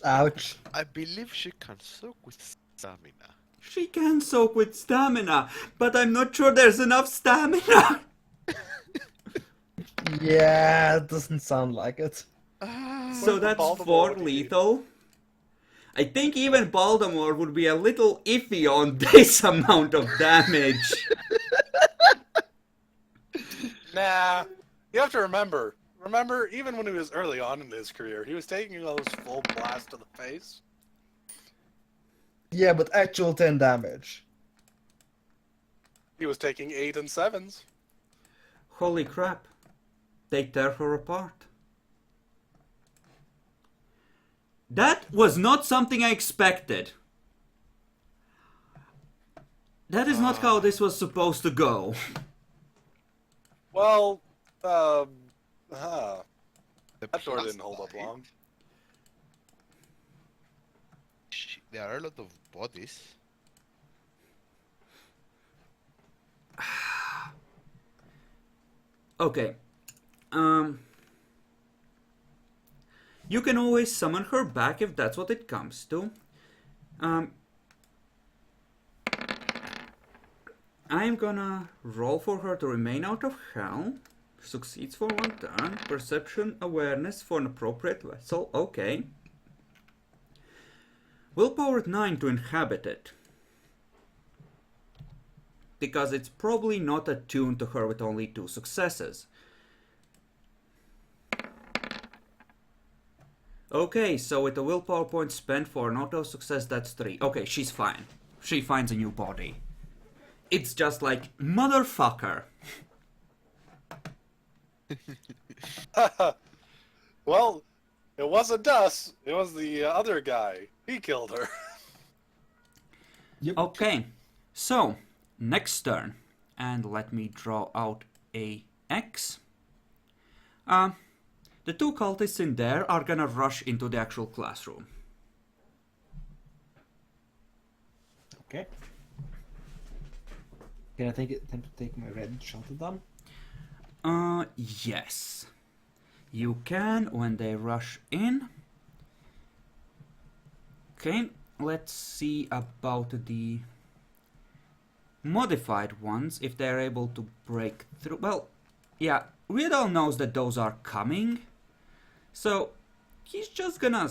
Ouch. I believe she can soak with stamina. She can soak with stamina, but I'm not sure there's enough stamina. Yeah, it doesn't sound like it. So that's Baltimore 4 would be? lethal. I think even Baltimore would be a little iffy on this amount of damage. Nah, you have to remember. Remember, even when he was early on in his career, he was taking those full blast to the face. Yeah, but actual 10 damage. He was taking 8 and 7s. Holy crap. They tear her apart. That was not something I expected. That is not how this was supposed to go. Well, The that door plus didn't hold up side, long. There are a lot of bodies. Okay. You can always summon her back if that's what it comes to. I'm gonna roll for her to remain out of hell. Succeeds for 1 turn. Perception awareness for an appropriate vessel. Okay. Willpower at 9 to inhabit it. Because it's probably not attuned to her with only 2 successes. Okay, so with a willpower point spent for an auto success, that's 3. Okay, she's fine. She finds a new body. It's just like, motherfucker. Well, it wasn't us. It was the other guy. He killed her. Yep. Okay, so, next turn. And let me draw out a X. The 2 cultists in there are gonna rush into the actual classroom. Okay. Can I attempt to take my red shotgun? Yes. You can when they rush in. Okay, let's see about the modified ones, if they're able to break through. Well, yeah, Riddle knows that those are coming. So, he's just gonna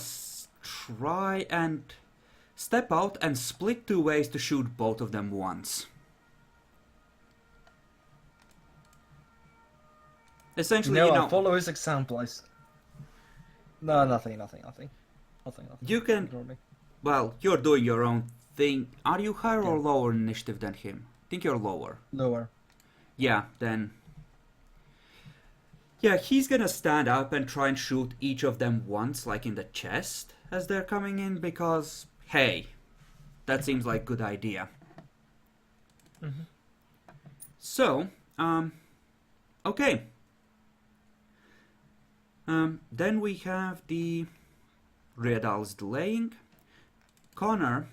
try and step out and split 2 ways to shoot both of them once. Essentially, No, you I'll know, follow his example. No, nothing. you can, Ignore me. well, you're doing your own thing. Are you higher or lower in initiative than him? I think you're lower. Lower. Yeah, then Yeah, he's gonna stand up and try and shoot each of them once, like in the chest, as they're coming in, because, hey, that seems like a good idea. So, okay. Then we have the Riadal's delaying. Connor,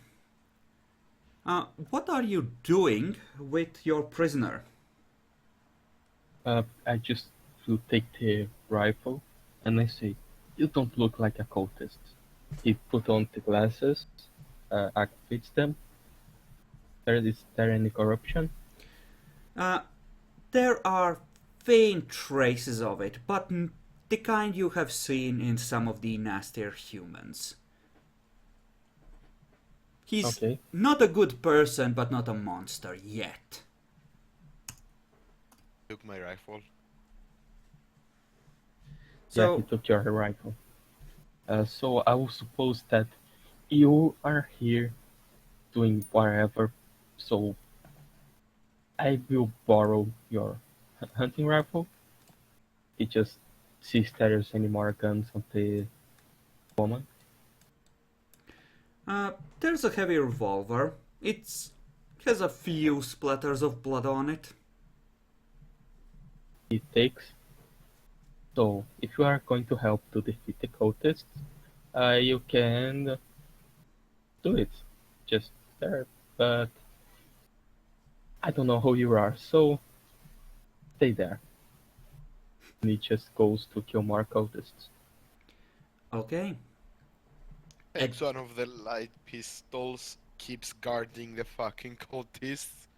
what are you doing with your prisoner? I just will take the rifle and I say, "You don't look like a cultist." He put on the glasses, activates them. Is there any corruption? There are faint traces of it, but the kind you have seen in some of the nastier humans. He's Okay. not a good person, but not a monster yet. Took my rifle. Yeah, he So, took your rifle. So I will suppose that you are here doing whatever. So I will borrow your hunting rifle. He just sees if there's any more guns on the woman. there's a heavy revolver. It has a few splatters of blood on it. He takes. So if you are going to help to defeat the cultists, you can do it. Just there. But I don't know who you are, so stay there. And he just goes to kill more cultists. Okay. Takes one of the light pistols, keeps guarding the fucking cultists.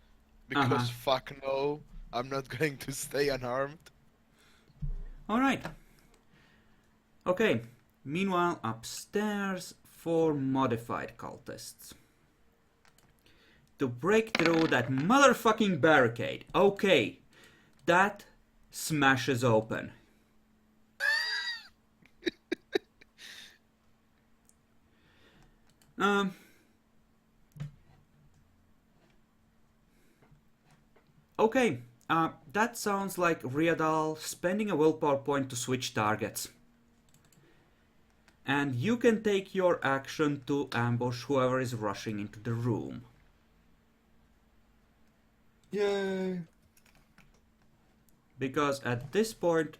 Because fuck no, I'm not going to stay unarmed. Alright. Okay. Meanwhile, upstairs for modified cultists. To break through that motherfucking barricade. Okay. That smashes open. Okay, that sounds like Riadal spending a willpower point to switch targets. And you can take your action to ambush whoever is rushing into the room. Yay! Because at this point,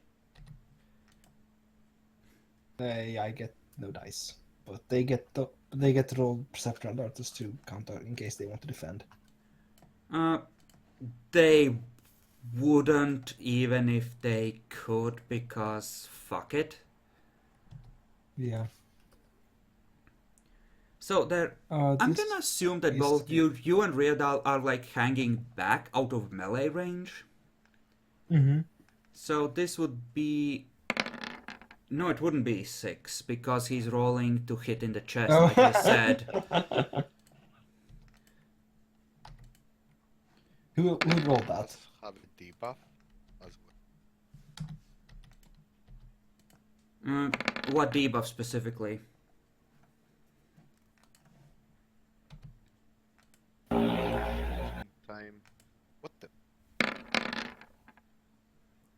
I get no dice, but they get to roll perception alerts to counter in case they want to defend. they wouldn't even if they could, because fuck it. Yeah. So there, I'm gonna assume that both you and Riadal are like hanging back out of melee range. Mm-hmm. So this would be... No, it wouldn't be 6, because he's rolling to hit in the chest, like I said. Who rolled that? Have a debuff as What debuff specifically? time. What the?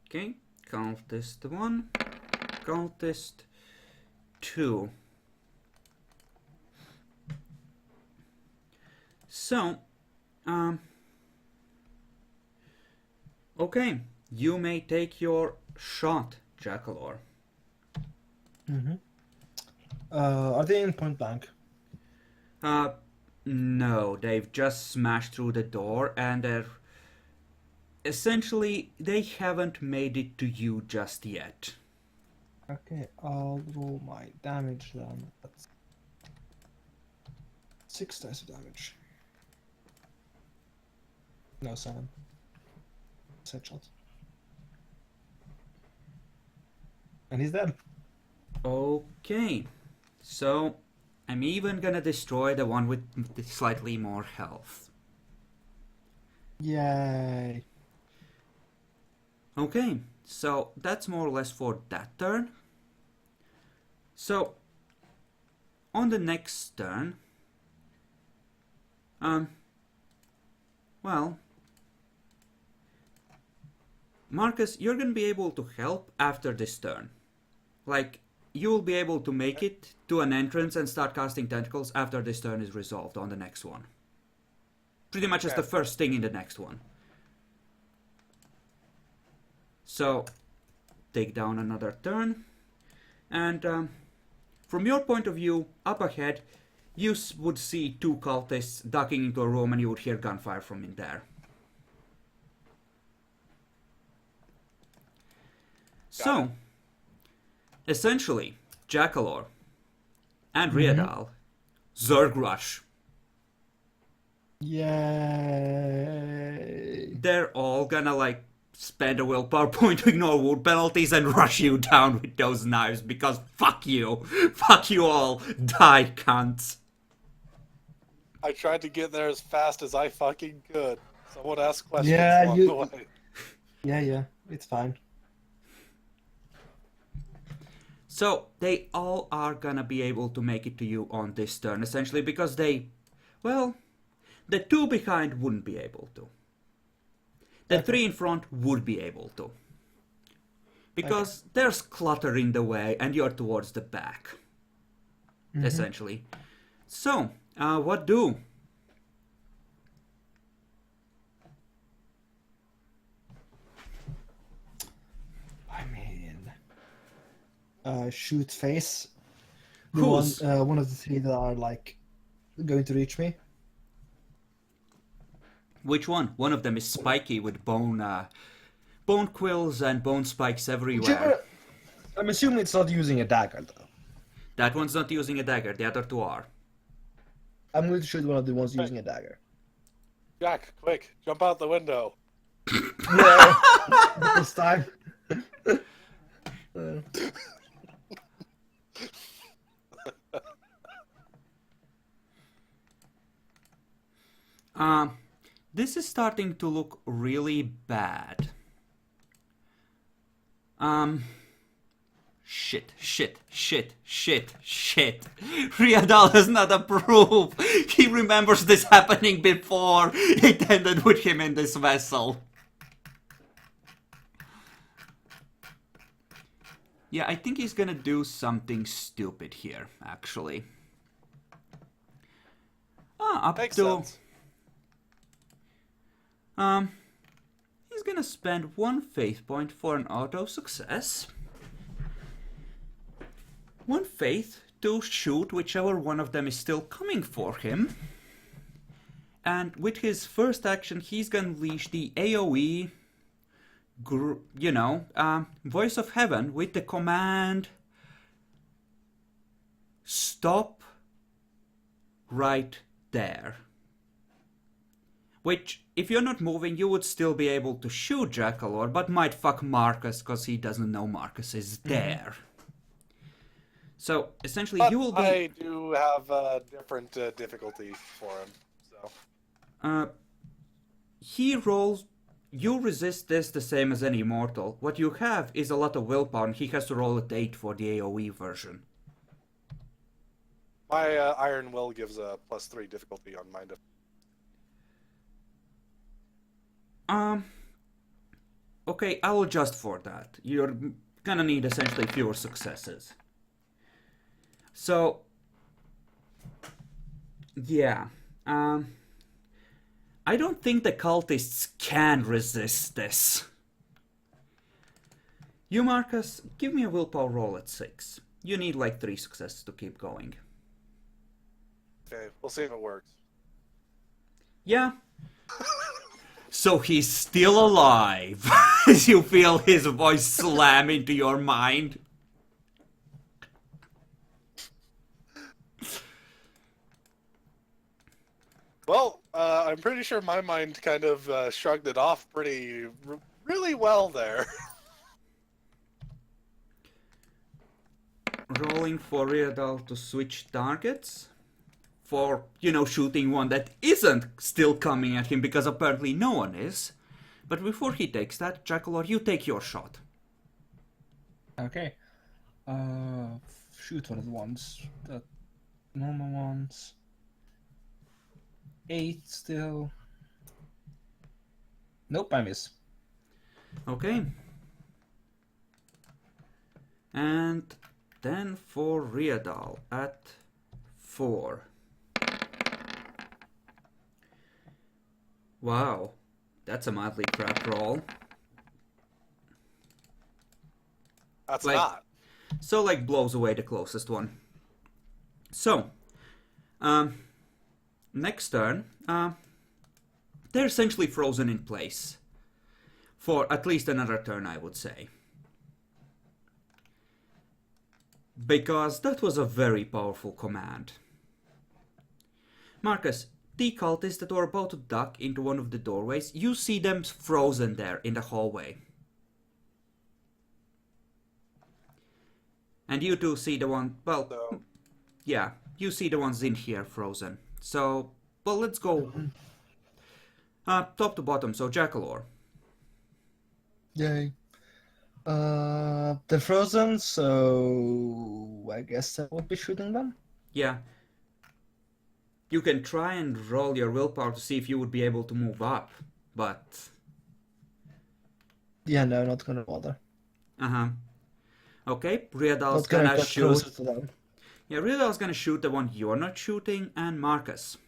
Okay, cultist 1, cultist 2. So, okay, you may take your shot, Jackalor. Mm-hmm. Are they in point blank? No, they've just smashed through the door and they're... Essentially, they haven't made it to you just yet. Okay, I'll roll my damage then. That's 6 dice of damage. No, 7. Headshot. And he's dead. Okay, so I'm even gonna destroy the one with slightly more health. Yay. Okay, so that's more or less for that turn. So, on the next turn, well, Marcus, you're gonna be able to help after this turn. Like, you will be able to make it to an entrance and start casting tentacles after this turn is resolved on the next one. Pretty much as the first thing in the next one. So, take down another turn. And from your point of view, up ahead, you would see two cultists ducking into a room and you would hear gunfire from in there. So, essentially, Jackalor and Riadal, Zerg Rush. Yay! They're all gonna like spend a willpower point to ignore wound penalties and rush you down with those knives because fuck you. Fuck you all. Die, cunts. I tried to get there as fast as I fucking could. Someone asked questions Yeah, along you- the way. Yeah, it's fine. So, they all are gonna be able to make it to you on this turn, essentially, because they... Well, the two behind wouldn't be able to. The three in front would be able to. Because there's clutter in the way, and you're towards the back. Essentially. So, what do? I mean, shoot face. The Who's? one of the three that are like going to reach me. Which one? One of them is spiky with bone quills and bone spikes everywhere. Whichever. I'm assuming it's not using a dagger though. That one's not using a dagger, the other two are. I'm going to shoot one of the ones using a dagger. Jack, quick, jump out the window. No, this time. This is starting to look really bad. Shit. Riadal does not approve. He remembers this happening before. It ended with him in this vessel. Yeah, I think he's gonna do something stupid here, actually. Makes sense. He's gonna spend one faith point for an auto success. One faith to shoot whichever one of them is still coming for him. And with his first action, he's gonna unleash the AoE, Voice of Heaven with the command stop right there. Which, if you're not moving, you would still be able to shoot Jackalor, but might fuck Marcus because he doesn't know Marcus is there. So, essentially, But you will be... I do have different difficulty for him, so... He rolls... You resist this the same as any mortal. What you have is a lot of willpower, and he has to roll at 8 for the AoE version. My Iron Will gives a +3 difficulty on mine. Okay, I'll adjust for that. You're gonna need essentially fewer successes. So... Yeah. I don't think the cultists can resist this. You, Marcus, give me a willpower roll at 6. You need like 3 successes to keep going. Okay, we'll see if it works. Yeah. So he's still alive. As you feel his voice slam into your mind. Well, I'm pretty sure my mind kind of shrugged it off really well there. Rolling for Riadal to switch targets. For, shooting one that isn't still coming at him because apparently no one is. But before he takes that, Jackalor, you take your shot. Okay. Shoot one of the ones. The normal ones. 8 still. Nope, I miss. Okay. And then for Riadal at 4. Wow, that's a mildly crap roll. That's Like- not. So, like, blows away the closest one. So, next turn, they're essentially frozen in place. For at least another turn, I would say. Because that was a very powerful command. Marcus, the cultists that were about to duck into one of the doorways, you see them frozen there in the hallway. And you two see the one, well, So, yeah, you see the ones in here frozen. So, well, let's go top to bottom, so Jackalore. Yay. They're frozen, so I guess I won't be shooting them. Yeah. You can try and roll your willpower to see if you would be able to move up, but... Yeah, no, not gonna bother. Uh-huh. Okay, Riadal's Not gonna gonna get shoot... closer to them. Yeah, Riadal's gonna shoot the one you're not shooting, and Marcus.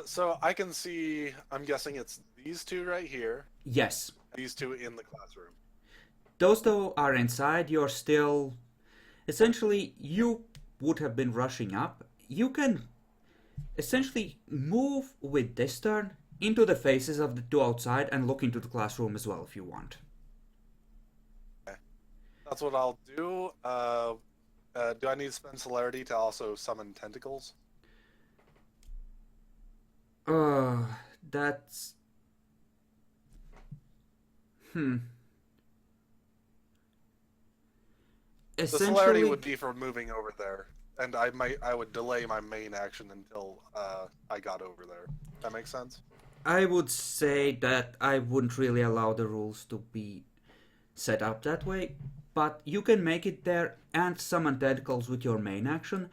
so I can see. I'm guessing it's these two right here. Yes. These two in the classroom. Those though are inside, you're still... Essentially, you would have been rushing up. You can essentially move with this turn into the faces of the two outside and look into the classroom as well if you want. That's what I'll do. Do I need to spend celerity to also summon tentacles? That's... The celerity would be for moving over there, and I would delay my main action until I got over there. That makes sense? I would say that I wouldn't really allow the rules to be set up that way, but you can make it there and summon tentacles with your main action.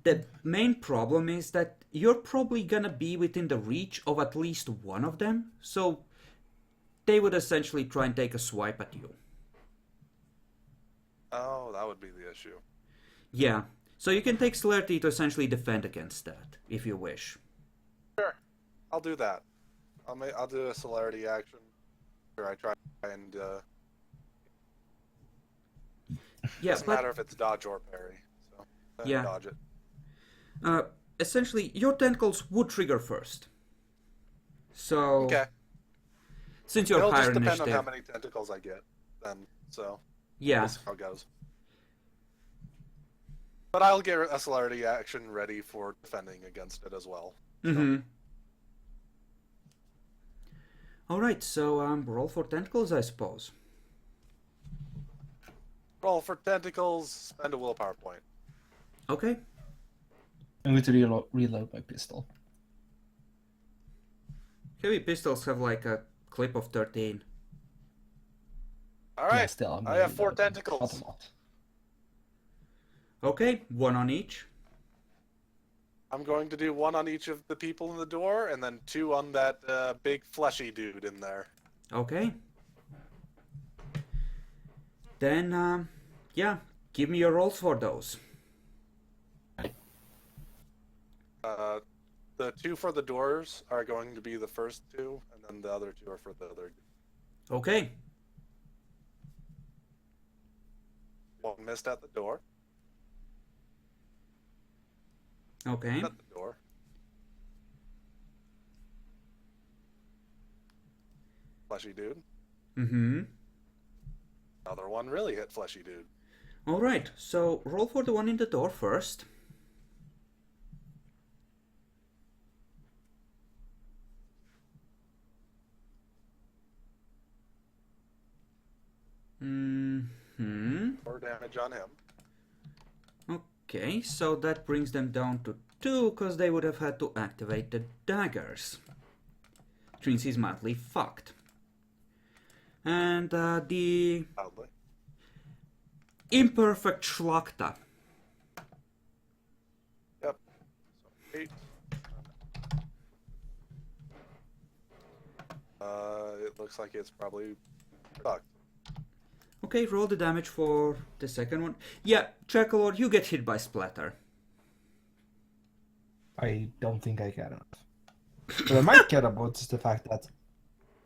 The main problem is that you're probably gonna be within the reach of at least one of them, so they would essentially try and take a swipe at you. Oh, that would be the issue. Yeah, so you can take celerity to essentially defend against that, if you wish. Sure, I'll do that. I'll do a celerity action. Or I try and Yeah, doesn't but matter if it's dodge or parry. So Yeah. dodge it. essentially your tentacles would trigger first. So Okay. since you're It'll higher just depend on initiative, how many tentacles I get then. So yeah, we'll see how it goes. But I'll get a celerity action ready for defending against it as well. mm-hmm. All right, so roll for tentacles, I suppose. Roll for tentacles, spend a willpower point. Okay. I'm going to reload my pistol. Heavy pistols have like a clip of 13. Alright, Yeah, still, I'm I gonna have 4 reload them. tentacles. Not a lot. Okay, one on each. I'm going to do 1 on each of the people in the door, and then 2 on that big fleshy dude in there. Okay. Then, yeah, give me your rolls for those. The 2 for the doors are going to be the first 2, and then the other 2 are for the other. Okay. 1 missed at the door. Okay. At the door. Fleshy dude. Mm-hmm. Another one really hit fleshy dude. All right, so roll for the one in the door first. Mm-hmm. 4 damage on him. Okay, so that brings them down to 2, because they would have had to activate the daggers. Which means he's mildly fucked. And the Loudly. imperfect Schlachta. Yep. So 8. It looks like it's probably fucked. Okay, roll the damage for the second one. Yeah, Jackalord, you get hit by splatter. I don't think I care enough. What I might care about is the fact that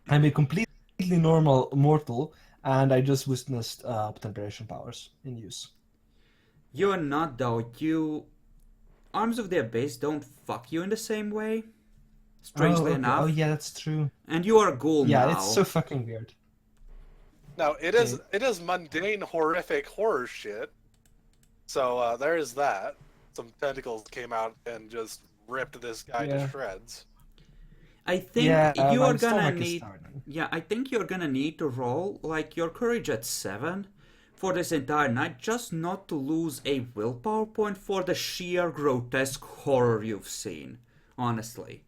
I'm a completely normal mortal, and I just witnessed temperation powers in use. You are not, though. Arms of the Abyss don't fuck you in the same way, strangely okay. enough. Oh yeah, that's true. And you are a ghoul Yeah, now. it's so fucking weird. Now it is mundane, horrific horror shit. So there is that. Some tentacles came out and just ripped this guy to shreds. I think Yeah, you my are gonna stomach is need. starting. Yeah, I think you're gonna need to roll like your courage at 7 for this entire night, just not to lose a willpower point for the sheer grotesque horror you've seen. Honestly,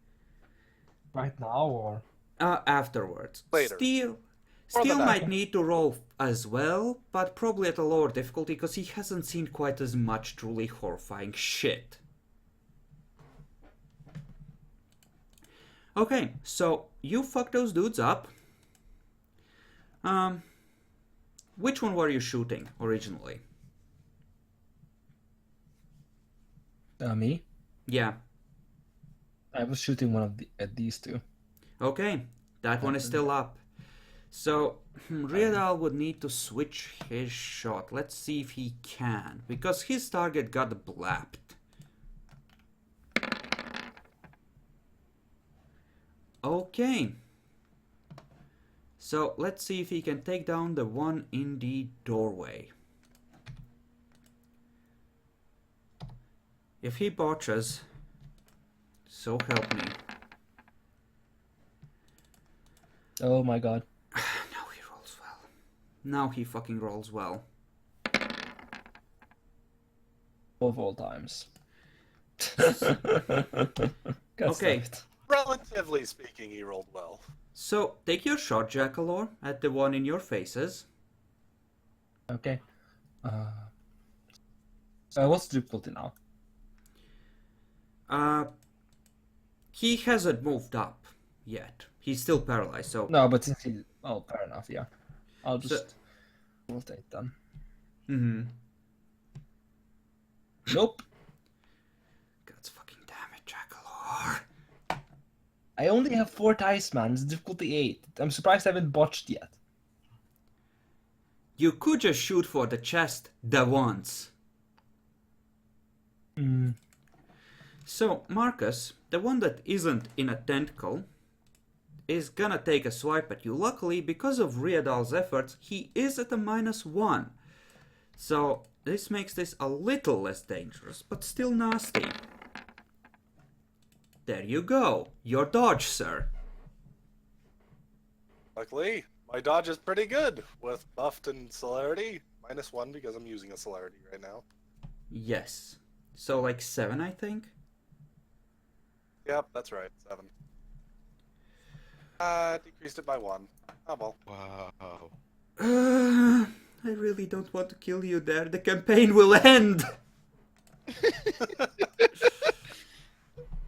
Right now, or afterwards. Later. Steel For the might night. need to roll as well, but probably at a lower difficulty because he hasn't seen quite as much truly horrifying shit. Okay, so you fuck those dudes up. Which one were you shooting originally? me? Yeah. I was shooting one of these two. Okay, that one is still up. So Riedal would need to switch his shot. Let's see if he can, because his target got blapped. Okay. So let's see if he can take down the one in the doorway. If he botches, so help me. Oh my god. Now he rolls well. Now he fucking rolls well. Of all times. Okay. Relatively speaking, he rolled well. So take your shot, Jackalor, at the one in your faces. Okay. What's the difficulty now? He hasn't moved up yet. He's still paralyzed, so... No, but since he... Oh, fair enough, yeah. I'll just rotate then. Mm-hmm. Nope. God's fucking damn it, Jackalor. I only have 4 dice, man. It's difficulty 8. I'm surprised I haven't botched yet. You could just shoot for the chest the once. So, Marcus, the one that isn't in a tentacle, is gonna take a swipe at you. Luckily, because of Riedal's efforts, he is at a -1. So, this makes this a little less dangerous, but still nasty. There you go. Your dodge, sir. Luckily, my dodge is pretty good with buffed and celerity. -1 because I'm using a celerity right now. Yes. So, like 7, I think? Yep, that's right. 7. Decreased it by 1. Oh well. Wow. I really don't want to kill you there. The campaign will end.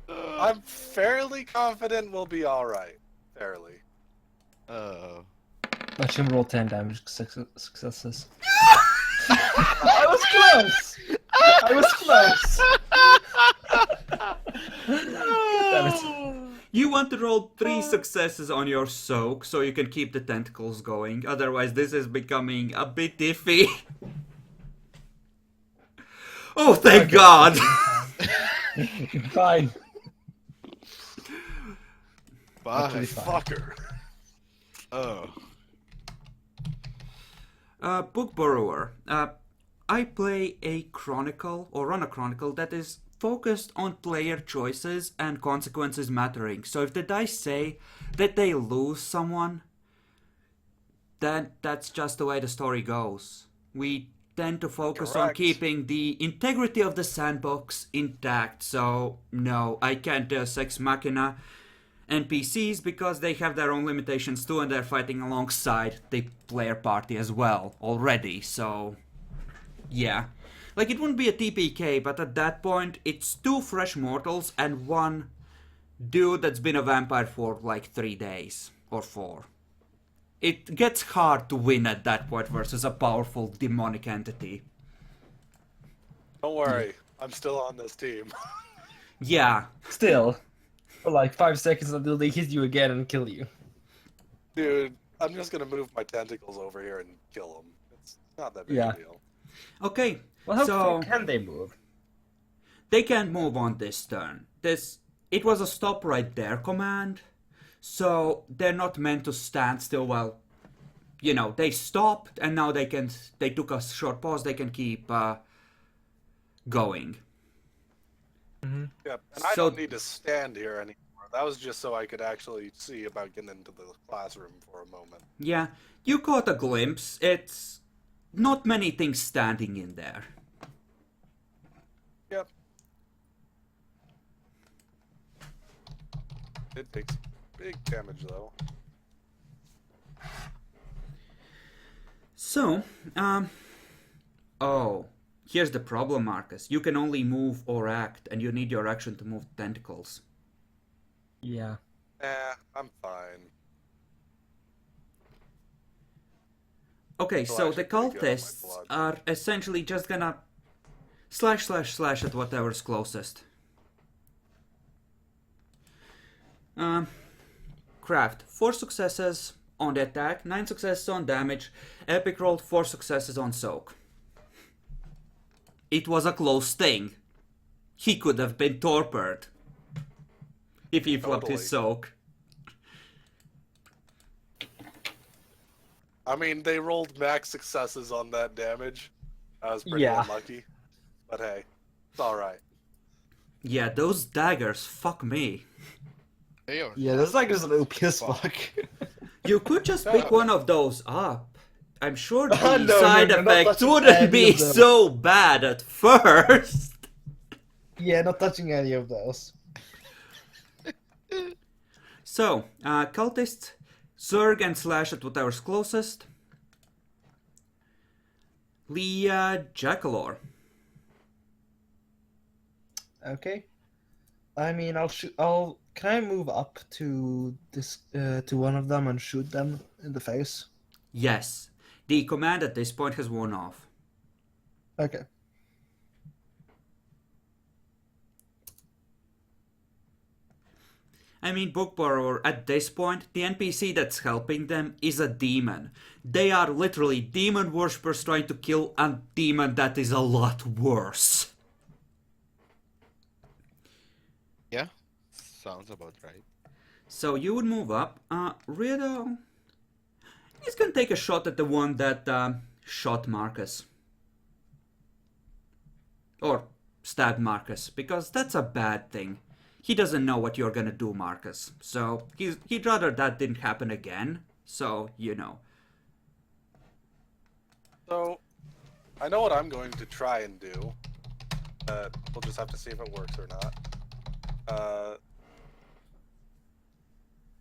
I'm fairly confident we'll be alright. Fairly. Oh. Watch him roll 10 damage successes. I was close! I was close! Damn it. You want to roll 3 successes on your soak so you can keep the tentacles going. Otherwise, this is becoming a bit iffy. Oh, thank God! Fine. Bye. Fucker. Oh. Book Borrower. I play a chronicle, or run a chronicle, that is focused on player choices and consequences mattering. So if the dice say that they lose someone, then that's just the way the story goes. We tend to focus on Correct. keeping the integrity of the sandbox intact, so no, I can't Deus Ex Machina NPCs because they have their own limitations too, and they're fighting alongside the player party as well already, so yeah. Like, it wouldn't be a TPK, but at that point, it's 2 fresh mortals and 1 dude that's been a vampire for like 3 days. or 4. It gets hard to win at that point versus a powerful demonic entity. Don't worry, I'm still on this team. Yeah, Still, for like 5 seconds until they hit you again and kill you. Dude, I'm just gonna move my tentacles over here and kill them. It's not that big Yeah. a deal. okay. Well, how so far can they move? they can't move on this turn. It was a stop right there command, so they're not meant to stand still while, they stopped and now they took a short pause, they can keep going. Yeah, and I So- don't need to stand here anymore. That was just so I could actually see about getting into the classroom for a moment. Yeah, you caught a glimpse. It's not many things standing in there. Yep. It takes big damage though. So, oh, here's the problem, Marcus. You can only move or act, and you need your action to move tentacles. Yeah. I'm fine. Okay, Still so the actually pretty good on my cultists blood. are essentially just gonna slash at whatever's closest. Craft 4 successes on the attack, 9 successes on damage. Epic rolled 4 successes on soak. It was a close thing. He could have been torped if he flopped his soak. I mean, they rolled max successes on that damage. I was pretty Yeah. unlucky. But hey, it's alright. Yeah, those daggers, fuck me. They are Yeah, that's like just an OP as fuck. You could just pick one of those up. I'm sure the No, side you're not effects touching wouldn't any be of them. so bad at first. Yeah, not touching any of those. So, cultists, Zerg and slash at whatever's closest. Leah Jackalor. Okay. I mean, I'll shoot. Can I move up to this to one of them and shoot them in the face? Yes, the command at this point has worn off. Okay. I mean, Book Borrower, at this point, the NPC that's helping them is a demon. They are literally demon worshippers trying to kill a demon that is a lot worse. Yeah, sounds about right. So you would move up. Riddle is gonna take a shot at the one that shot Marcus. Or stabbed Marcus, because that's a bad thing. He doesn't know what you're gonna do, Marcus. So he'd rather that didn't happen again. So, So, I know what I'm going to try and do. We'll just have to see if it works or not.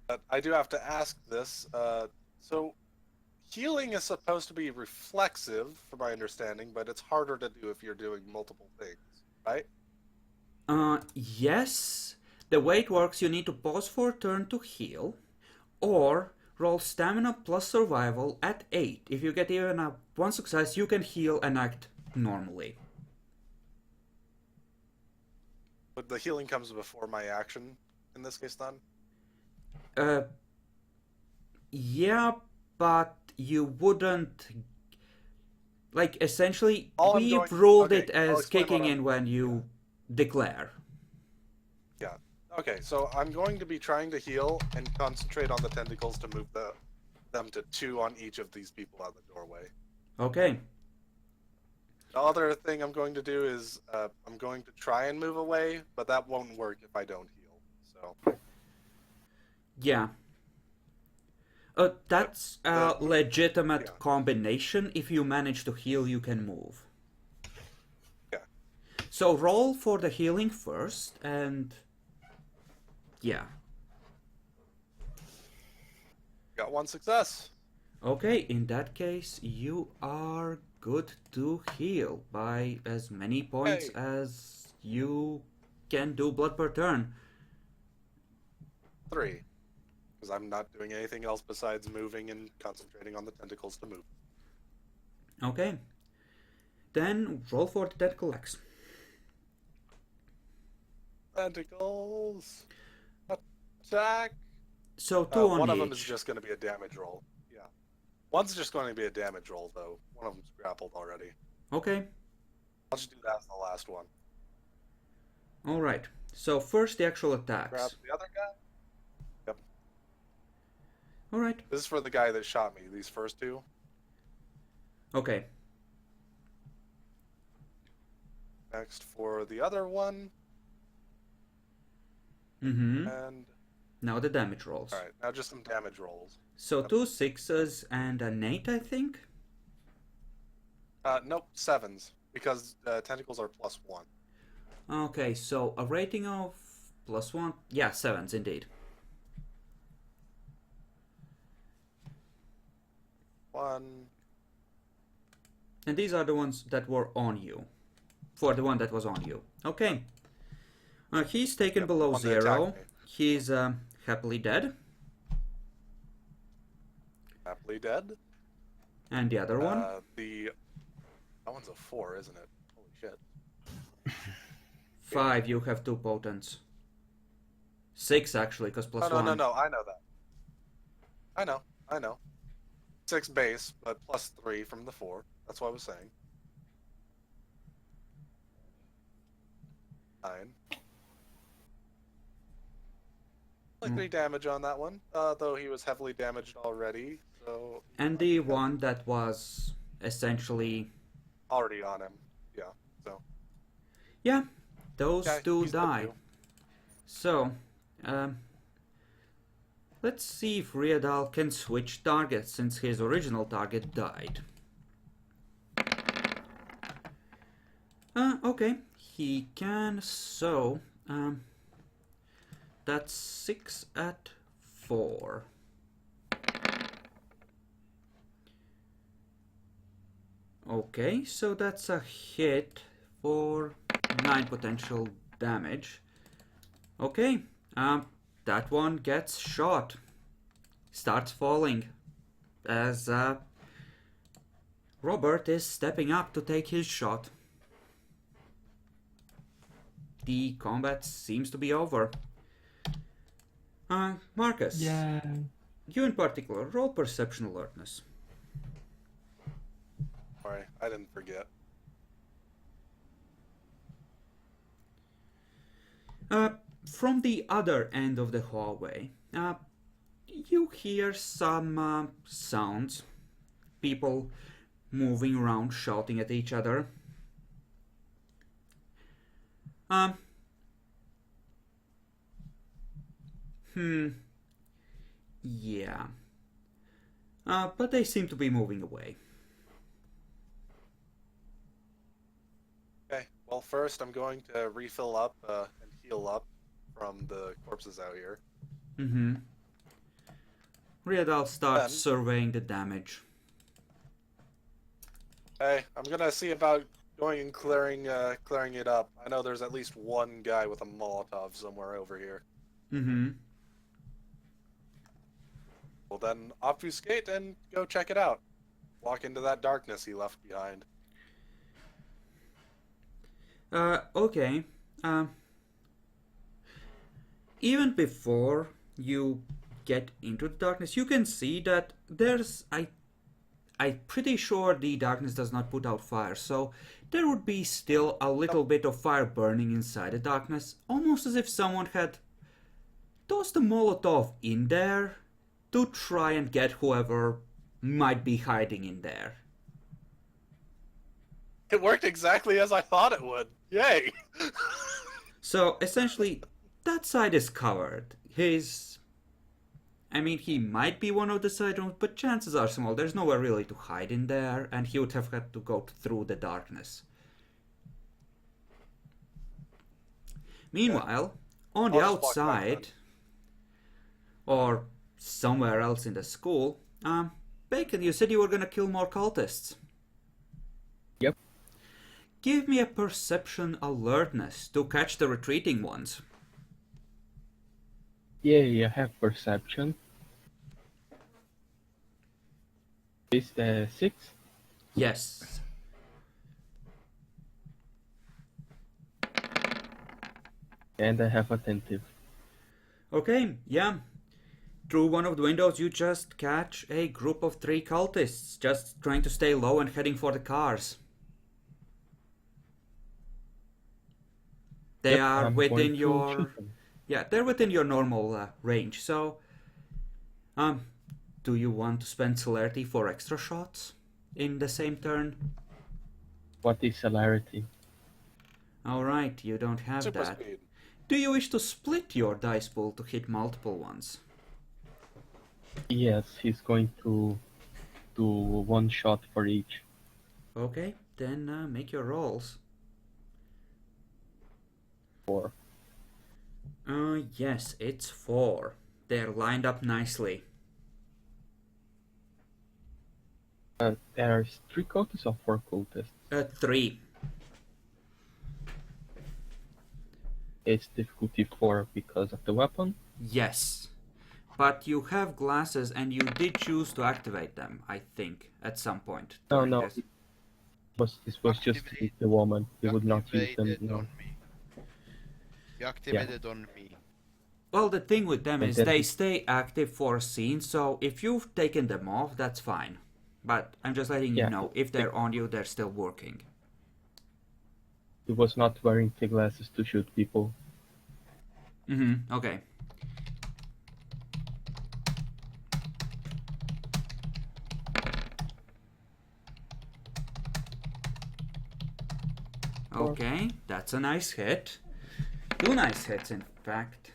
But I do have to ask this. So, healing is supposed to be reflexive, from my understanding, but it's harder to do if you're doing multiple things, right? Yes. The way it works, you need to pause for a turn to heal, or roll stamina plus survival at 8. If you get even a 1 success, you can heal and act normally. But the healing comes before my action, in this case, then? Yeah, but you wouldn't... Like, essentially, All I'm we've going- ruled okay, it I'll as explain what kicking I'm- in when you declare. Yeah. Okay, so I'm going to be trying to heal and concentrate on the tentacles to move them to 2 on each of these people out the doorway. Okay. The other thing I'm going to do is I'm going to try and move away, but that won't work if I don't heal. So Yeah. That's a legitimate yeah. combination. If you manage to heal, you can move. Yeah. So roll for the healing first, and... Yeah. got 1 success. Okay, in that case, you are good to heal by as many points Hey. as you can do blood per turn. 3. Because I'm not doing anything else besides moving and concentrating on the tentacles to move. Okay. Then roll for the tentacle X. Tentacles! Attack! So 2 on one of each. them is just going to be a damage roll. Yeah. One's just going to be a damage roll, though. One of them's grappled already. Okay. I'll just do that as the last one. Alright. So first the actual Grab attacks. the other guy. Yep. Alright. This is for the guy that shot me, these first two. Okay. Next for the other one. Mm-hmm. And, Now the damage rolls. alright, now just some damage rolls. So 2 6s and an 8, I think? Nope, 7s. Because tentacles are +1. Okay, so a rating of +1. Yeah, 7s indeed. 1. And these are the ones that were on you. For the one that was on you. Okay. He's taken below one that 0. attacked me. He's happily dead. Happily dead. And the other one? That one's a 4, isn't it? Holy shit. 5, you have 2 potents. 6 actually, because +1. No, I know that. I know. 6 base, but +3 from the 4. That's what I was saying. 9. Only 3 damage on that one, though he was heavily damaged already, so... And the one that was essentially... Already on him, yeah, so... Yeah, those Okay, two he's die. W. So, let's see if Riadal can switch targets since his original target died. Okay, he can, so, that's 6 at 4. Okay, so that's a hit for 9 potential damage. Okay, that one gets shot. Starts falling as Robert is stepping up to take his shot. The combat seems to be over. Marcus. Yeah. You in particular, roll perception alertness. Sorry, I didn't forget. From the other end of the hallway, you hear some sounds. People moving around, shouting at each other. Yeah. But they seem to be moving away. Okay, well first I'm going to refill up and heal up from the corpses out here. Mm-hmm. Riadal starts Then- surveying the damage. Hey, I'm gonna see about going and clearing it up. I know there's at least one guy with a Molotov somewhere over here. Mm-hmm. Well then, obfuscate and go check it out. Walk into that darkness he left behind. Okay. Even before you get into the darkness, you can see that there's... I'm pretty sure the darkness does not put out fire, so there would be still a little bit of fire burning inside the darkness, almost as if someone had tossed a Molotov in there to try and get whoever might be hiding in there. It worked exactly as I thought it would. Yay! So essentially, that side is covered. He might be one of the side rooms, but chances are small. There's nowhere really to hide in there, and he would have had to go through the darkness. Meanwhile, on the I'll just walk back outside, or somewhere else in the school, Bacon, you said you were gonna kill more cultists. Yep. Give me a perception alertness to catch the retreating ones. Yeah, I have perception. Is 6? Yes. And I have attentive. Okay, yeah. Through one of the windows, you just catch a group of 3 cultists just trying to stay low and heading for the cars. They Yep, are I'm within going to shoot your... them. Yeah, they're within your normal range, so... Do you want to spend celerity for extra shots in the same turn? What is celerity? Alright, you don't have Super that. speed. Do you wish to split your dice pool to hit multiple ones? Yes, he's going to do 1 shot for each. Okay, then make your rolls. 4. Yes, it's 4. They're lined up nicely. There's 3 cultists or 4 cultists. 3. It's difficulty 4 because of the weapon. Yes. But you have glasses and you did choose to activate them, I think, at some point. No, during no. this. This was just to Activate- hit the woman. He You would not use them. activated No. on me. You activated on me. Well, the thing with them And is then- they stay active for a scene, so if you've taken them off, that's fine. But I'm just letting you Yeah. know, if they're on you, they're still working. He was not wearing the glasses to shoot people. Okay. Okay, that's a nice hit. 2 nice hits, in fact.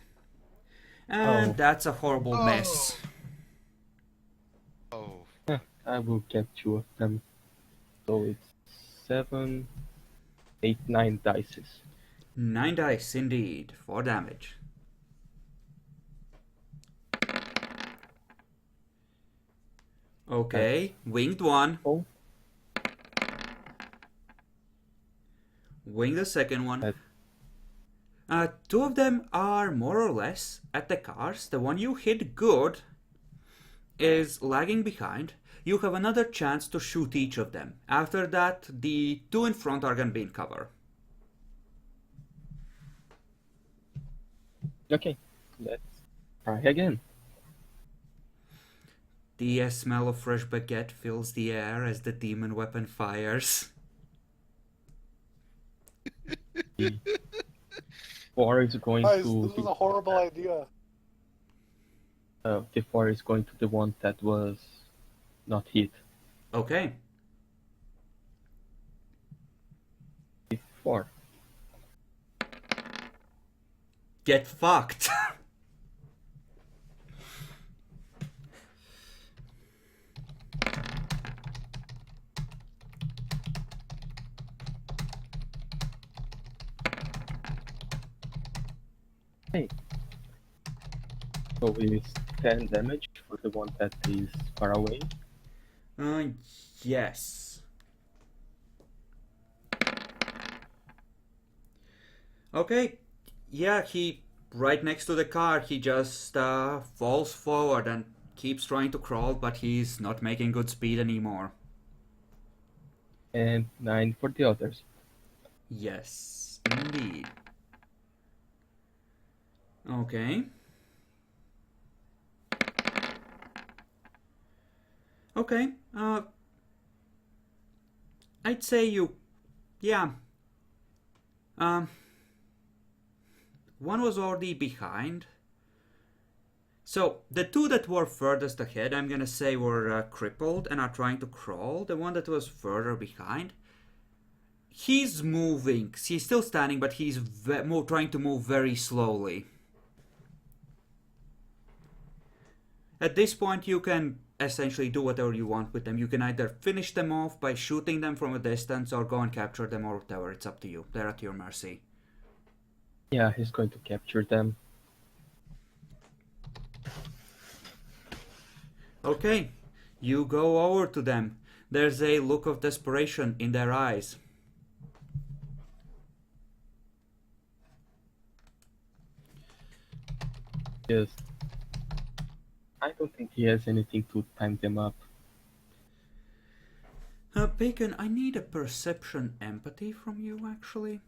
And Oh. that's a horrible miss. Oh, I will get 2 of them. So it's 7, 8, 9 dices. 9 dice, indeed, for damage. Okay, winged 1. Oh. Wing the second one. That- 2 of them are more or less at the cars. The one you hit good is lagging behind. You have another chance to shoot each of them. After that, the 2 in front are going to be in cover. Okay, let's try again. The smell of fresh baguette fills the air as the demon weapon fires. 4 is going Guys, to this is a horrible idea. the 4 is going to the one that was not hit. Okay. 4. Get fucked. Hey. So it's 10 damage for the one that is far away. Yes. Okay. Yeah, he right next to the car. He just falls forward and keeps trying to crawl, but he's not making good speed anymore. And 9 for the others. Yes, indeed. Okay. Okay. I'd say you, yeah. One was already behind. So the 2 that were furthest ahead, I'm gonna say, were crippled and are trying to crawl. The one that was further behind, he's moving. He's still standing, but he's trying to move very slowly. At this point, you can essentially do whatever you want with them. You can either finish them off by shooting them from a distance or go and capture them or whatever. It's up to you. They're at your mercy. Yeah, he's going to capture them. Okay, you go over to them. There's a look of desperation in their eyes. Yes. I don't think he has anything to time them up. Bacon, I need a perception empathy from you, actually.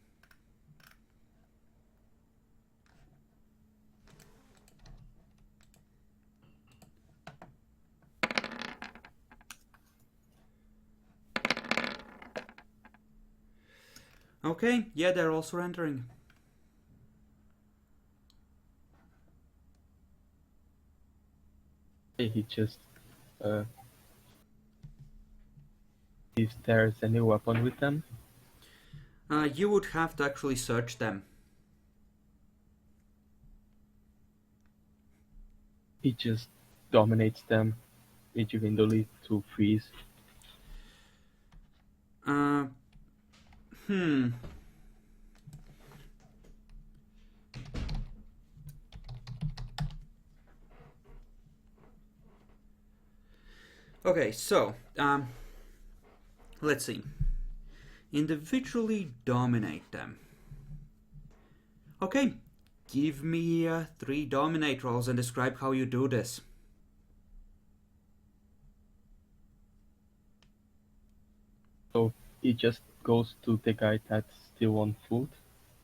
Okay, yeah, they're all surrendering. He just if there's any weapon with them. You would have to actually search them. He just dominates them individually to freeze. Hmm. Okay, so, let's see. Individually dominate them. Okay, give me 3 dominate rolls and describe how you do this. So he just goes to the guy that's still on foot,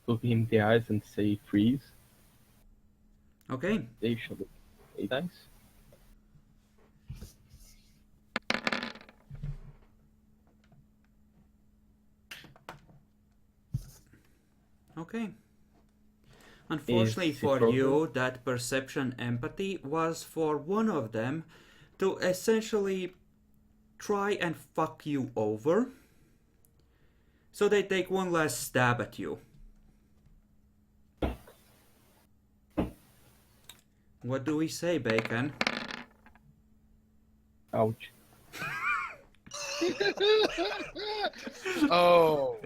look him in the eyes and say freeze. Okay, They should 8 dice. okay. Unfortunately Is it for broken? you, that perception empathy was for one of them to essentially try and fuck you over. So they take one last stab at you. What do we say, Bacon? Ouch. Oh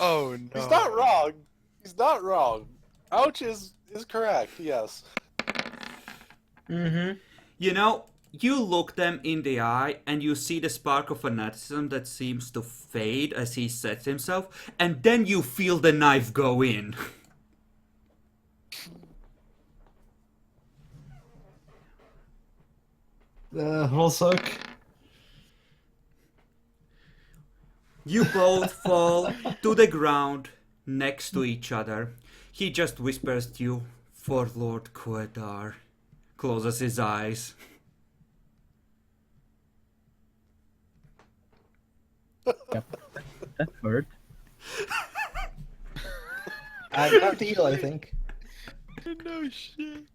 no. He's not wrong. He's not wrong. Ouch is correct, yes. Mm-hmm. You know, you look them in the eye and you see the spark of fanaticism that seems to fade as he sets himself, and then you feel the knife go in. Roll suck. You both fall to the ground next to each other. He just whispers to you, "For Lord Quedar," closes his eyes. That hurt. I have to heal, I think. No shit.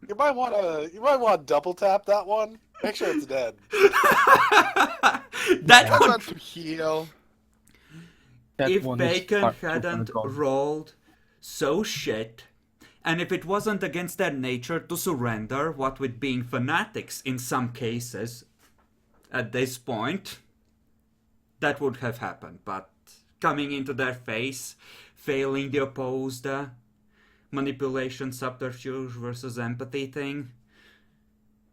You might want to double tap that one. Make sure it's dead. That I one, want to heal. That if one is Bacon far too hadn't far gone. rolled so shit, and if it wasn't against their nature to surrender, what with being fanatics in some cases, at this point, that would have happened. But coming into their face, failing the opposed manipulation, subterfuge versus empathy thing,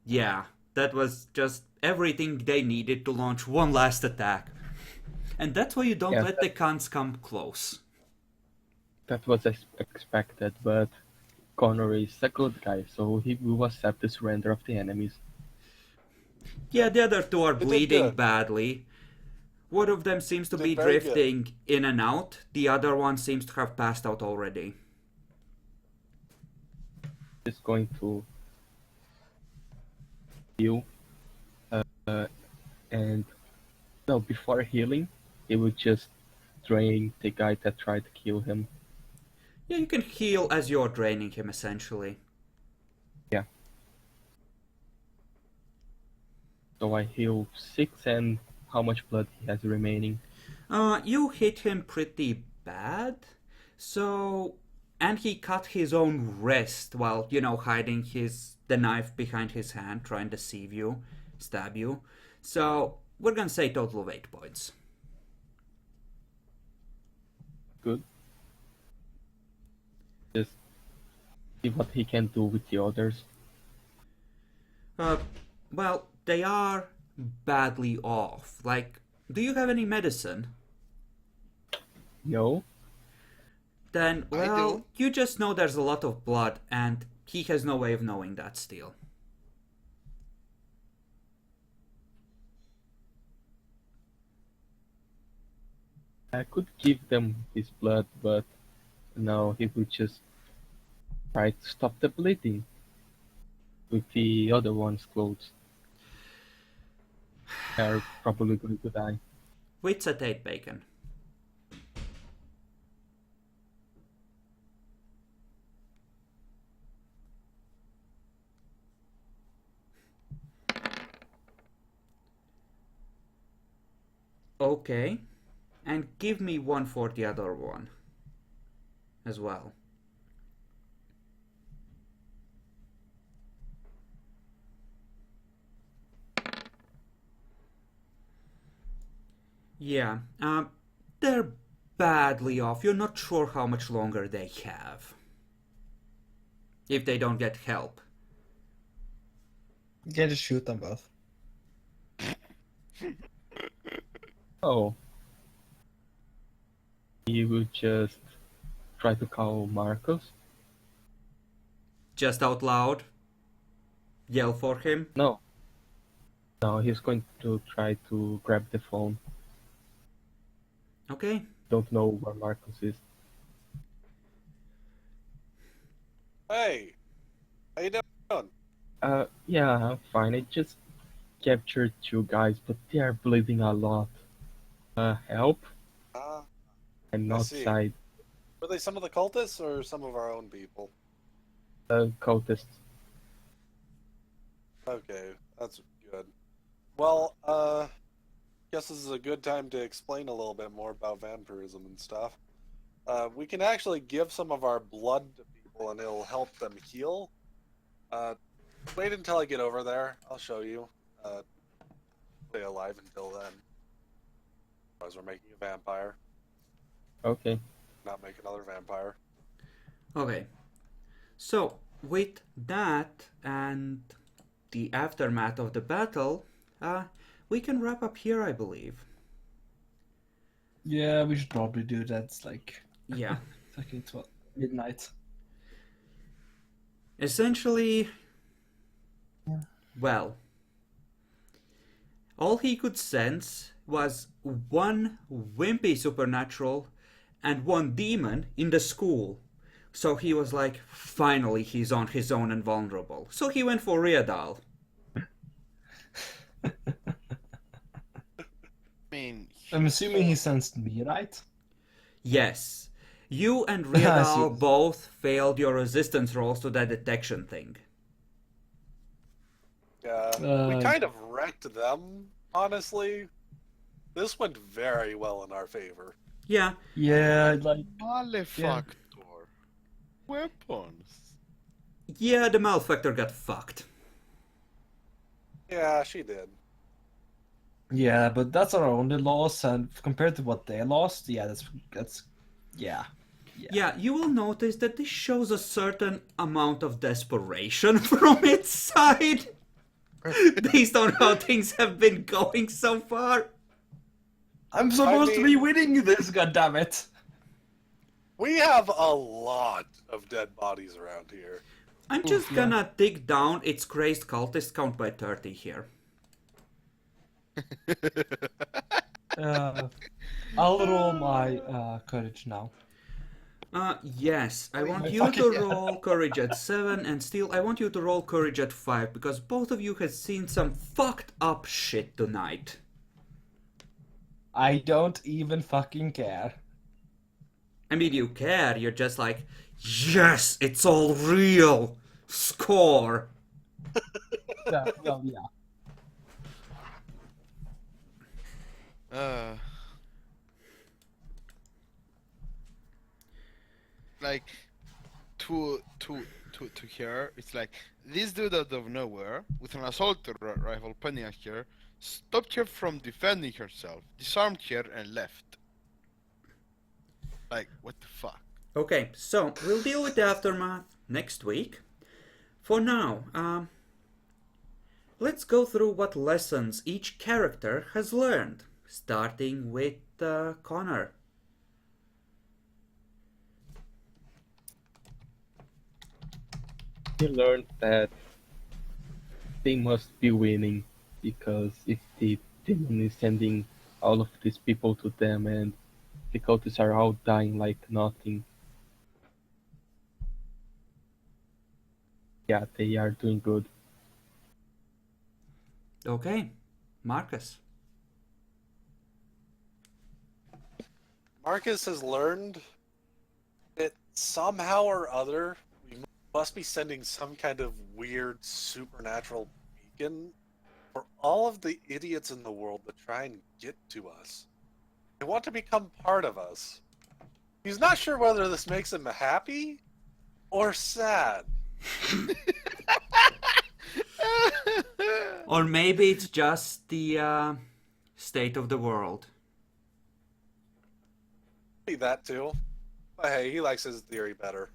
yeah, that was just everything they needed to launch one last attack. And that's why you don't Yeah, let the cunts come close. That was expected, but Connor is a good guy, so he will accept the surrender of the enemies. Yeah, the other two are did bleeding good. badly. One of them seems to Did be very good. drifting in and out. The other one seems to have passed out already. He's going to heal, and no, before healing, he would just drain the guy that tried to kill him. Yeah, you can heal as you're draining him, essentially. Yeah. So I heal 6, and how much blood he has remaining? You hit him pretty bad. So, and he cut his own wrist while, hiding the knife behind his hand, trying to deceive you, stab you. So, we're gonna say total of 8 points. Good. Just see what he can do with the others. Well, they are badly off. Like, do you have any medicine? No? Then, I well, do. you just know there's a lot of blood, and he has no way of knowing that still. I could give them his blood, but no, he would just try to stop the bleeding with the other one's clothes. They're probably going to die. Wits at 8 bacon. Okay. And give me one for the other one as well. Yeah, they're badly off. You're not sure how much longer they have. If they don't get help. You can just shoot them both. Oh. You would just try to call Marcus? Just out loud. Yell for him. No. No, he's going to try to grab the phone. Okay. Don't know where Marcus is. Hey, how you doing? Yeah, I'm fine. I just captured 2 guys, but they are bleeding a lot. Help? I'm I see. outside. Were they some of the cultists or some of our own people? Cultists. Okay, that's good. Well, guess this is a good time to explain a little bit more about vampirism and stuff. We can actually give some of our blood to people and it'll help them heal. Wait until I get over there. I'll show you. Stay alive until then. Otherwise, we're making a vampire. Okay. Not make another vampire. Okay. So, with that and the aftermath of the battle, we can wrap up here, I believe. Yeah, we should probably do that. It's like Yeah. fucking midnight. Essentially, well, all he could sense was one wimpy supernatural and one demon in the school. So he was like, finally he's on his own and vulnerable. So he went for Riadal. I mean, I'm assuming he sensed me, right? Yes. You and I Riadal see. both failed your resistance rolls to that detection thing. Yeah, we kind of wrecked them, honestly. This went very well in our favor. Yeah. Yeah, like malefactor. Weapons. Yeah, the malefactor got fucked. Yeah, she did. yeah, but that's our only loss, and compared to what they lost, yeah, that's yeah. Yeah, you will notice that this shows a certain amount of desperation from its side. Based on how things have been going so far. I'm supposed to be winning this, goddammit! We have a lot of dead bodies around here. I'm just gonna dig down its crazed cultist count by 30 here. I'll roll my courage now. Yes, I want you fucking to hell. roll courage at 7, and still I want you to roll courage at 5, because both of you have seen some fucked up shit tonight. I don't even fucking care. I mean, you care, you're just like, yes, it's all real! Score! Well, yeah. Like to her, it's like this dude out of nowhere with an assault rifle pointing at her stopped her from defending herself, disarmed her, and left. Like, what the fuck? Okay, so we'll deal with the aftermath next week. For now, let's go through what lessons each character has learned, starting with Connor. He learned that they must be winning, because if the demon is sending all of these people to them and The coaches are out dying like nothing. Yeah, they are doing good. Okay, Marcus. Marcus has learned that somehow or other we must be sending some kind of weird supernatural beacon for all of the idiots in the world that try and get to us. They want to become part of us. He's not sure whether this makes him happy or sad. Or maybe it's just the state of the world. Maybe that too. But hey, he likes his theory better.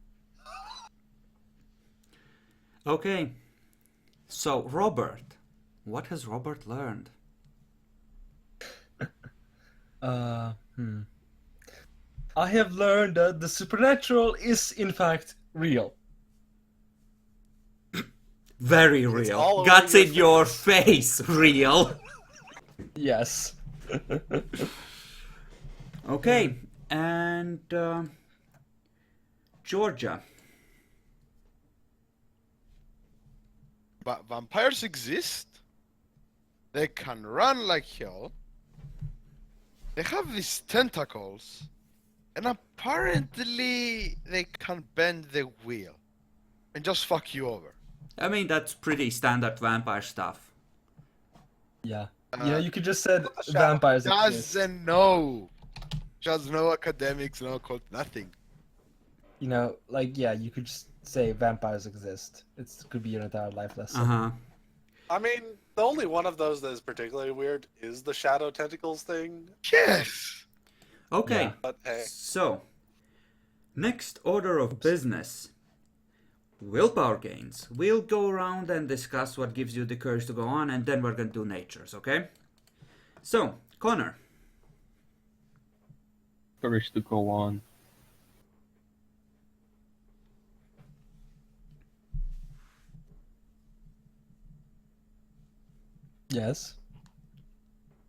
Okay, so Robert. What has Robert learned? I have learned that the supernatural is in fact real. Very all real. over Guts your in your face, real. Yes. Okay, and Georgia. But vampires exist. They can run like hell. They have these tentacles. And apparently they can bend the wheel. And just fuck you over. I mean, that's pretty standard vampire stuff. Yeah. Uh, You could just said Shadow vampires exist. Doesn't know. Just no academics, no cult, nothing. You know, like, yeah, you could just say vampires exist. It could be your entire life lesson. Uh-huh. I mean, the only one of those that is particularly weird is the shadow tentacles thing. Yes. Okay, Yeah. But hey, so next order of business. Willpower gains. We'll go around and discuss what gives you the courage to go on, and then we're gonna do natures, okay? So, Connor. Courage to go on. Yes.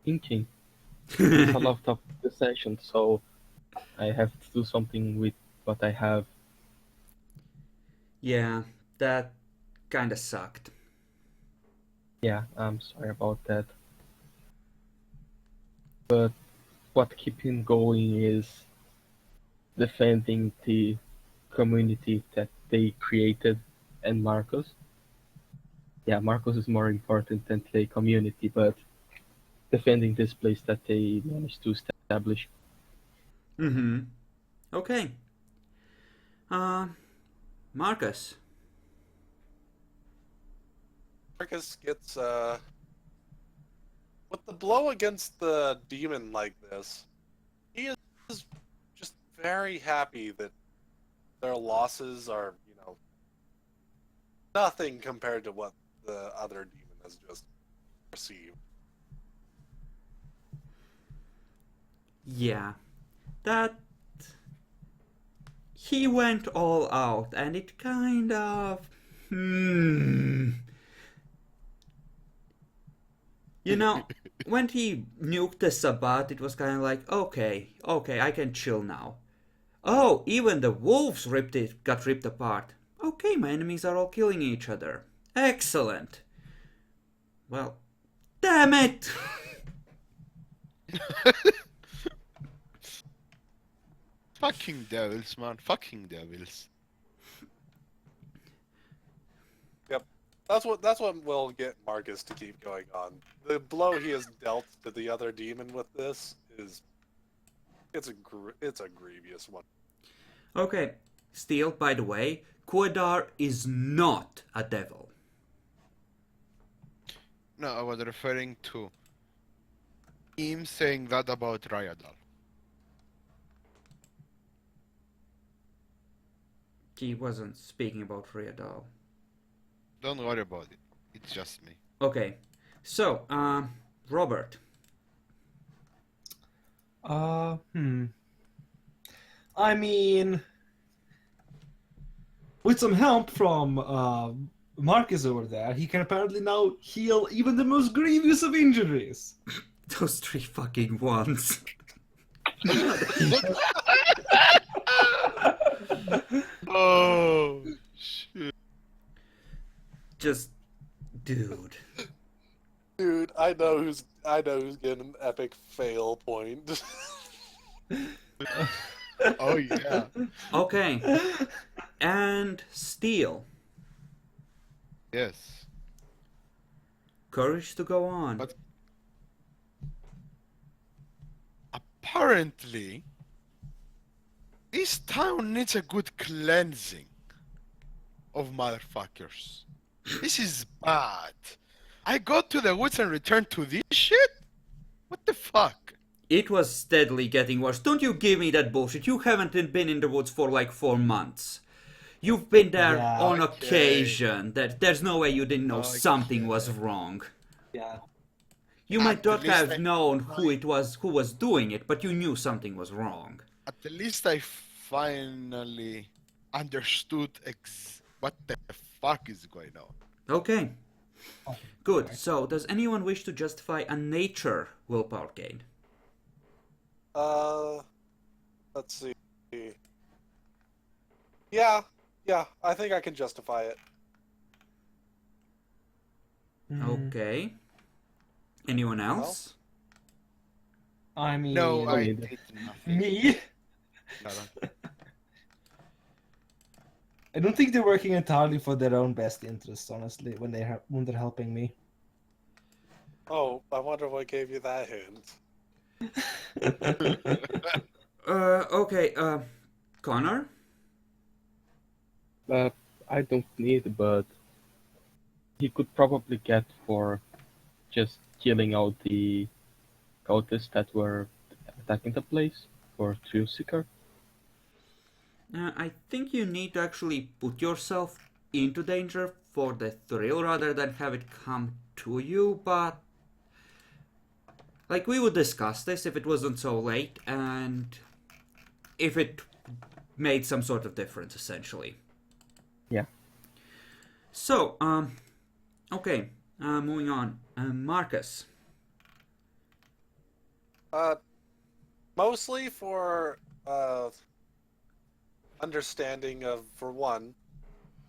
Thinking. It's a lot of decisions, so I have to do something with what I have. Yeah, that kinda sucked. Yeah, I'm sorry about that. But what keeps him going is defending the community that they created and Marcus. Yeah, Marcus is more important than the community, but defending this place that they managed to establish. Mm-hmm. Okay. Marcus. Marcus gets with the blow against the demon like this, he is just very happy that their losses are, nothing compared to what the other demon has just received. Yeah. That... He went all out, and it kind of... You know, when he nuked the Sabbat, it was kind of like, okay, I can chill now. Oh, even the wolves got ripped apart. Okay, my enemies are all killing each other. Excellent. Well, damn it! Fucking devils, man. Fucking devils. Yep, that's what will get Marcus to keep going on. The blow he has dealt to the other demon with this is, it's a grievous one. Okay, Steel, by the way, Quadar is not a devil. No, I was referring to him saying that about Ryadal. He wasn't speaking about Riadal. Don't worry about it. It's just me. Okay, so, Robert. I mean, with some help from Marcus over there, he can apparently now heal even the most grievous of injuries. Those three fucking ones. Oh, shit. Just, dude. Dude, I know who's getting an epic fail point. Oh, yeah. Okay. And Steel. Yes. Courage to go on. But- Apparently, this town needs a good cleansing of motherfuckers. This is bad. I go to the woods and return to this shit? What the fuck? It was steadily getting worse. Don't you give me that bullshit. You haven't been in the woods for like 4 months. You've been there Yeah. on Okay. occasion. There's no way you didn't know something was Okay. wrong. Yeah. You At might not least have I- known who was doing it, but you knew something was wrong. At least I finally understood what the fuck is going on. Okay. Good. So, does anyone wish to justify a nature willpower gain? Let's see. Yeah, I think I can justify it. Okay. Anyone else? I mean, No, I need it. did nothing. me. I don't think they're working entirely for their own best interests, honestly, when they're helping me. Oh, I wonder what gave you that hint. Okay, Connor? I don't need, but he could probably get for just killing out the cultists that were attacking the place for Thrill Seeker. I think you need to actually put yourself into danger for the thrill rather than have it come to you, but like we would discuss this if it wasn't so late and if it made some sort of difference essentially. Yeah. So, okay, moving on. Marcus. Mostly for understanding of, for one,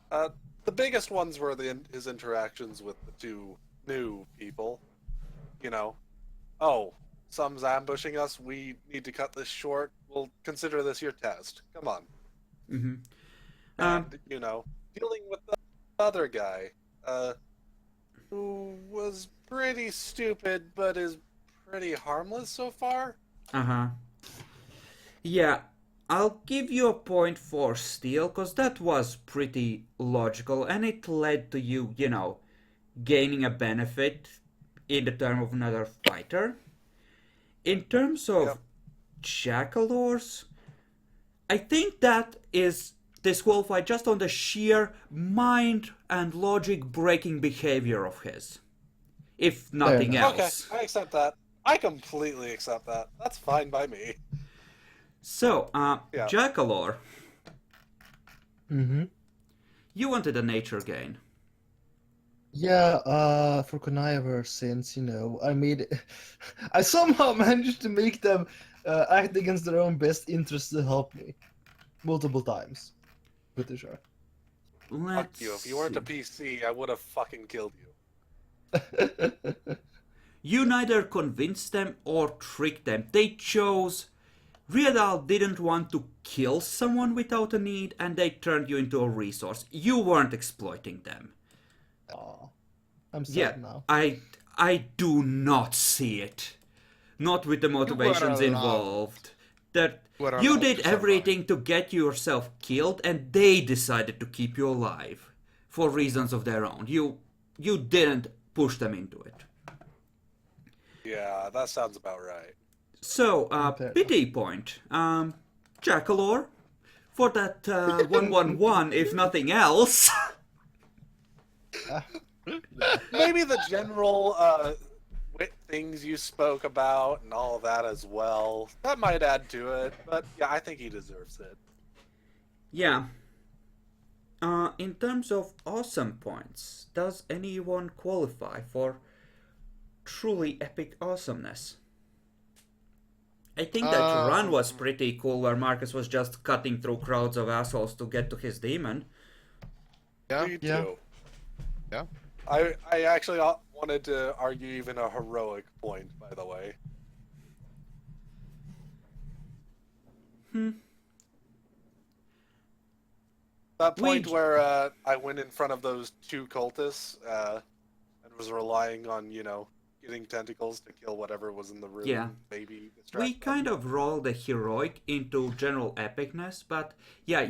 the biggest ones were his interactions with the two new people. You know, oh, some's ambushing us. We need to cut this short. We'll consider this your test. Come on. Mm-hmm. And you know, dealing with the other guy, who was pretty stupid but is pretty harmless so far. Uh-huh. Yeah, I'll give you a point for Steel, because that was pretty logical, and it led to you, gaining a benefit in the term of another fighter. In terms of Yep. Jackalors, I think that is disqualified just on the sheer mind and logic breaking behavior of his. If nothing enough. else. Okay, I accept that. I completely accept that. That's fine by me. So, Yeah. Jackalor, Mm-hmm. you wanted a nature gain. Yeah, for Conniver, since, I made I somehow managed to make them act against their own best interests to help me. Multiple times. Pretty sure. Let's Fuck you. If you weren't a see. PC, I would have fucking killed you. You neither convinced them or tricked them. They chose. Riedal didn't want to kill someone without a need, and they turned you into a resource. You weren't exploiting them. Aw, I'm sad Yeah, now. I do not see it. Not with the motivations allowed. involved. That Were you allowed did to survive. everything to get yourself killed, and they decided to keep you alive for reasons of their own. You didn't push them into it. Yeah, that sounds about right. So, Fair pity point. Jackalor, for that 111, if nothing else. Maybe the general things you spoke about and all of that as well. That might add to it, but yeah, I think he deserves it. Yeah. In terms of awesome points, does anyone qualify for truly epic awesomeness? I think that run was pretty cool where Marcus was just cutting through crowds of assholes to get to his demon. Yeah. Me Yeah. too. Yeah. I actually wanted to argue even a heroic point, by the way. That point where I went in front of those two cultists and was relying on, getting tentacles to kill whatever was in the room. Yeah. Maybe We distract them. kind of rolled the heroic into general epicness, but yeah,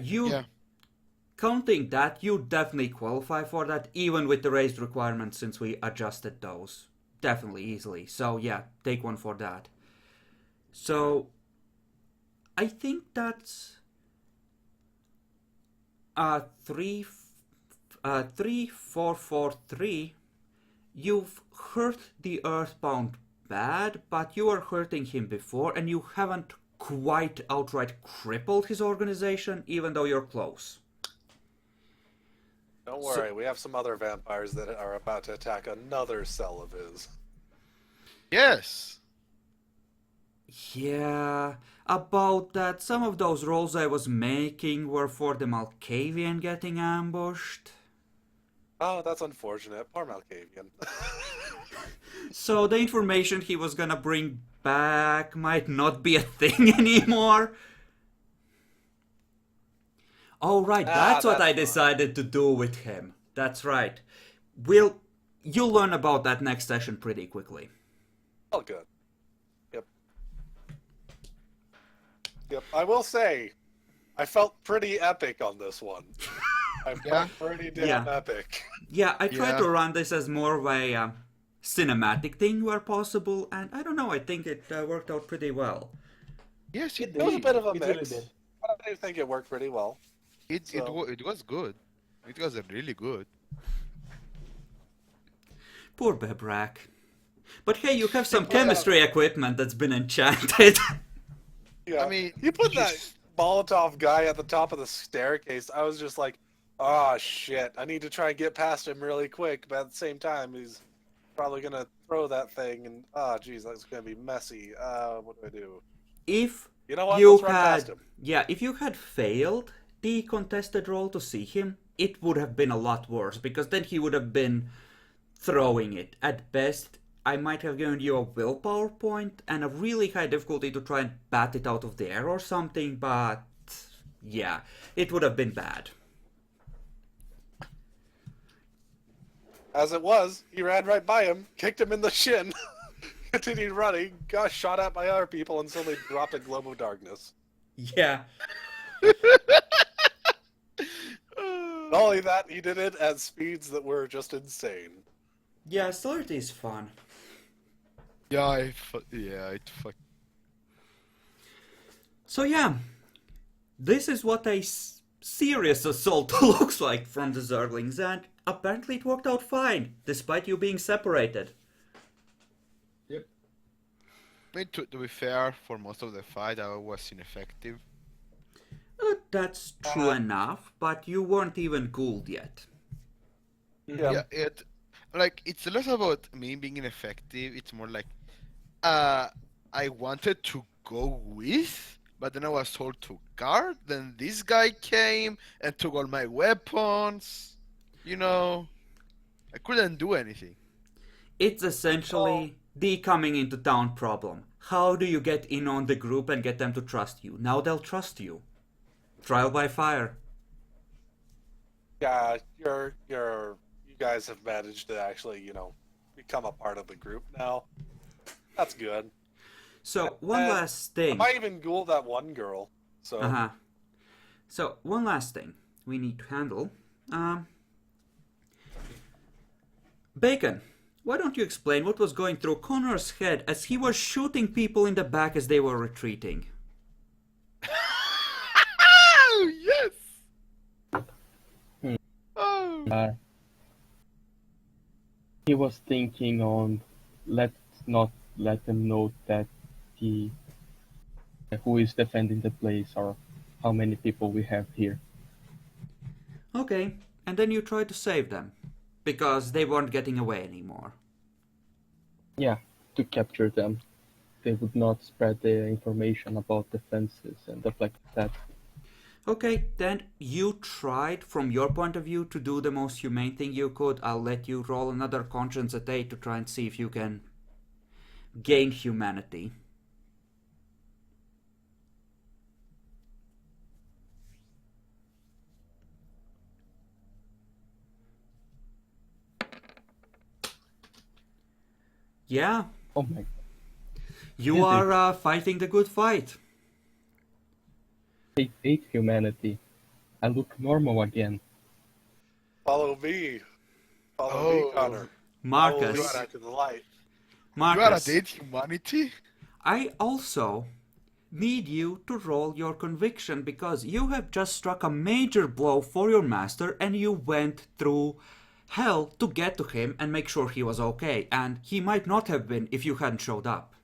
counting that, you definitely qualify for that, even with the raised requirements since we adjusted those. Definitely, easily. So yeah, take one for that. So, I think that's 3443. You've hurt the Earthbound bad, but you were hurting him before, and you haven't quite outright crippled his organization, even though you're close. Don't worry, we have some other vampires that are about to attack another cell of his. Yes. Yeah, about that, some of those rolls I was making were for the Malkavian getting ambushed. Oh, that's unfortunate. Poor Malkavian. So the information he was gonna bring back might not be a thing anymore. Oh right, that's what that's I fine. decided to do with him. That's right. You'll learn about that next session pretty quickly. All good. Yep. I will say, I felt pretty epic on this one. I felt pretty damn epic. Yeah, I tried Yeah. to run this as more of a cinematic thing where possible, and I don't know, I think it worked out pretty well. Yes, it It was a did. bit of a It really mix. did. But I do think it worked pretty well. It So- was good. It was really good. Poor Bebrak. But hey, you have some Yeah. chemistry equipment that's been enchanted. Yeah. I mean, you put that he's- Molotov guy at the top of the staircase. I was just like, oh shit, I need to try and get past him really quick. But at the same time, he's probably gonna throw that thing, and geez, that's gonna be messy. What do I do? If You know what? you Let's run past had, him. yeah, if you had failed the contested roll to see him, it would have been a lot worse because then he would have been throwing it. At best, I might have given you a willpower point and a really high difficulty to try and bat it out of the air or something, but yeah, it would have been bad. As it was, he ran right by him, kicked him in the shin, continued running, got shot at by other people, and suddenly dropped a globe of darkness. Yeah, Not only that, he did it at speeds that were just insane. yeah, Celerity is fun. Yeah, it fuck. So yeah, this is what a serious assault looks like from the Zerglings, and apparently it worked out fine, despite you being separated. I mean, to be fair, for most of the fight, I was ineffective. That's true enough, but you weren't even ghouled yet. Yeah, it's less about me being ineffective. It's more like, I wanted to go with, but then I was told to guard. Then this guy came and took all my weapons. You know, I couldn't do anything. It's essentially the coming into town problem. How do you get in on the group and get them to trust you? Now they'll trust you. Trial by fire. Yeah, you guys have managed to actually, become a part of the group now. That's good. So, one And last I thing. might even ghoul that one girl. So Uh-huh. So, one last thing we need to handle. Bacon, why don't you explain what was going through Connor's head as he was shooting people in the back as they were retreating? Oh yes. Oh. He was thinking on let's not let them know that the who is defending the place or how many people we have here. Okay, and then you tried to save them. Because they weren't getting away anymore. Yeah, to capture them. they would not spread the information about defenses and stuff like that. Okay, then you tried, from your point of view, to do the most humane thing you could. I'll let you roll another conscience at 8 to try and see if you can gain humanity. Yeah, Oh my. you Is it? are fighting the good fight. I hate humanity. I look normal again. Follow me. Follow Oh. me, Connor. I will Marcus, lead you to the light. You are a Marcus, dead humanity? I also need you to roll your conviction because you have just struck a major blow for your master and you went through hell to get to him and make sure he was okay, and he might not have been if you hadn't showed up.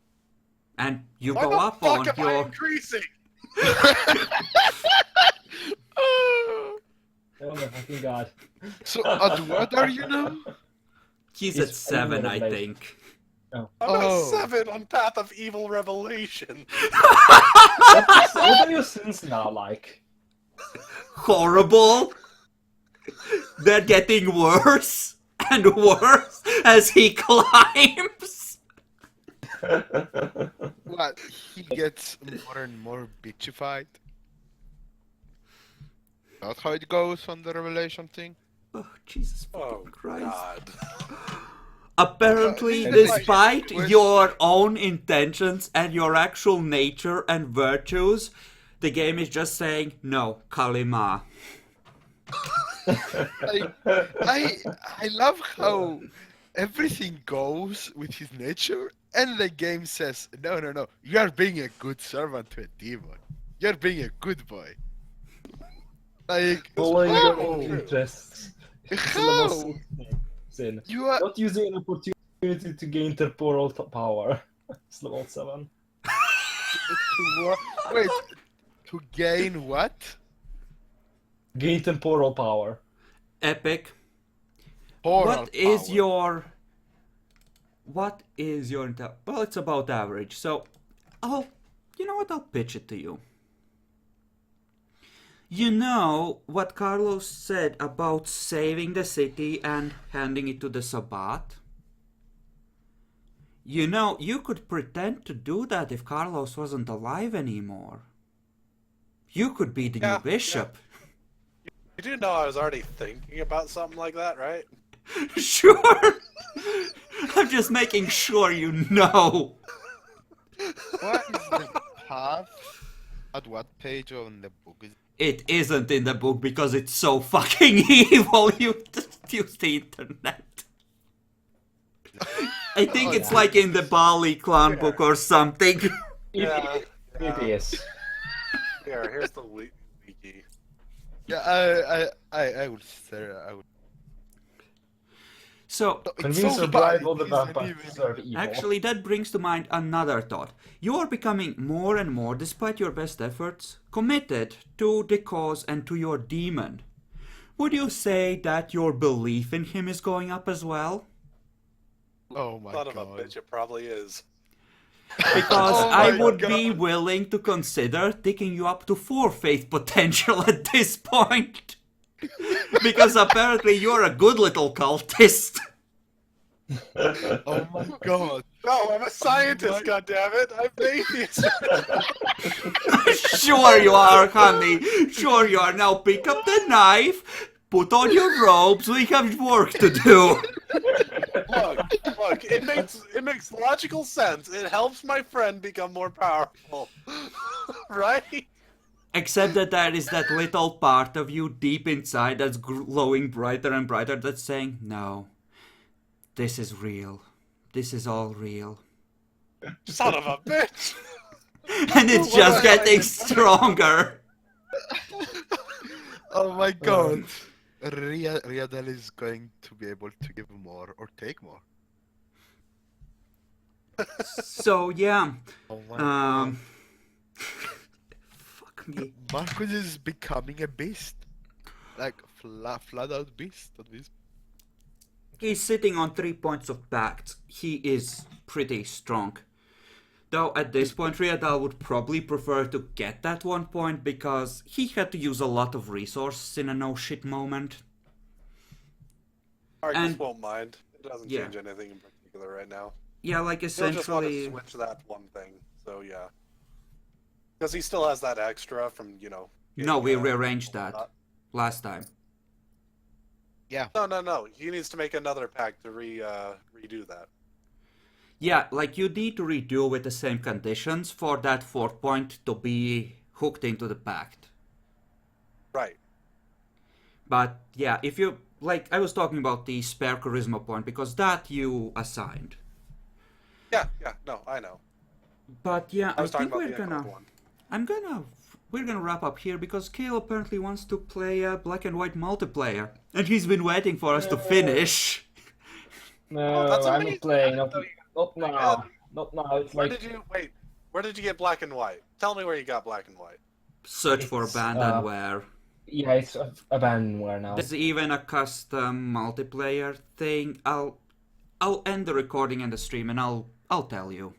And you Why go the up fuck on am I your... increasing? Oh my fucking god. So, at what are you now? He's He's at 7, I revelation. think. I'm Oh. at 7 on Path of Evil Revelation. What are your sins now like? Horrible! They're getting worse and worse as he climbs. What? He gets more and more bitchified? That's how it goes on the revelation thing? Oh, Jesus Oh, fucking Christ. God. Apparently, Uh, despite question. your own intentions and your actual nature and virtues, the game is just saying, no, Kalima. Like, I love how everything goes with his nature, and the game says, no, you are being a good servant to a demon. You're being a good boy. Like, Following how? your own interests. It's a level How? 60 sin. You are Not using an opportunity to gain temporal power. It's level 7. wait, to gain what? Gain temporal power. Epic. Moral What is power. your... Well, it's about average, so you know what, I'll pitch it to you. You know what Carlos said about saving the city and handing it to the Sabbat? You know, you could pretend to do that if Carlos wasn't alive anymore. You could be the Yeah, new bishop. You do know I was already thinking about something like that, right? Sure! I'm just making sure you know. What is the path? At what page on the book is It isn't in the book because it's so fucking evil. You just use the internet. I think it's like in the Bali clan book or something. Yeah. It is. Here's the wiki. Yeah, I would say I would. So, It's Convince so or bribe bad, all the it isn't vampires even- to serve evil. actually, that brings to mind another thought. You are becoming more and more, despite your best efforts, committed to the cause and to your demon. Would you say that your belief in him is going up as well? Oh my Son god. of a bitch, it probably is. Because Oh I my would be God. willing to consider taking you up to 4 faith potential at this point. Because apparently you're a good little cultist. Oh my god. No, I'm a scientist, goddammit! I'm an atheist! Sure you are, honey. Sure you are. Now pick up the knife, put on your robes, we have work to do. Look, it makes logical sense. It helps my friend become more powerful. Right? Except that there is that little part of you deep inside that's glowing brighter and brighter that's saying, no, this is real. This is all real. Son of a bitch! And it's just getting stronger. Oh my god. Riadel is going to be able to give more or take more. So, yeah. Oh my god. Fuck me. Marcus is becoming a beast. Like, flat out beast at this. He's sitting on 3 points of pact. He is pretty strong. Though at this point, Riadal would probably prefer to get that 1 point because he had to use a lot of resources in a no-shit moment. Marcus And- won't mind. It doesn't yeah. change anything in particular right now. Yeah, like He'll just want to essentially... switch that one thing. So yeah, because he still has that extra from No, we getting, rearranged that uh, last time. No. He needs to make another pack to redo that. Yeah, like you need to redo with the same conditions for that 4th point to be hooked into the pact. Right. But yeah, if you... Like, I was talking about the spare charisma point because that you assigned. Yeah. No, I know. But yeah, I was talking think about we're the gonna... one. We're gonna wrap up here because Kale apparently wants to play a black and white multiplayer. And he's been waiting for us to finish. No, that's I'm amazing. not playing. I Not, thought not now. Not now. It's Where like did you wait? Where did you get black and white? Tell me where you got black and white. Search for It's, Abandonware. yeah, it's abandonware now. There's even a custom multiplayer thing. I'll end the recording and the stream and I'll tell you.